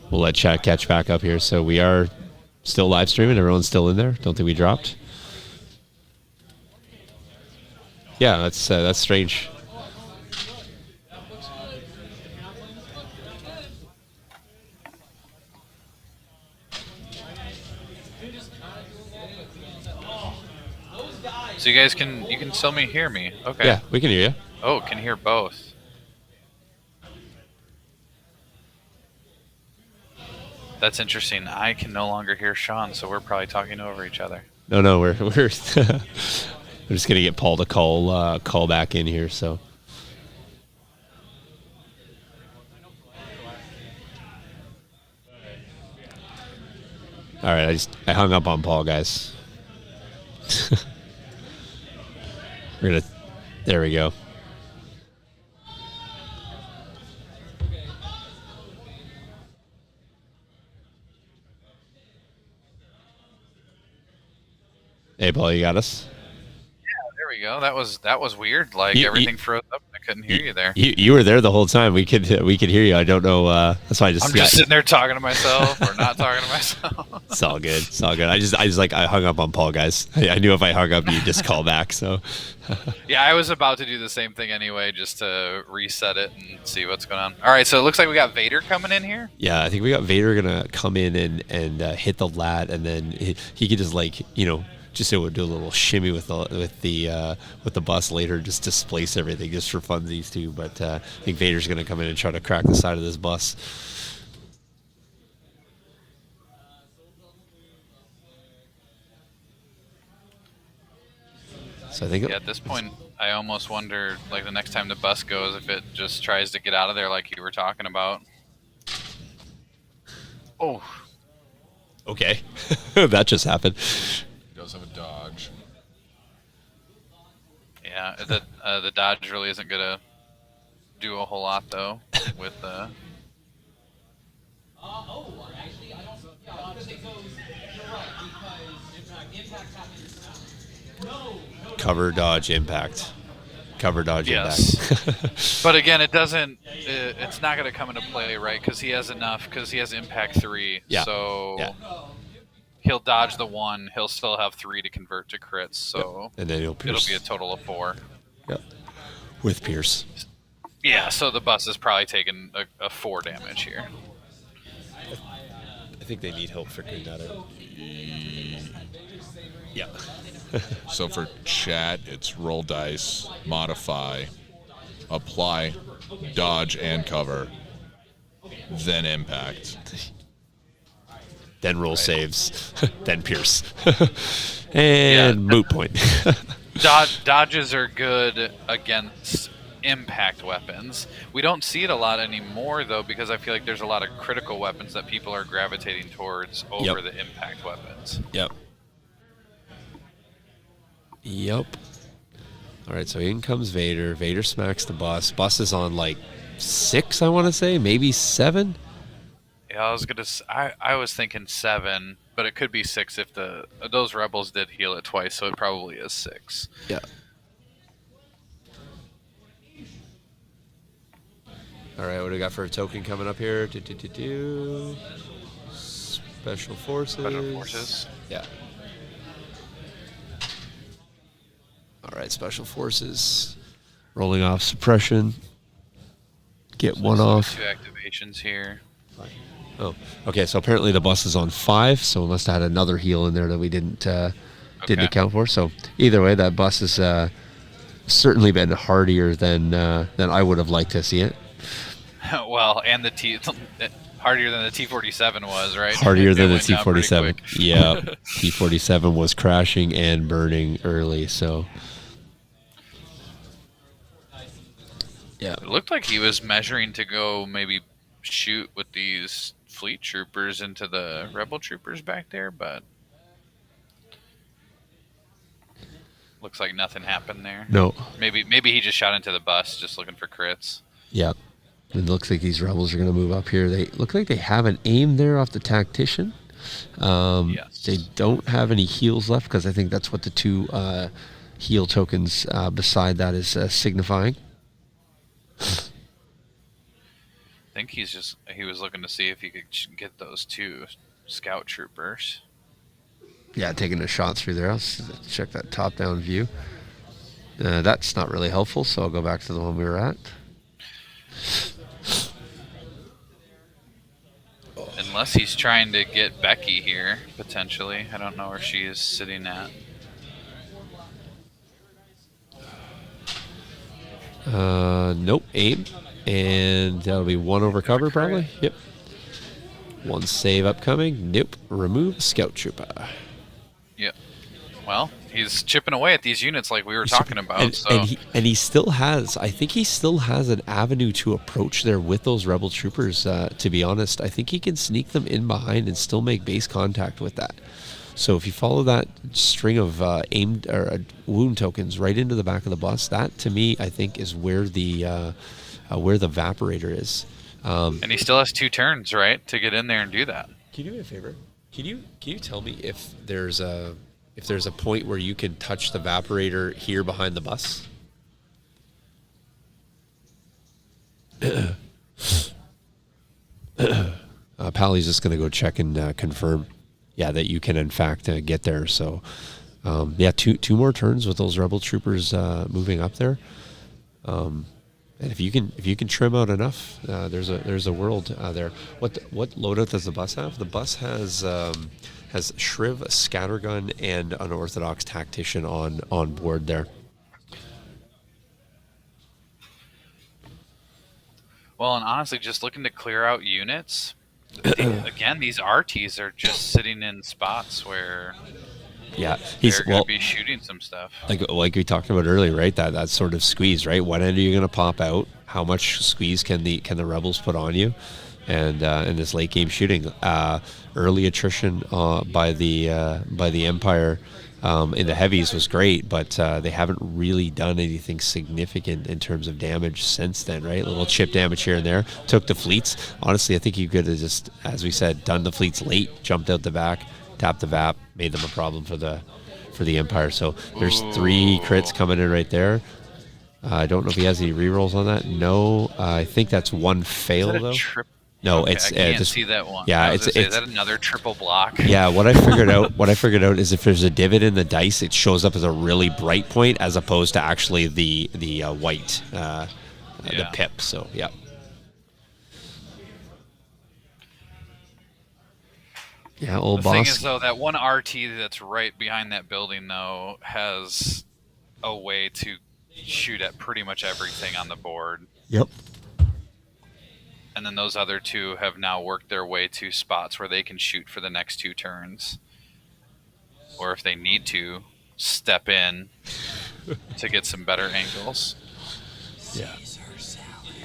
we'll let chat catch back up here. So we are still live streaming. Everyone's still in there. Don't think we dropped. Yeah, that's strange. So you guys can still hear me? Okay. Yeah, we can hear you. Oh, can hear both. That's interesting. I can no longer hear Sean, so we're probably talking over each other. No, we're we're just gonna get Paul to call back in here. So. All right, I hung up on Paul, guys. There we go. Hey, Paul, you got us? There we go. That was weird. Like everything froze up. I couldn't hear you there. You were there the whole time. We could hear you. I don't know. That's why I just. I'm just sitting there talking to myself or not talking to myself. It's all good. It's all good. I hung up on Paul, guys. I knew if I hung up, you'd just call back. So. Yeah, I was about to do the same thing anyway, just to reset it and see what's going on. All right, so it looks like we got Vader coming in here. Yeah, I think we got Vader gonna come in and hit the lat, and then he could just just do a little shimmy with the bus later, just displace everything just for funsies too. But I think Vader's gonna come in and try to crack the side of this bus. So I think at this point, I almost wonder, like the next time the bus goes, if it just tries to get out of there, like you were talking about. Oh. Okay, that just happened. He does have a dodge. Yeah, the dodge really isn't gonna do a whole lot though. With Cover, dodge, impact. Cover, dodge, Yes. impact. But again, it doesn't. It's not going to come into play, right? Because he has enough. Because he has impact 3. Yeah. So Yeah. he'll dodge the 1. He'll still have 3 to convert to crits. So And then he'll pierce. it'll be a total of 4. Yep. With pierce. Yeah. So the bus is probably taking a 4 damage here. I think they need help figuring that out. Yeah. So for chat, it's roll dice, modify, apply, dodge, and cover, then impact. Then roll saves. Then pierce. And moot point. Dodges are good against impact weapons. We don't see it a lot anymore, though, because I feel like there's a lot of critical weapons that people are gravitating towards over the impact weapons. Yep. All right, so in comes Vader. Vader smacks the bus. Bus is on like 6, I want to say, maybe 7. Yeah, I was thinking 7, but it could be 6 if those rebels did heal it twice, so it probably is 6. Yeah. All right, what do we got for a token coming up here? Special forces. Special forces. Yeah. All right, special forces. Rolling off suppression. Get one off. 2 activations here. Oh, okay. So apparently the bus is on 5, so we must have had another heal in there that we didn't account for. So either way, that bus has certainly been hardier than I would have liked to see it. Well, and hardier than the T-47 was, right? Hardier than the It went down pretty T-47. quick. Yeah, T-47 was crashing and burning early. So yeah, It looked like he was measuring to go maybe shoot with these fleet troopers into the rebel troopers back there, but looks like nothing happened there. no, Maybe he just shot into the bus, just looking for crits. yeah. It looks like these rebels are going to move up here. They look like they have an aim there off the tactician. Yes. They don't have any heals left because I think that's what the 2 heal tokens beside that is signifying. I think he was looking to see if he could get those 2 scout troopers. Yeah, taking a shot through there. Let's check that top-down view. That's not really helpful, so I'll go back to the one we were at. Unless he's trying to get Becky here, potentially. I don't know where she is sitting at. Nope, aim. And that'll be 1 over cover, probably. Yep. 1 save upcoming. Nope. Remove scout trooper. Yep. Well, he's chipping away at these units like we were talking about. And he still has, I think he still has an avenue to approach there with those rebel troopers, to be honest. I think he can sneak them in behind and still make base contact with that. So if you follow that string of aimed or wound tokens right into the back of the bus, that to me, I think, is where the evaporator is. And he still has 2 turns, right, to get in there and do that. Can you do me a favor? Can you tell me if there's a point where you can touch the evaporator here behind the bus? Pally's just going to go check and confirm, that you can in fact get there. So, two more turns with those rebel troopers moving up there. And if you can trim out enough, there's a world there. What loadout does the bus have? The bus has Shriv, a scattergun, and an orthodox tactician on board there. Well, and honestly, just looking to clear out units. Again, these RTs are just sitting in spots where they're going to be shooting some stuff. Like we talked about earlier, right? That sort of squeeze, right? What end are you going to pop out? How much squeeze can the rebels put on you? And in this late game shooting, early attrition by the Empire in the heavies was great, but they haven't really done anything significant in terms of damage since then, right? A little chip damage here and there. Took the fleets. Honestly, I think you could have just, as we said, done the fleets late, jumped out the back, tapped the VAP, made them a problem for the Empire. So there's 3 crits coming in right there. I don't know if he has any rerolls on that. No, I think that's 1 fail though. No, okay, it's I can't just, see that one. Yeah, is that another triple block? Yeah, what I figured out is if there's a divot in the dice, it shows up as a really bright point as opposed to actually the white, the pip. So yeah. Yeah, old The boss. thing is, though, that one RT that's right behind that building, though, has a way to shoot at pretty much everything on the board. Yep. And then those other 2 have now worked their way to spots where they can shoot for the next 2 turns. Or if they need to, step in to get some better angles. Yeah.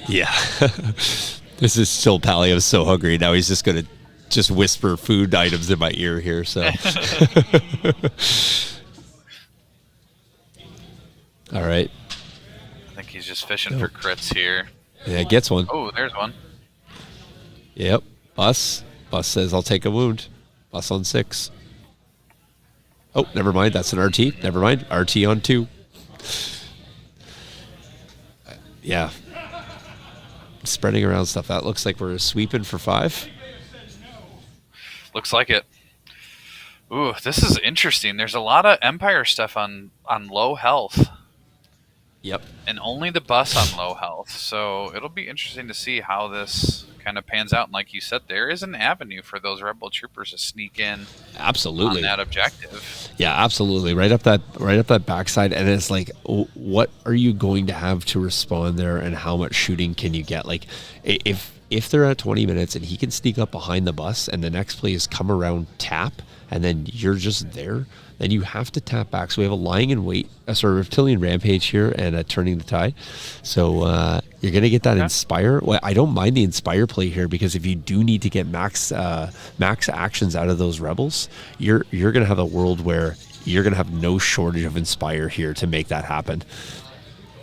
Yeah. This is still Pally. I'm so hungry. Now he's just going to just whisper food items in my ear here. So. All right. I think he's just fishing for crits here. Yeah, gets one. Oh, there's one. Yep. Bus says, I'll take a wound. Bus on 6. Oh, never mind. That's an RT. Never mind. RT on 2. Yeah. Spreading around stuff. That looks like we're sweeping for 5. Looks like it. Ooh, this is interesting. There's a lot of Empire stuff on low health. Yep. And only the bus on low health. So it'll be interesting to see how this kind of pans out. And like you said, there is an avenue for those rebel troopers to sneak in. Absolutely. On that objective. Yeah, absolutely. Right up that backside. And it's like, what are you going to have to respond there, and how much shooting can you get? Like, if they're at 20 minutes and he can sneak up behind the bus and the next play is come around tap and then you're just there, then you have to tap back. So we have a lying in wait, a sort of reptilian rampage here, and a turning the tide. So you're going to get that inspire. Well, I don't mind the inspire play here, because if you do need to get max actions out of those rebels, you're going to have a world where you're going to have no shortage of inspire here to make that happen.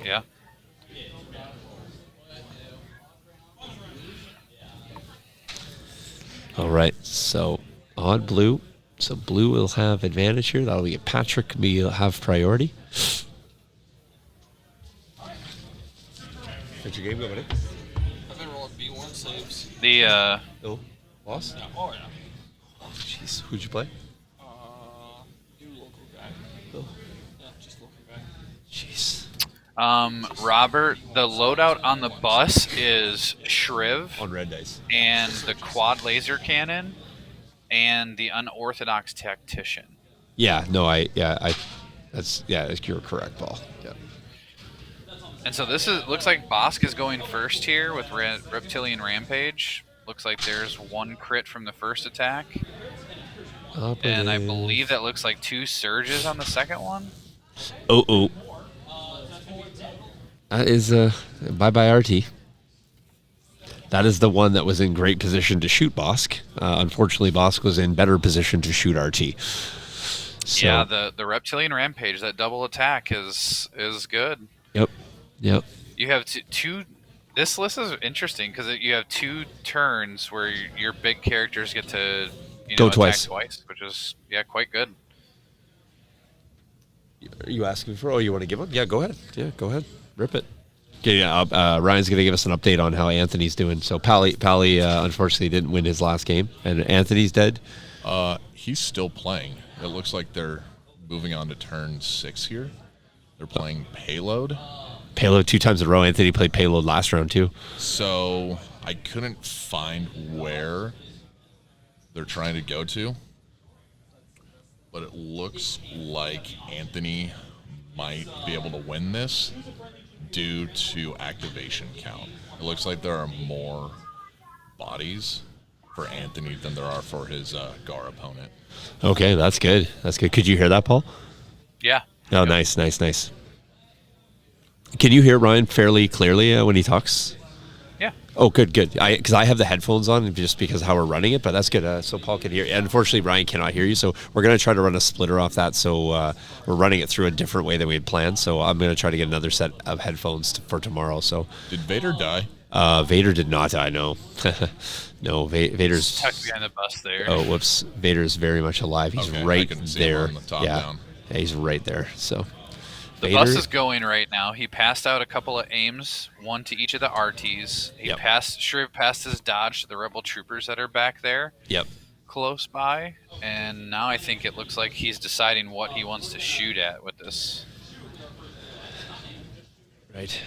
Yeah. All right, so on blue. So blue will have advantage here. That'll be Patrick. Will have priority. What's your game go, buddy? I've been rolling B1 saves. The Oh, boss. Yeah, oh yeah. Jeez, who'd you play? New local guy. Oh, Yeah, just local guy. jeez. Robert, the loadout on the bus is Shriv On red dice. and the quad laser cannon and the unorthodox tactician. Yeah, no, you're correct, Paul. Yeah. And so looks like Bossk is going first here with Reptilian Rampage. Looks like there's 1 crit from the first attack. And I believe that looks like 2 surges on the second one. Oh. That is bye-bye RT. That is the one that was in great position to shoot Bossk. Unfortunately, Bossk was in better position to shoot RT. So, Yeah, the Reptilian Rampage, that double attack is good. Yep. You have two. This list is interesting because you have 2 turns where your big characters get to Go attack twice, which is quite good. Are you asking for? Oh, you want to give one? Yeah, go ahead. Yeah, go ahead. Rip it. Okay, Ryan's going to give us an update on how Anthony's doing. So Pally unfortunately didn't win his last game, and Anthony's dead. He's still playing. It looks like they're moving on to turn 6 here. They're playing Payload. Payload 2 times in a row. Anthony played Payload last round too. So I couldn't find where they're trying to go to, but it looks like Anthony might be able to win this due to activation count. It looks like there are more bodies for Anthony than there are for his Gar opponent. Okay, that's good. That's good. Could you hear that, Paul? Yeah. Oh, nice. Can you hear Ryan fairly clearly when he talks? Yeah. Oh, good. Because I have the headphones on just because of how we're running it, but that's good. So Paul can hear. Unfortunately, Ryan cannot hear you, so we're going to try to run a splitter off that. So we're running it through a different way than we had planned. So I'm going to try to get another set of headphones for tomorrow. So Did Vader die? Vader did not die. No, no. Vader's Tucked behind the bus there. Oh, whoops. Vader's very much alive. He's Okay, I right couldn't see there. him on the top yeah. down. Yeah, he's right there. So The bus is going right now. He passed out a couple of aims, one to each of the RTs. He Yep. should have passed his dodge to the rebel troopers that are back there Yep. close by. And now I think it looks like he's deciding what he wants to shoot at with this. Right.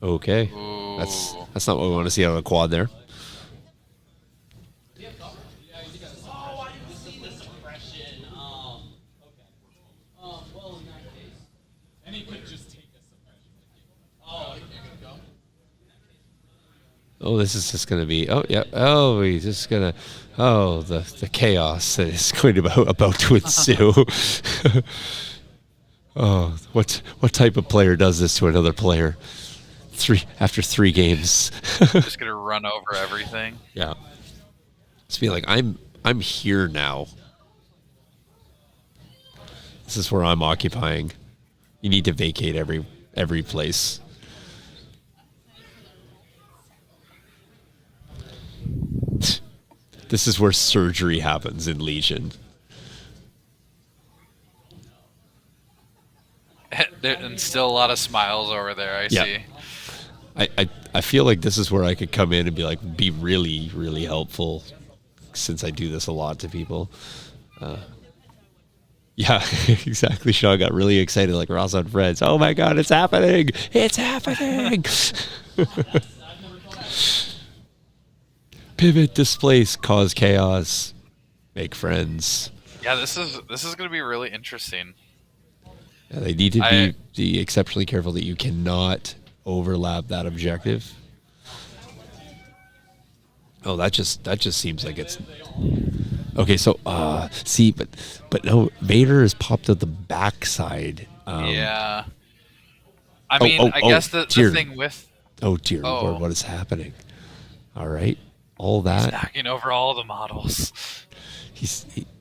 Okay. Ooh. That's not what we want to see on a quad there. Oh, this is just going to be. Oh, yeah. Oh, he's just going to. Oh, the chaos that is going to about to ensue. Oh, what type of player does this to another player? After 3 games. Just gonna run over everything. Yeah. Just feel like I'm here now. This is where I'm occupying. You need to vacate every place. This is where surgery happens in Legion. And still a lot of smiles over there, I Yeah. see. I feel like this is where I could come in and be really, really helpful, since I do this a lot to people. Yeah, exactly. Sean got really excited like Ross on Friends. Oh my God, it's happening! It's happening! Pivot, displace, cause chaos, make friends. Yeah, this is gonna be really interesting. Yeah, they need to be exceptionally careful that you cannot overlap that objective. Oh, that just seems like it's okay. So, see, but no, Vader has popped out the backside. Yeah. I mean, I guess the thing with oh dear Lord, what is happening? All right, all that. knocking over all the models.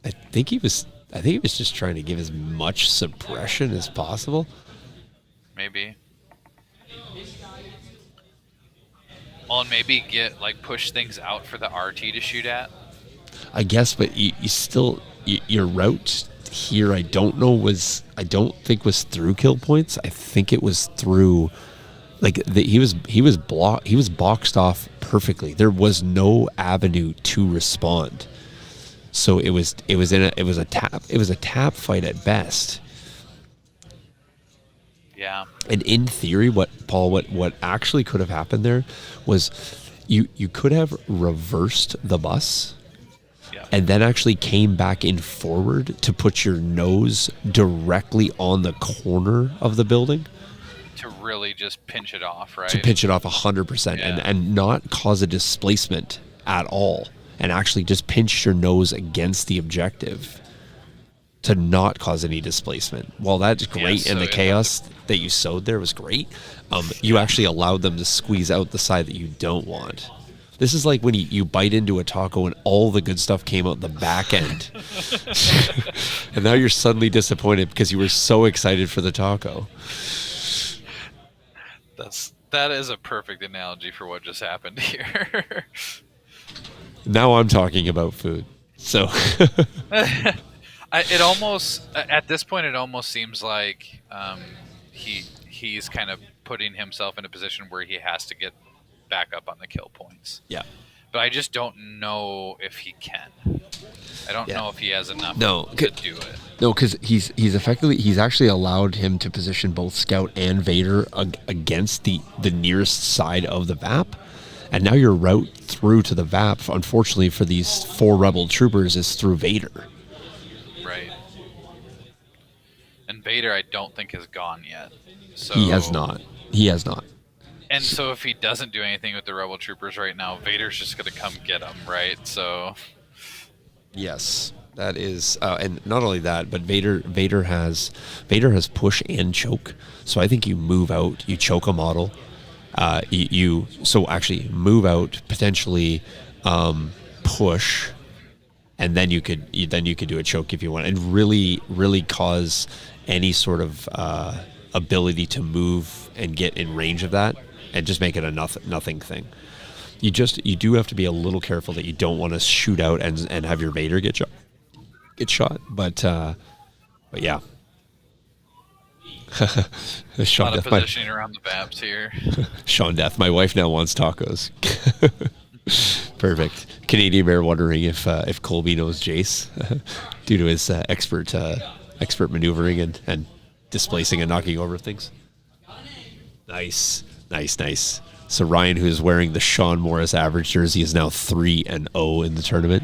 I think he was just trying to give as much suppression as possible. Maybe. Well, and maybe push things out for the RT to shoot at. I guess, but you still your route here. I don't think was through kill points. I think it was through he was boxed off perfectly. There was no avenue to respond. So it was a tap fight at best. Yeah. And in theory, what actually could have happened there was you could have reversed the bus. Yep. And then actually came back in forward to put your nose directly on the corner of the building. To really just pinch it off, right? To pinch it off 100% and not cause a displacement at all. And actually just pinch your nose against the objective to not cause any displacement. Well, that's great. Yeah, And the chaos that you sowed there was great. You actually allowed them to squeeze out the side that you don't want. This is like when you bite into a taco and all the good stuff came out the back end. And now you're suddenly disappointed because you were so excited for the taco. That is a perfect analogy for what just happened here. Now I'm talking about food. So it almost at this point it almost seems like he's kind of putting himself in a position where he has to get back up on the kill points. Yeah. But I just don't know if he can. I don't know if he has enough to do it. No, because he's actually allowed him to position both Scout and Vader against the nearest side of the VAP. And now your route through to the VAP, unfortunately for these 4 rebel troopers, is through Vader. Right. And Vader I don't think has gone yet. So He has not. And so if he doesn't do anything with the rebel troopers right now, Vader's just going to come get him, right? So Yes. That is, and not only that, but Vader has push and choke. So I think you move out, you choke a model. So actually move out, potentially push, and then you could do a choke if you want, and really cause any sort of ability to move and get in range of that, and just make it a nothing thing. You do have to be a little careful that you don't want to shoot out and have your Vader get shot. But yeah. A lot of positioning around the Babs here. Sean Death, my wife now wants tacos. Perfect. Canadian Bear wondering if Colby knows Jace due to his expert maneuvering and displacing and knocking over things. Nice. So Ryan, who's wearing the Sean Morris average jersey, is now 3-0 in the tournament.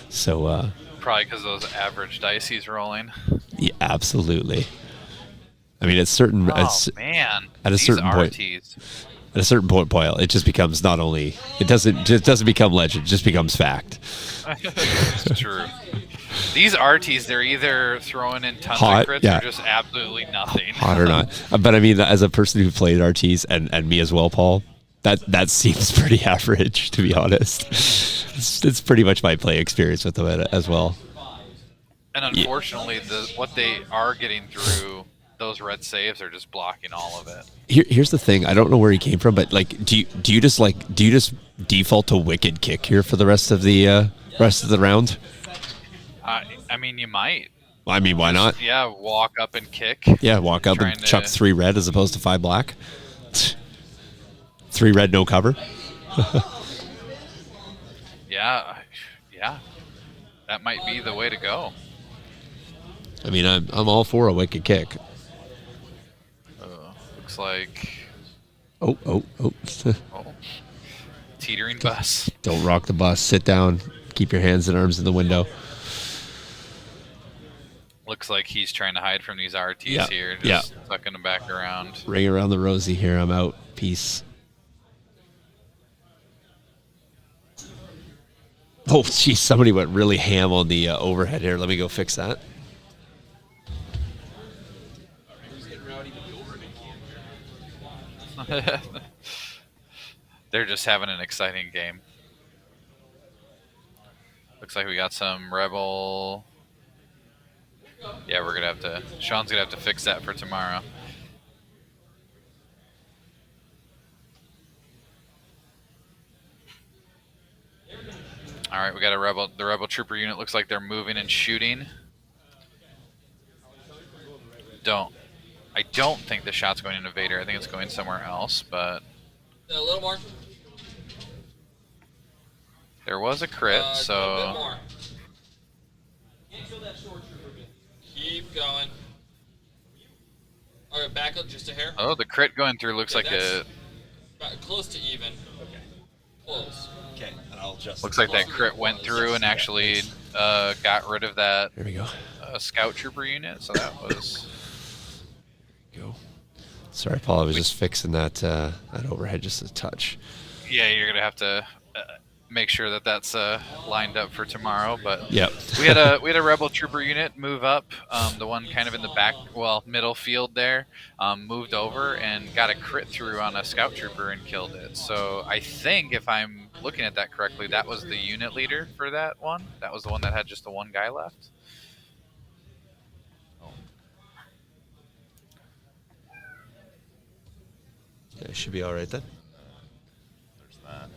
So probably because those average dice he's rolling. Yeah, absolutely. I mean, at a certain point, Boyle, it just becomes not only it doesn't become legend, it just becomes fact. It's true. These RTs, they're either throwing in tons Hot, of crits yeah. or just absolutely nothing. Hot or not, but I mean, as a person who played RTs and me as well, Paul, that seems pretty average, to be honest. It's pretty much my play experience with them as well. And unfortunately, what they are getting through, those red saves are just blocking all of it. Here's the thing. I don't know where he came from, but like, do you just default to wicked kick here for the rest of the round? I mean, you might. I mean, why not? Yeah, walk up and kick. Yeah, walk up and chuck 3 red as opposed to 5 black. 3 red, no cover. Yeah, that might be the way to go. I mean, I'm all for a wicked kick. Looks like. Oh. Teetering bus. Don't rock the bus. Sit down. Keep your hands and arms in the window. Looks like he's trying to hide from these RTs here. Sucking them back around. Ring around the rosy here. I'm out. Peace. Oh, geez. Somebody went really ham on the overhead here. Let me go fix that. They're just having an exciting game. Looks like we got some Rebel. Yeah, we're gonna have to. Sean's gonna have to fix that for tomorrow. All right, we got the Rebel Trooper unit. Looks like they're moving and shooting. I don't think the shot's going into Vader. I think it's going somewhere else, but A little more. there was a crit, A bit so more. Keep going. All right, back up just a hair. the crit going through looks like that's close to even. Okay. Close. Okay, and I'll just. looks like that crit went through and actually got rid of that There we go. Scout Trooper unit. So that was. Go. Sorry, Paul. I was just fixing that overhead just a touch. Yeah, you're gonna have to make sure that that's lined up for tomorrow. But Yep. we had a Rebel Trooper unit move up. The one kind of in the back, middle field there, moved over and got a crit through on a Scout Trooper and killed it. So I think if I'm looking at that correctly, that was the unit leader for that one. That was the one that had just the one guy left. Yeah, it should be all right then. There's that.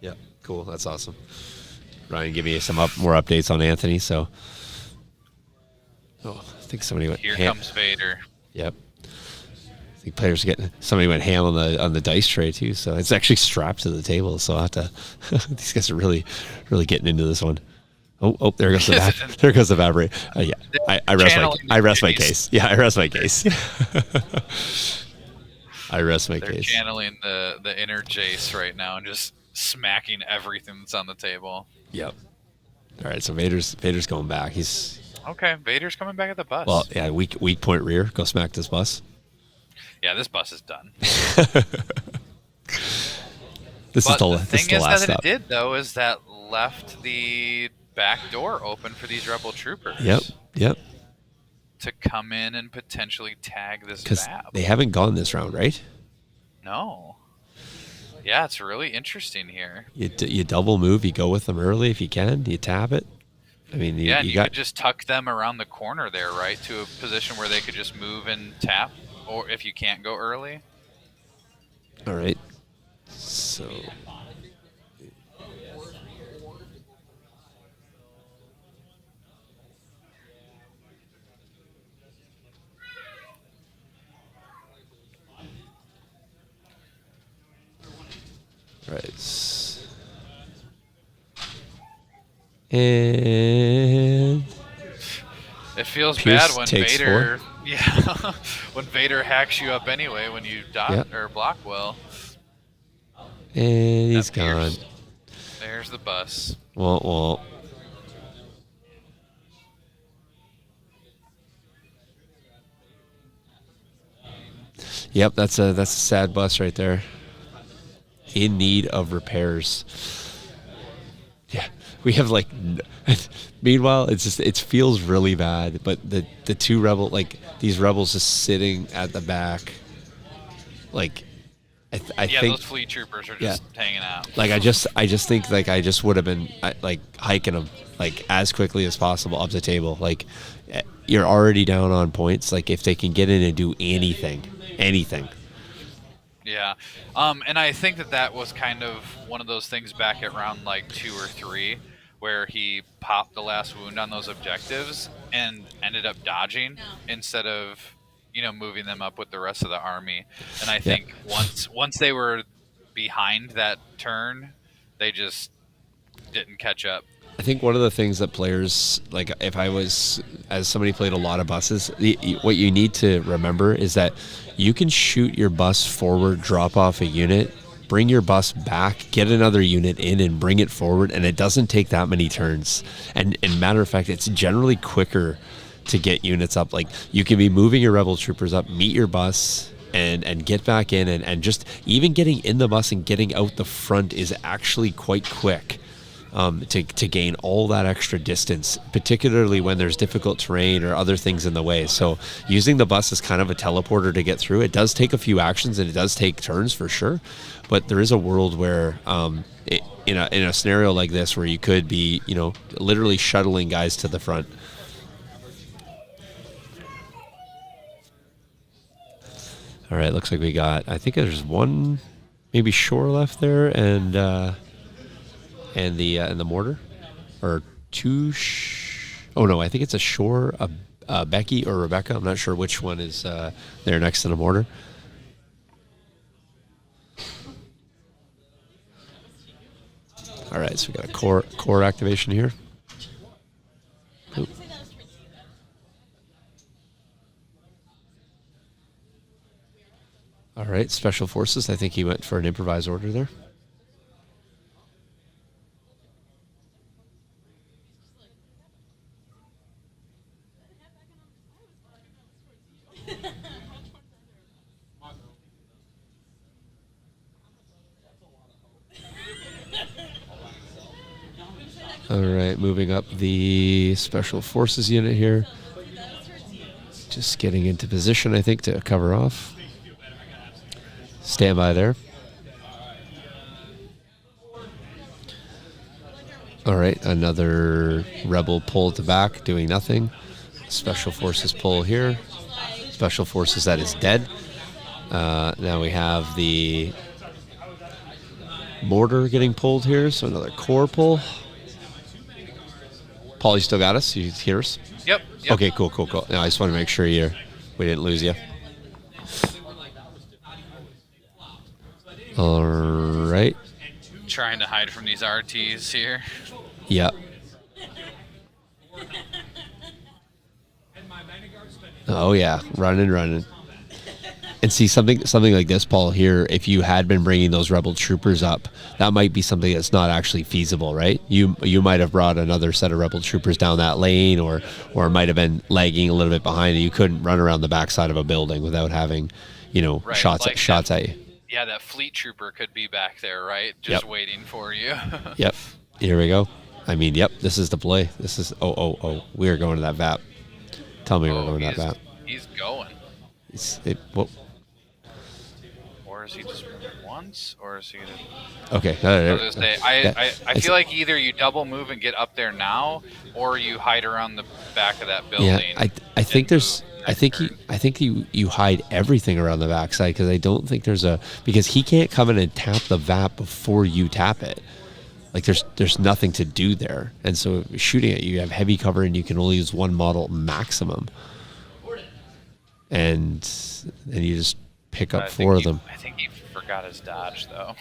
Yeah, cool. That's awesome. Ryan, give me some more updates on Anthony. So, I think somebody went. Here comes Vader. Yep. I think somebody went ham on the dice tray too. So it's actually strapped to the table. So I have to. These guys are really getting into this one. Oh, there goes the there goes the evaporate. Yeah, I rest my case. Yeah, I rest my case. I rest my They're case. channeling the inner Jace right now and just smacking everything that's on the table. Yep. All right, so Vader's going back. He's okay. Vader's coming back at the bus. well, yeah. Weak point rear. Go smack this bus. Yeah, this bus is done. This is the thing is last that stop. it did though is that left the back door open for these rebel troopers. Yep. To come in and potentially tag this Because map. they haven't gone this round, right? No. Yeah, it's really interesting here. You double move, you go with them early if you can, you tap it. I mean, you got could just tuck them around the corner there, right, to a position where they could just move and tap, or if you can't go early. All right. So. Right. And it feels Pierce bad when takes Vader, 4. yeah, when Vader hacks you up anyway when you dodge or block well. And he's gone. There's the bus. Well. Yep, that's a sad bus right there. In need of repairs. Yeah, we have like. Meanwhile, it feels really bad, but the two these rebels just sitting at the back, like. I think those fleet troopers are just hanging out. Like I just think like I just would have been like hiking them like as quickly as possible up the table. Like you're already down on points. Like if they can get in and do anything. Yeah, and I think that was kind of one of those things back at round like 2 or 3, where he popped the last wound on those objectives and ended up dodging instead of moving them up with the rest of the army. And I think once they were behind that turn, they just didn't catch up. I think one of the things that players, like if I was, as somebody played a lot of buses, what you need to remember is that you can shoot your bus forward, drop off a unit, bring your bus back, get another unit in and bring it forward, and it doesn't take that many turns. And matter of fact, it's generally quicker to get units up. Like you can be moving your rebel troopers up, meet your bus, and get back in, and just even getting in the bus and getting out the front is actually quite quick to gain all that extra distance, particularly when there's difficult terrain or other things in the way. So using the bus as kind of a teleporter to get through, it does take a few actions and it does take turns for sure, but there is a world where in a scenario like this where you could be literally shuttling guys to the front. All right, looks like we got, I think there's one maybe shore left there and the mortar, or two. Oh no, I think it's a shore, a Becky or Rebecca. I'm not sure which one is there next to the mortar. All right, so we got a core activation here. Ooh. All right, Special Forces. I think he went for an improvised order there. All right, moving up the Special Forces unit here. Just getting into position, I think, to cover off. Stand by there. All right, another rebel pull at the back, doing nothing. Special Forces pull here. Special Forces that is dead. Now we have the mortar getting pulled here, so another core pull. Paul, you still got us? You hear us? Yep. Okay, cool. No, I just want to make sure we didn't lose you. All right. Trying to hide from these RTs here. Yep. Oh yeah, running. And see something like this, Paul. Here, if you had been bringing those rebel troopers up, that might be something that's not actually feasible, right? You might have brought another set of rebel troopers down that lane, or might have been lagging a little bit behind, and you couldn't run around the backside of a building without having, right, shots at you. Yeah, that fleet trooper could be back there, right? Just waiting for you. Yep. Here we go. I mean, yep, this is the play. This is, we are going to that VAP. Tell me we're going to that VAP. He's going. Or is he just once, or is he gonna? Okay. I was gonna say, I feel like either you double move and get up there now, or you hide around the back of that building. Yeah, I think there's. I think you hide everything around the backside because I don't think because he can't come in and tap the VAP before you tap it. Like there's nothing to do there, and so shooting it, you have heavy cover and you can only use one model maximum, and then you just pick up 4 of them. I think he forgot his dodge though,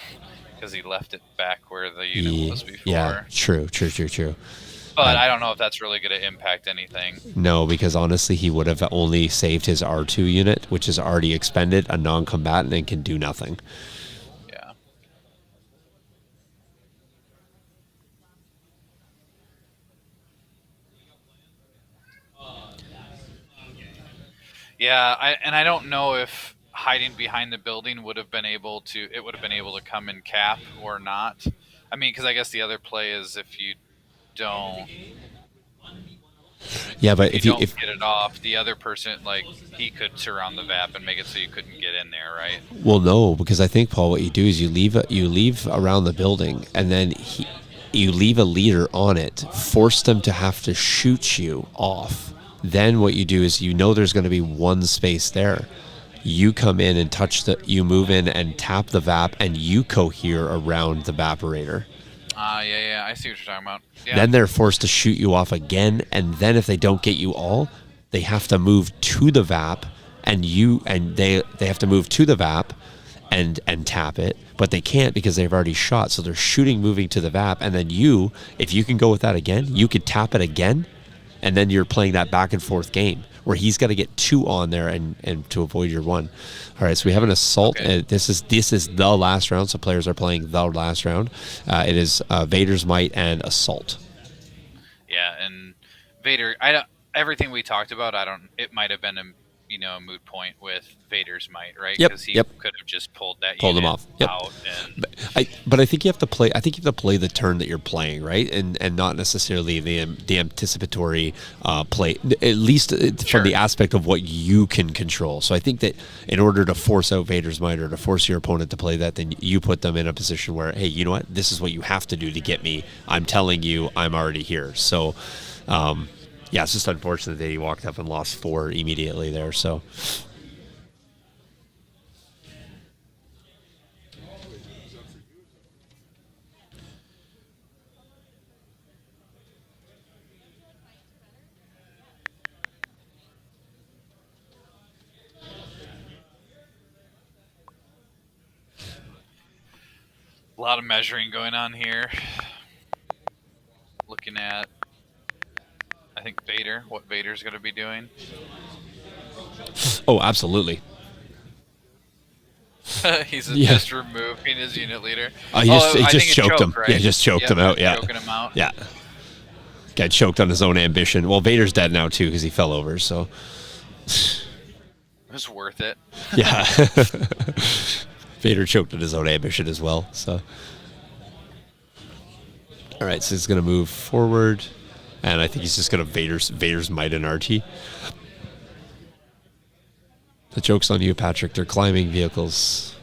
because he left it back where the unit was before. Yeah, true. But I don't know if that's really going to impact anything. No, because honestly, he would have only saved his R2 unit, which is already expended, a non-combatant, and can do nothing. Yeah. Yeah, I don't know if hiding behind the building would have been able to come in cap or not. I mean, because I guess the other play is if you don't. Yeah, but if you get it off, the other person, like, he could surround the VAP and make it so you couldn't get in there, right? Well, no, because I think, Paul, what you do is you leave around the building, and then you leave a leader on it, force them to have to shoot you off. Then what you do is there's going to be one space there. You come in and you move in and tap the VAP, and you cohere around the Vaporator. Yeah, I see what you're talking about. Yeah. Then they're forced to shoot you off again, and then if they don't get you all, they have to move to the VAP, and they have to move to the VAP and tap it, but they can't because they've already shot. So they're moving to the VAP, and then if you can go with that again, you could tap it again, and then you're playing that back and forth game where he's got to get 2 on there and to avoid your 1. All right, so we have an assault. Okay. This is the last round, so players are playing the last round. It is Vader's Might and Assault. Yeah, and Vader, everything we talked about, it might have been a moot point with Vader's Might, right? Yep. Because he could have just pulled him off. Yep. out. But I think you have to play. I think you have to play the turn that you're playing, right? And not necessarily the anticipatory play. At least from the aspect of what you can control. So I think that in order to force out Vader's Might or to force your opponent to play that, then you put them in a position where, hey, you know what? This is what you have to do to get me. I'm telling you, I'm already here. So. Yeah, it's just unfortunate that he walked up and lost 4 immediately there. So, a lot of measuring going on here. Looking at, I think what Vader's going to be doing. oh, absolutely. He's just removing his unit leader. He just choked him. Right? Yeah, just choked him out. Yeah, choking him out. Yeah, got choked on his own ambition. Well, Vader's dead now too because he fell over. So it was worth it. Yeah, Vader choked on his own ambition as well. So, all right, so he's going to move forward. And I think he's just going to Vader's Might and RT. The joke's on you, Patrick. They're climbing vehicles.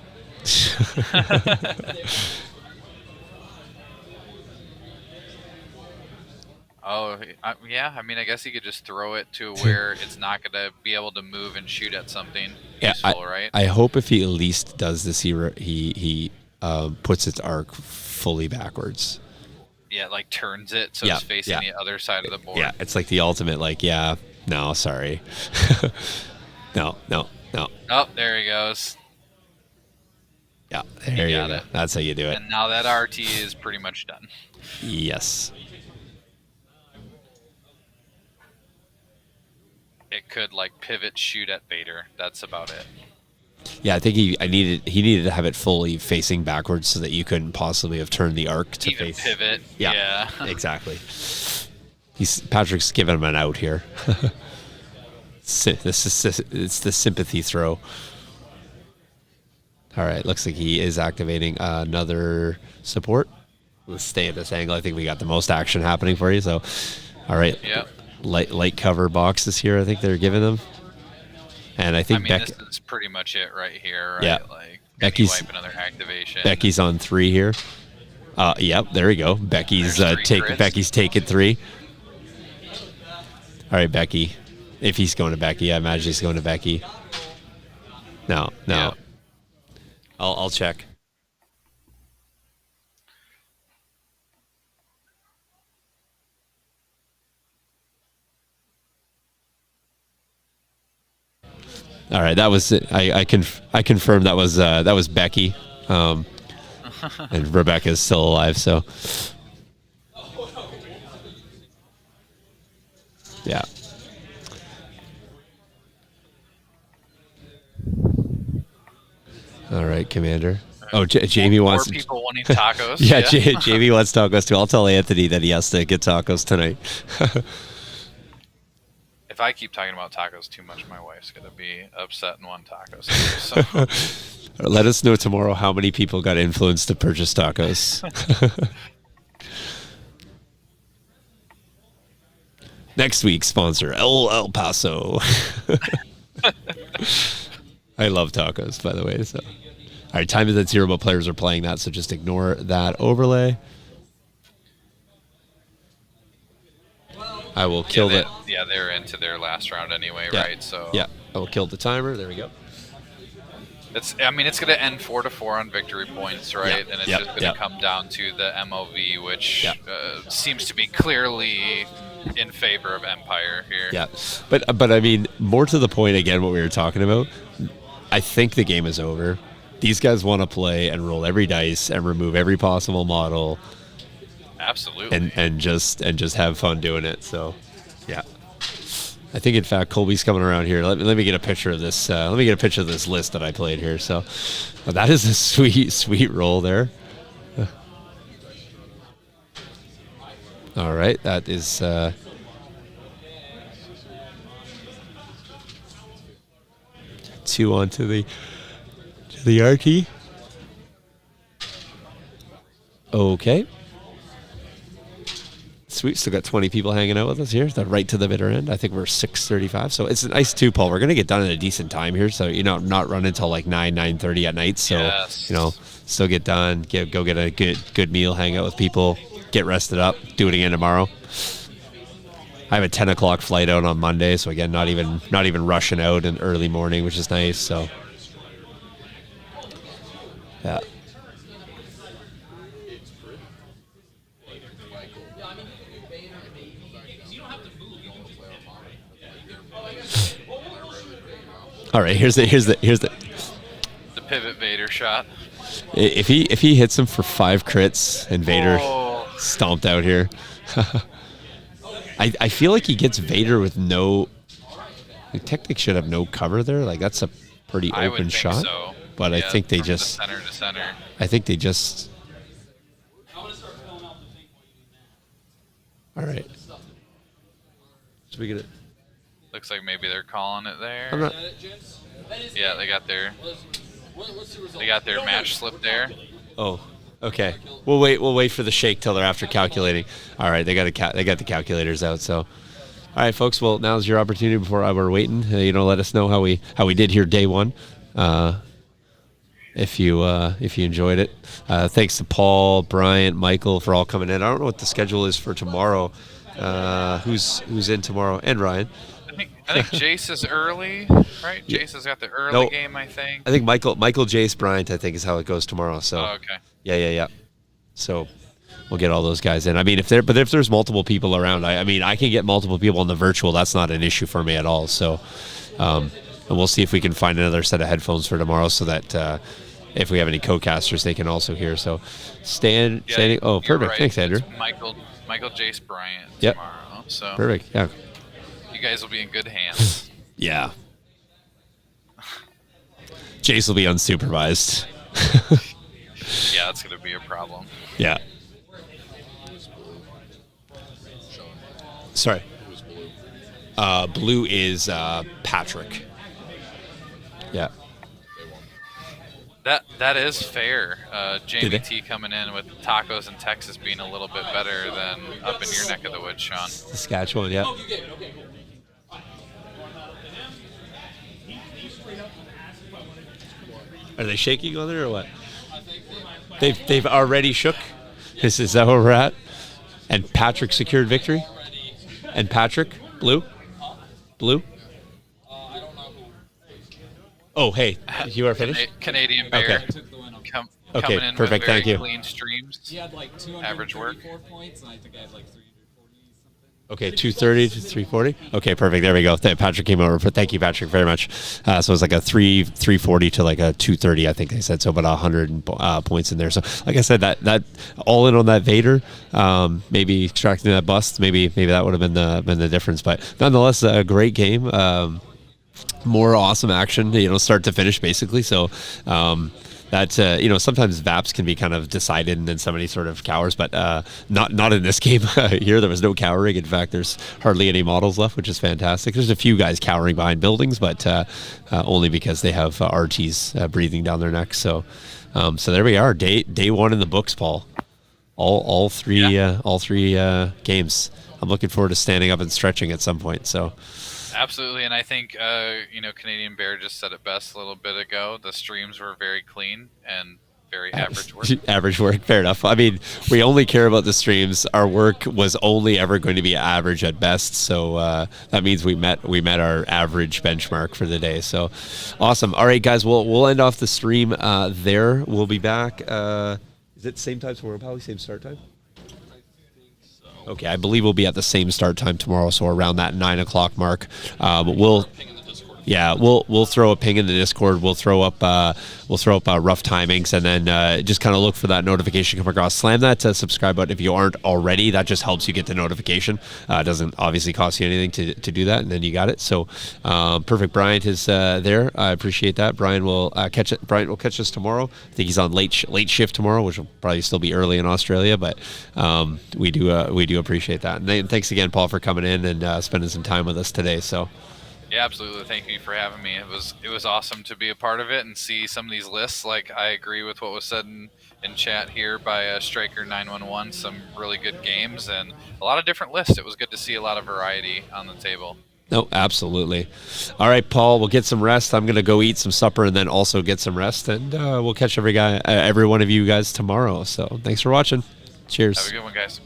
Yeah. I mean, I guess he could just throw it to where it's not going to be able to move and shoot at something useful, right? I hope if he at least does this, he puts its arc fully backwards. Yeah, like turns it so it's facing the other side of the board. Yeah, it's like the ultimate, no, sorry. No. Oh, there he goes. Yeah, there you go. That's how you do it. And now that RT is pretty much done. Yes. It could, pivot shoot at Vader. That's about it. Yeah, I think he needed to have it fully facing backwards so that you couldn't possibly have turned the arc to even face. Pivot. Yeah. Exactly. Patrick's giving him an out here. It's the sympathy throw. All right, looks like he is activating another support. let's stay at this angle. I think we got the most action happening for you. So, all right. Yep. Light cover boxes here. I think they're giving them. And I think this is pretty much it right here, right? Yeah. Like, Becky's wipe another activation. Becky's on 3 here. Yep, there we go. Becky's taking 3. All right, Becky. If he's going to Becky, I imagine he's going to Becky. No. Yeah. I'll check. All right, that was it. I confirmed that was Becky, and Rebecca's still alive. So, yeah. All right, Commander. Oh, Jamie wants more people wanting tacos. yeah, Jamie wants tacos too. I'll tell Anthony that he has to get tacos tonight. If I keep talking about tacos too much, my wife's gonna be upset and want tacos. So. Let us know tomorrow how many people got influenced to purchase tacos. Next week's sponsor, El Paso. I love tacos, by the way. So, all right, time is at 0, but players are playing that, so just ignore that overlay. I will kill it. Yeah, they're into their last round anyway, yeah. right? So yeah, I will kill the timer. There we go. It's going to end 4-4 on victory points, right? Yeah. And it's just going to come down to the MOV, which seems to be clearly in favor of Empire here. Yeah, but I mean, more to the point, again, what we were talking about, I think the game is over. These guys want to play and roll every dice and remove every possible model. Absolutely. And just have fun doing it. So, yeah. I think, in fact, Colby's coming around here. Let me get a picture of this. Let me get a picture of this list that I played here. So, that is a sweet roll there. All right, that is. 2 onto the RT. Okay. Sweet. Still got 20 people hanging out with us here. Right to the bitter end. I think we're 6:35. So it's nice too, Paul. We're gonna get done at a decent time here. So not run until like 9:30 at night. So still get done. Go get a good meal. Hang out with people. Get rested up. Do it again tomorrow. I have a 10 o'clock flight out on Monday. So again, not even rushing out in early morning, which is nice. So yeah. All right, here's the pivot Vader shot. If he hits him for 5 crits and Vader stomped out here, I feel like he gets Vader with no. He technically should have no cover there. Like that's a pretty open shot. So. But I think they just. Center to center. I think they just. All right. So we get it. Looks like maybe they're calling it there. I'm not. Yeah, they got their match slip there. Oh, okay. We'll wait for the shake till they're after calculating. All right, they got the calculators out. So, all right, folks. Well, now's your opportunity. Before we're waiting, let us know how we did here day 1. If you enjoyed it, thanks to Paul, Bryant, Michael for all coming in. I don't know what the schedule is for tomorrow. Who's in tomorrow? And Ryan. I think Jace is early, right? Jace has got the early game, I think. I think Michael, Jace, Bryant, I think is how it goes tomorrow. So. Oh, okay. Yeah. So we'll get all those guys in. I mean, if there's multiple people around, I can get multiple people on the virtual. That's not an issue for me at all. So, and we'll see if we can find another set of headphones for tomorrow, so that if we have any co-casters, they can also hear. So, standing. Oh, perfect. Right. Thanks, Andrew. It's Michael, Jace, Bryant Yep. tomorrow. So perfect. Yeah. you guys will be in good hands. Yeah. Jace will be unsupervised. Yeah, that's going to be a problem. Yeah. Sorry. Blue is Patrick. Yeah. That is fair. Did they? Jamie T coming in with tacos in Texas being a little bit better than up in your neck of the woods, Sean. Saskatchewan, yeah. Oh, you get it. Okay, cool. Are they shaking on there or what? I think They've already shook. Is that where we're at? And Patrick secured victory. already. And Patrick, blue. I don't know who. Oh, hey, you are finished. Canadian Bear Okay. I took the win. Okay, coming in perfect, with very thank you. clean streams. He had like Average work. 234 points, and I think I had like 340 something. Okay, 230 to 340. Okay, perfect. There we go. Patrick came over. Thank you, Patrick, very much. So it was like a 340 to like a 230, I think they said. So about 100 points in there. So like I said, that all in on that Vader, maybe extracting that bust, maybe that would have been the difference. But nonetheless, a great game. More awesome action, start to finish, basically. So. That sometimes VAPs can be kind of decided and then somebody sort of cowers, but not in this game here. There was no cowering. In fact, there's hardly any models left, which is fantastic. There's a few guys cowering behind buildings, but only because they have RTs breathing down their necks. So there we are. Day one in the books, Paul. All three games. I'm looking forward to standing up and stretching at some point. So. Absolutely, and I think Canadian Bear just said it best a little bit ago. The streams were very clean and very average work. Average work, fair enough. I mean, we only care about the streams. Our work was only ever going to be average at best, so that means we met our average benchmark for the day. So, awesome. All right, guys, we'll end off the stream there. We'll be back. Is it same time tomorrow, Pally? Same start time? Okay, I believe we'll be at the same start time tomorrow, so around that 9 o'clock mark. We'll throw a ping in the Discord. We'll throw up rough timings, and then just kind of look for that notification come across. Slam that subscribe button if you aren't already. That just helps you get the notification. It doesn't obviously cost you anything to do that, and then you got it. So perfect. Bryant is there. I appreciate that. Bryant will catch us tomorrow. I think he's on late shift tomorrow, which will probably still be early in Australia, but we do appreciate that. And then, thanks again, Paul, for coming in and spending some time with us today. So. Yeah, absolutely. Thank you for having me. It was awesome to be a part of it and see some of these lists. Like, I agree with what was said in chat here by Striker 911. Some really good games and a lot of different lists. It was good to see a lot of variety on the table. No, absolutely. All right, Paul, we'll get some rest. I'm going to go eat some supper and then also get some rest. And we'll catch every one of you guys tomorrow. So thanks for watching. Cheers. Have a good one, guys.